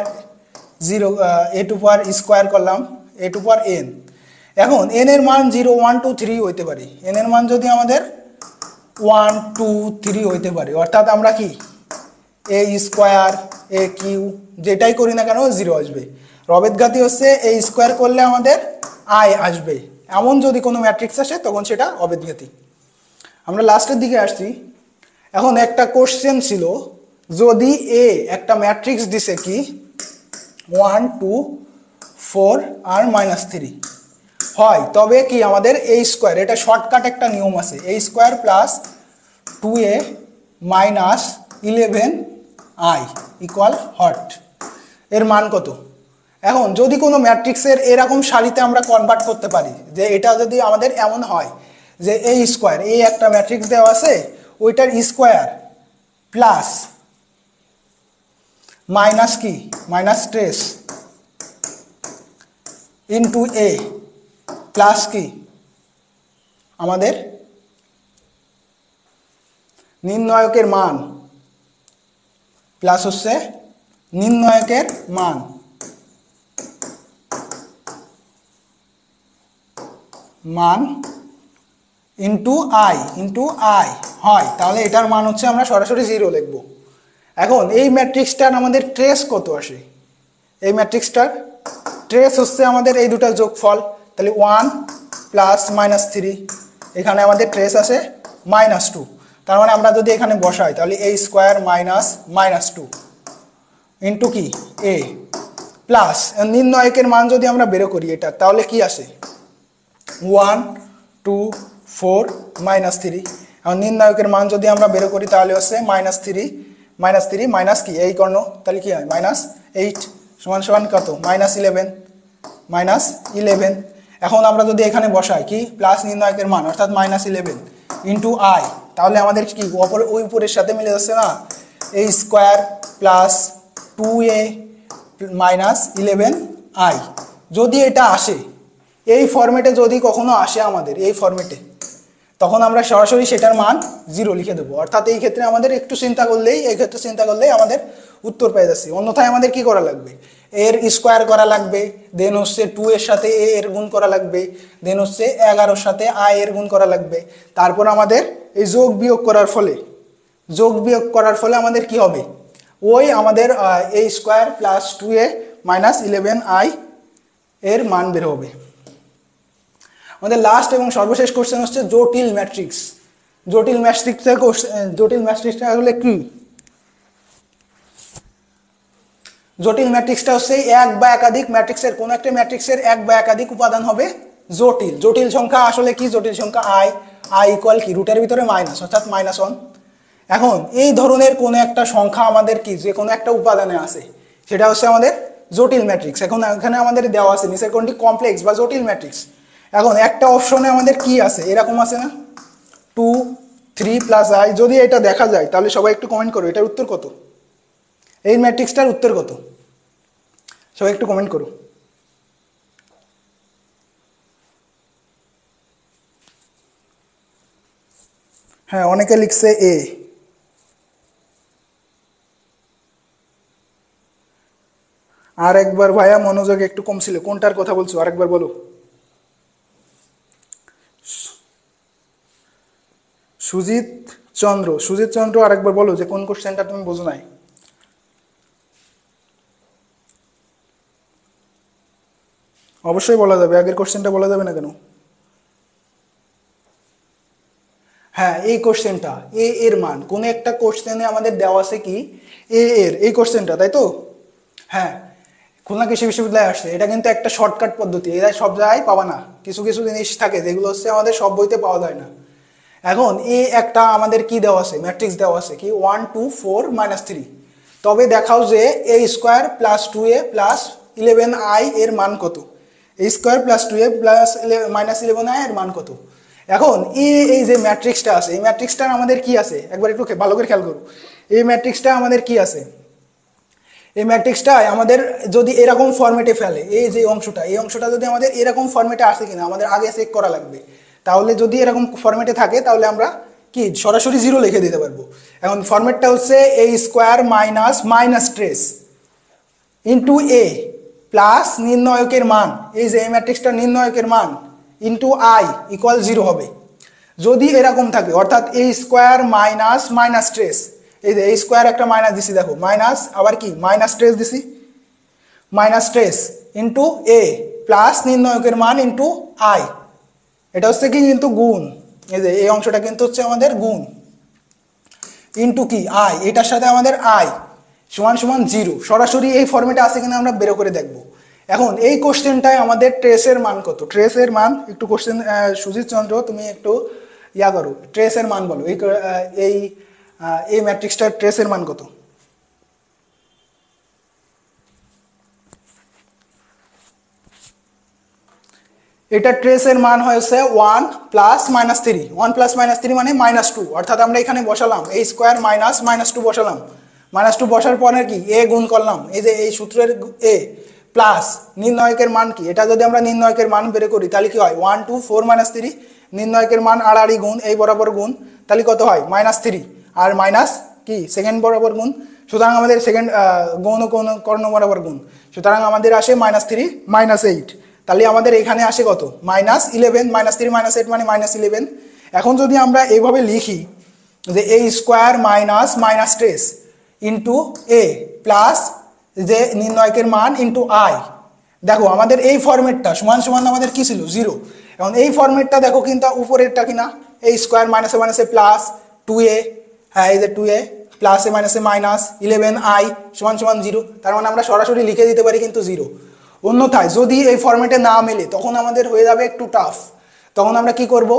0, এ টু পাওয়ার স্কোয়ার করলাম এ টু পাওয়ার এন। এখন এন এর মান 0, 1, 2, 3 হইতে পারে। এন এর মান যদি আমাদের 1, 2, 3 হইতে পারে, অর্থাৎ আমরা কি এ স্কোয়ার এ কিউ যেটাই করি না কেন 0 আসবে। অবেদঘাতী হচ্ছে এ স্কোয়ার করলে আমাদের আই আসবে, এমন যদি কোনো ম্যাট্রিক্স আসে তখন সেটা অবেদঘাতী। আমরা লাস্টের দিকে আসছি। এখন একটা কোশ্চেন ছিল, যদি এ একটা ম্যাট্রিক্স দিছে কি 1, 2, 4 আর -3 হয়, তবে কি আমাদের এ স্কোয়ার, এটা শর্টকাট একটা নিয়ম আছে, A square plus 2a minus 11i equal হট, এর মান কত? এখন যদি কোনো ম্যাট্রিক্সের এরকম সারিতে আমরা কনভার্ট করতে পারি, যে এটা যদি আমাদের এমন হয় যে এ স্কোয়ার, এই একটা ম্যাট্রিক্স দেওয়া আছে, ওইটার স্কোয়ার প্লাস মাইনাস কি minus trace into A plus কি আমাদের নির্ণায়কের মান প্লাস হচ্ছে নির্ণায়কের মান ইন্টু আই হয়, তাহলে এটার মান হচ্ছে আমরা সরাসরি 0 লিখব। এখন এই ম্যাট্রিক্সটার আমাদের ট্রেস কত আসে? এই ম্যাট্রিক্সটার ট্রেস হচ্ছে আমাদের এই দুটার যোগফল, তাহলে 1 প্লাস -3, এখানে আমাদের ট্রেস আসে -2। তার মানে আমরা যদি এখানে বসাই তাহলে এ স্কোয়ার মাইনাস -2 ইন্টু কি এ প্লাস নির্ণায়কের মান যদি আমরা বের করি এটা, তাহলে কি আসে 1, 2, 4, -3। এখন নির্ণায়কের মান যদি আমরা বের করি তাহলে হচ্ছে -3 মাইনাস কি এই কর্ণ, তাহলে কি হয় -8 সমান সমান কত -11। এখন আমরা যদি এখানে বসাই কি প্লাস নির্ণায়কের মান অর্থাৎ -11 ইন্টু আই, তাহলে আমাদের কি ওই উপরের সাথে মিলে যাচ্ছে না, এ square plus 2a minus 11i। যদি এটা আসে এই ফরম্যাটে, যদি কখনো আসে আমাদের এই ফরম্যাটে, তখন আমরা সরাসরি সেটার মান 0 লিখে দেবো। অর্থাৎ এই ক্ষেত্রে আমাদের একটু চিন্তা করলেই আমাদের উত্তর পেয়ে যাচ্ছি। অন্যথায় আমাদের কি করা লাগবে, এর স্কোয়ার করা লাগবে, দেন হচ্ছে 2 এর সাথে এ এর গুণ করা লাগবে, দেন হচ্ছে 11 সাথে আই এর গুণ করা লাগবে। তারপর আমাদের এই যোগ বিয়োগ করার ফলে আমাদের কি হবে, ওই আমাদের এ square plus 2a minus 11i এর মান বের হবে। আমাদের লাস্ট এবং সর্বশেষ কোশ্চেন হচ্ছে জটিল ম্যাট্রিক্স। জটিল ম্যাট্রিক্সটা হলে কি, জটিল ম্যাট্রিক্সটা হচ্ছে এক বা একাধিক ম্যাট্রিক্সের, কোন একটা ম্যাট্রিক্সের এক বা একাধিক উপাদান হবে জটিল। জটিল সংখ্যা আসলে কি, জটিল সংখ্যা আই ইকুয়াল কি রুটের ভিতরে মাইনাস অর্থাৎ -1। এখন এই ধরনের কোন একটা সংখ্যা আমাদের কি যে কোনো একটা উপাদানে আছে, সেটা হচ্ছে আমাদের জটিল ম্যাট্রিক্স। এখন এখানে আমাদের দেওয়া আছে নিচের কোনটি কমপ্লেক্স বা জটিল ম্যাট্রিক্স। এখন একটা অপশনে আমাদের কি আছে, এরকম আছে না 2, 3 প্লাস আই। যদি এটা দেখা যায় তাহলে সবাই একটু কমেন্ট করো এটার উত্তর কত, এই ম্যাট্রিক্সটার উত্তর কত, সবাই একটু কমেন্ট করো। হ্যাঁ, অনেকে লিখছে এ। আর একবার ভাইয়া মনোযোগ একটু কম ছিল, কোনটার কথা বলছো আরেকবার বলো। সুজিত চন্দ্র আরেকবার বলো যে কোন কোশ্চেনটা তুমি বোঝো নাই। অবশ্যই বলা যাবে, আগের কোশ্চেনটা বলা যাবে না কেন? হ্যাঁ, এই কোশ্চেনটা এ এর মান, কোন একটা কোশ্চেনে আমাদের দেওয়া আছে কি এ এর, এই কোশ্চেনটা, তাই তো? হ্যাঁ, খুলনা কৃষি বিশ্ববিদ্যালয়ে আসছে। এটা কিন্তু একটা শর্টকাট পদ্ধতি, এরা সব জায়গায় পাবা না, কিছু কিছু জিনিস থাকে যেগুলো হচ্ছে আমাদের সব বইতে পাওয়া যায় না। এখন এ একটা আমাদের কি দেওয়া আছে, ম্যাট্রিক্স দেওয়া আছে কি 1, 2, 4, -3। তবে দেখাও যে A square plus 2a plus 11i এর মান কত, এ square plus 2a plus -11i এর মান কত। এখন এই যে ম্যাট্রিক্সটা আছে, এই ম্যাট্রিক্সটার আমাদের কি আছে একবার একটু ভালো করে খেয়াল করো। এই ম্যাট্রিক্সটা আমাদের কি আছে, এই ম্যাট্রিক্সটায় আমাদের যদি এরকম ফরম্যাটে ফেলে, এই যে অংশটা, এই অংশটা যদি আমাদের এরকম ফরম্যাটে আসে কিনা আমাদের আগে চেক করা লাগবে। তাহলে যদি এরকম ফরম্যাটে থাকে তাহলে আমরা কি সরাসরি জিরো লিখে দিতে পারবো। এখন ফরম্যাটটা হচ্ছে A square minus minus trace into A plus নির্ণয়কের মান, এই যে এই ম্যাট্রিক্সটা নির্ণয়কের মান ইন্টু আই ইকুয়াল জিরো হবে। যদি এরকম থাকে অর্থাৎ এ স্কোয়ার মাইনাস মাইনাস ট্রেস, এই যে এই স্কোয়ার একটা মাইনাস দিছি দেখো, মাইনাস আবার কি মাইনাস ট্রেস দিছি, minus trace into A plus নির্ণয়কের মান ইন্টু আই, এটা হচ্ছে কি কিন্তু গুণ, এই যে এই অংশটা কিন্তু হচ্ছে আমাদের গুণ ইন্টু কি আই, এটার সাথে আমাদের আই সমান সমান জিরো। সরাসরি এই ফর্মেটে আছে কিনা আমরা বের করে দেখব। এখন এই কোশ্চেনটায় আমাদের ট্রেসের মান কত, ট্রেসের মান একটু কোশ্চেন সুজিত চন্দ্র তুমি একটু ইয়া করো, ট্রেসের মান বলো, এই ম্যাট্রিক্সটার ট্রেসের মান কত? এটা ট্রেসের মান হয়েছে 1 প্লাস মাইনাস 3, 1 প্লাস মাইনাস 3 মানে মাইনাস 2, অর্থাৎ আমরা এখানে বসালাম এ স্কোয়ার মাইনাস মাইনাস 2 বসালাম, মাইনাস 2 বসার পরে কি এ গুণ করলাম, এই যে এই সূত্রের এ প্লাস নির্ণয়কের মান কি, এটা যদি আমরা নির্ণয়কের মান বের করি তাহলে কি হয় 1 2 4 মাইনাস 3, নির্ণয়কের মান আড়াআড়ি গুণ এই বরাবর গুণ, তাহলে কত হয় মাইনাস 3 আর মাইনাস কি সেকেন্ড বরাবর গুণ, সুতরাং আমাদের সেকেন্ড গৌণ কর্ণ বরাবর গুণ, সুতরাং আমাদের আসে মাইনাস 3 মাইনাস 8, তাহলে আমাদের এখানে আসে কত মাইনাস 11, মাইনাস 3 মাইনাস 8 মানে মাইনাস 11। এখন যদি আমরা এইভাবে লিখি যে A square minus minus trace into A plus যে নির্ণয়কের মান ইন্টু আই, দেখো আমাদের এই ফরম্যাটটা সমান সমান আমাদের কি ছিল জিরো। এখন এই ফরম্যাটটা দেখো কিন্তু উপরেরটা কিনা, এ স্কোয়ার মাইনাসে মাইনাসে প্লাস 2a, হ্যাঁ এই যে 2a প্লাসে মাইনাসে মাইনাস 11i সমান সমান জিরো, তার মানে আমরা সরাসরি লিখে দিতে পারি কিন্তু জিরো। অন্যথায় যদি এই ফরম্যাটে না মেলে তখন আমাদের হয়ে যাবে একটু টাফ, তখন আমরা কি করব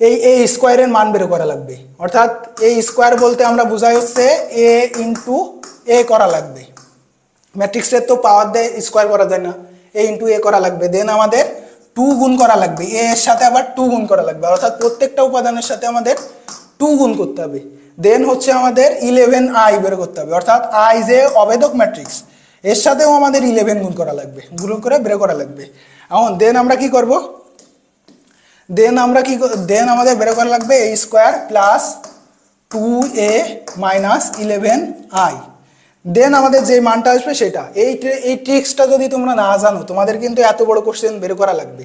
এই স্কোয়ারের মান বের করা লাগবে, অর্থাৎ এই স্কোয়ার বলতে আমরা বোঝাই হচ্ছে এ ইন্টু এ করা লাগবে, ম্যাট্রিক্সের তো পাওয়ার দেয় স্কোয়ার করা যায় না, এ ইন্টু এ করা লাগবে, দেন আমাদের 2 গুণ করা লাগবে, এ এর সাথে আবার 2 গুণ করা লাগবে, অর্থাৎ প্রত্যেকটা উপাদানের সাথে আমাদের 2 গুণ করতে হবে, দেন হচ্ছে আমাদের 11i বের করতে হবে, অর্থাৎ আই যে অভেদক ম্যাট্রিক্স এর সাথেও আমাদের 11 গুণ করা লাগবে, গুণ করে বের করা লাগবে। এখন দেন আমরা কি করব, দেন আমাদের বের করা লাগবে A square plus 2a minus 11i, then আমাদের যে মানটা আসবে সেটা। এই ট্রিক্সটা যদি তোমরা না জানো তোমাদের কিন্তু এত বড় কোশ্চেন বের করা লাগবে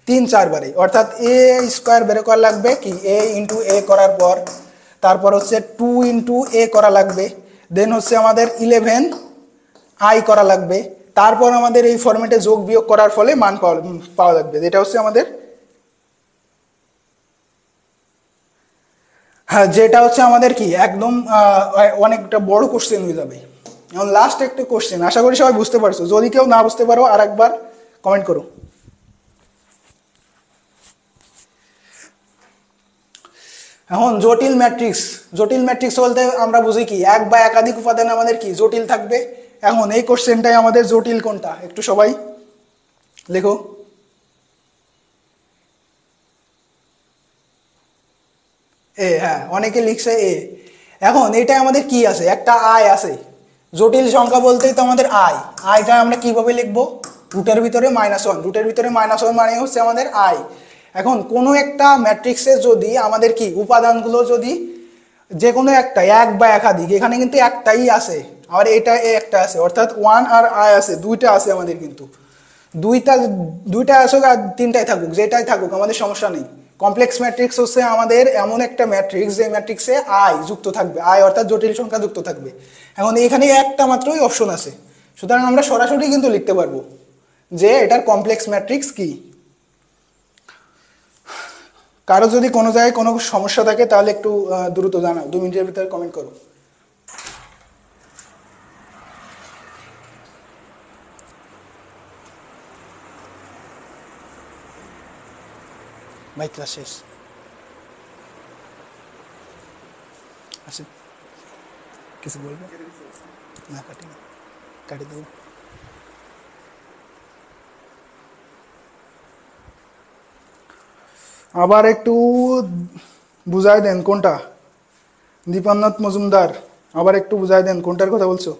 3-4 বারে, অর্থাৎ এ স্কোয়ার বের করা লাগবে কি এ ইন্টু এ করার পর, তারপর হচ্ছে 2 ইন্টু এ করা লাগবে, দেন হচ্ছে আমাদের 11i করা লাগবে, তারপর আমাদের এই ফরম্যাটে যোগ বিয়োগ করার ফলে মান পাওয়া লাগবে, যেটা হচ্ছে আমাদের হ্যাঁ যেটা হচ্ছে আমাদের কি একদম অনেকটা বড় কোশ্চেন হয়ে যাবে। এখন লাস্ট একটা কোশ্চেন, আশা করি সবাই বুঝতে পারছো, যদি কেউ না বুঝতে পারো আর একবার কমেন্ট করো। এখন জটিল ম্যাট্রিক্স বলতে আমরা বুঝি কি এক বা একাধিক উপাদান আমাদের কি জটিল থাকবে। এখন এই কোশ্চেনটাই আমাদের জটিল কোনটা একটু সবাই লেখো। এ, হ্যাঁ অনেকে লিখছে এ। এখন এটা আমাদের কি আছে, একটা আই আছে, জটিল সংখ্যা বলতেই তো আমাদের আইটা আমরা কিভাবে লিখবো, রুটের ভিতরে -1, রুটের ভিতরে -1 মানে হচ্ছে আমাদের আই। এখন কোনো একটা ম্যাট্রিক্সে যদি আমাদের কি উপাদানগুলো যদি যে কোনো একটা এক বা একাধিক, এখানে কিন্তু একটাই আছে আর এটা একটা আছে, অর্থাৎ 1 আর আই আছে, দুইটা আছে আমাদের, কিন্তু দুইটা আসুক আর তিনটাই থাকুক, যেটাই থাকুক আমাদের সমস্যা নেই। কমপ্লেক্স ম্যাট্রিক্স হচ্ছে আমাদের এমন একটা ম্যাট্রিক্স যে ম্যাট্রিক্সে আই যুক্ত থাকবে, আই অর্থাৎ জটিল সংখ্যা যুক্ত থাকবে। এখন এখানে একটা মাত্রই অপশন আছে, সুতরাং আমরা সরাসরি কিন্তু লিখতে পারবো যে এটার কমপ্লেক্স ম্যাট্রিক্স কি। কারো যদি কোনো জায়গায় কোনো সমস্যা থাকে তাহলে একটু দ্রুত জানাও, 2 মিনিটের ভিতরে কমেন্ট করো। ভাই ক্লাস শেষ, আসে কিছু বলবো না, কাটি দেবো। আবার একটু বুঝাই দেন কোনটা, দীপান্নাথ মজুমদার আবার একটু বুঝাই দেন কোনটার কথা বলছো।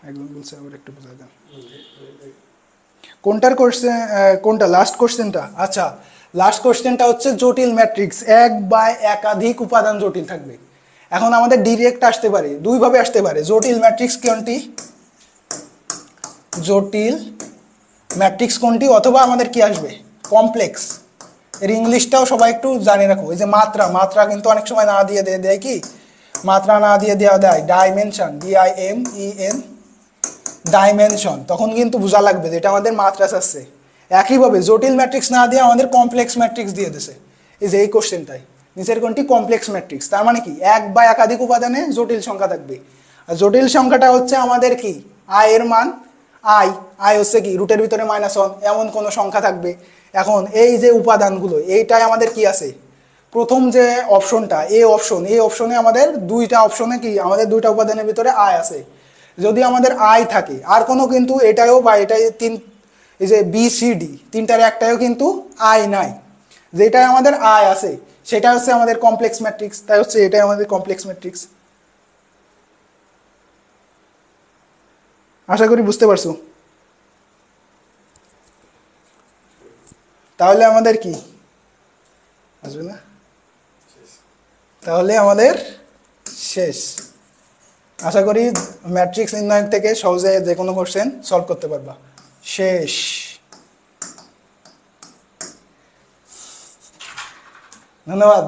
একজন বলছে আবার একটু বুঝাই দেন কোনটার কোশ্চেন, কোনটা লাস্ট কোশ্চেনটা? আচ্ছা, লাস্ট কোশ্চেনটা হচ্ছে জটিল ম্যাট্রিক্স, এক বা একাধিক উপাদান জটিল থাকবে। এখন আমাদের ডিরেক্ট আসতে পারে, দুইভাবে আসতে পারে। জটিল ম্যাট্রিক্স কোনটি, জটিল ম্যাট্রিক্স কোনটি, অথবা আমাদের কি আসবে কমপ্লেক্স। এর ইংলিশটাও সবাই একটু জানিয়ে রাখো। এই যে মাত্রা, মাত্রা কিন্তু অনেক সময় না দিয়ে দেয় কি, মাত্রা না দিয়ে দেওয়া দেয় ডাইমেনশন, DIMEN, ডাইমেনশন, তখন কিন্তু বোঝা লাগবে যে এটা আমাদের মাত্রাস আছে। একইভাবে জটিল ম্যাট্রিক্স না দিয়ে আমাদের কমপ্লেক্স ম্যাট্রিক্স দিয়ে দিছে, এই যে এই কোশ্চেনটাই। নিচের কোনটি কমপ্লেক্স ম্যাট্রিক্স, তার মানে কি এক বা একাধিক উপাদানে জটিল সংখ্যা থাকবে। আর জটিল সংখ্যাটা হচ্ছে আমাদের কি আই এর মান, আই আই হচ্ছে কি রুটের ভিতরে -1 এমন কোনো সংখ্যা থাকবে। এখন এই যে উপাদানগুলো, এইটাই আমাদের কি আছে, প্রথম যে অপশনটা এ অপশন, এই অপশনে আমাদের দুইটা অপশনে কি আমাদের দুইটা উপাদানের ভিতরে আই আছে। যদি আমাদের আই থাকে আর কোনো কিন্তু এটাও বা এটাই তিন, এই যে BCD তিনটার একটাও কিন্তু আই নাই, যেটাই আমাদের আই আছে সেটা হচ্ছে আমাদের কমপ্লেক্স ম্যাট্রিক্স। তাই হচ্ছে এটাই আমাদের কমপ্লেক্স ম্যাট্রিক্স। আশা করি বুঝতে পারছো। তাহলে আমাদের কি আসবে না, তাহলে আমাদের শেষ। আশা করি ম্যাট্রিক্স নির্ণয় থেকে সহজে যে কোনো কোশ্চেন সলভ করতে পারবা। শেষ। ধন্যবাদ।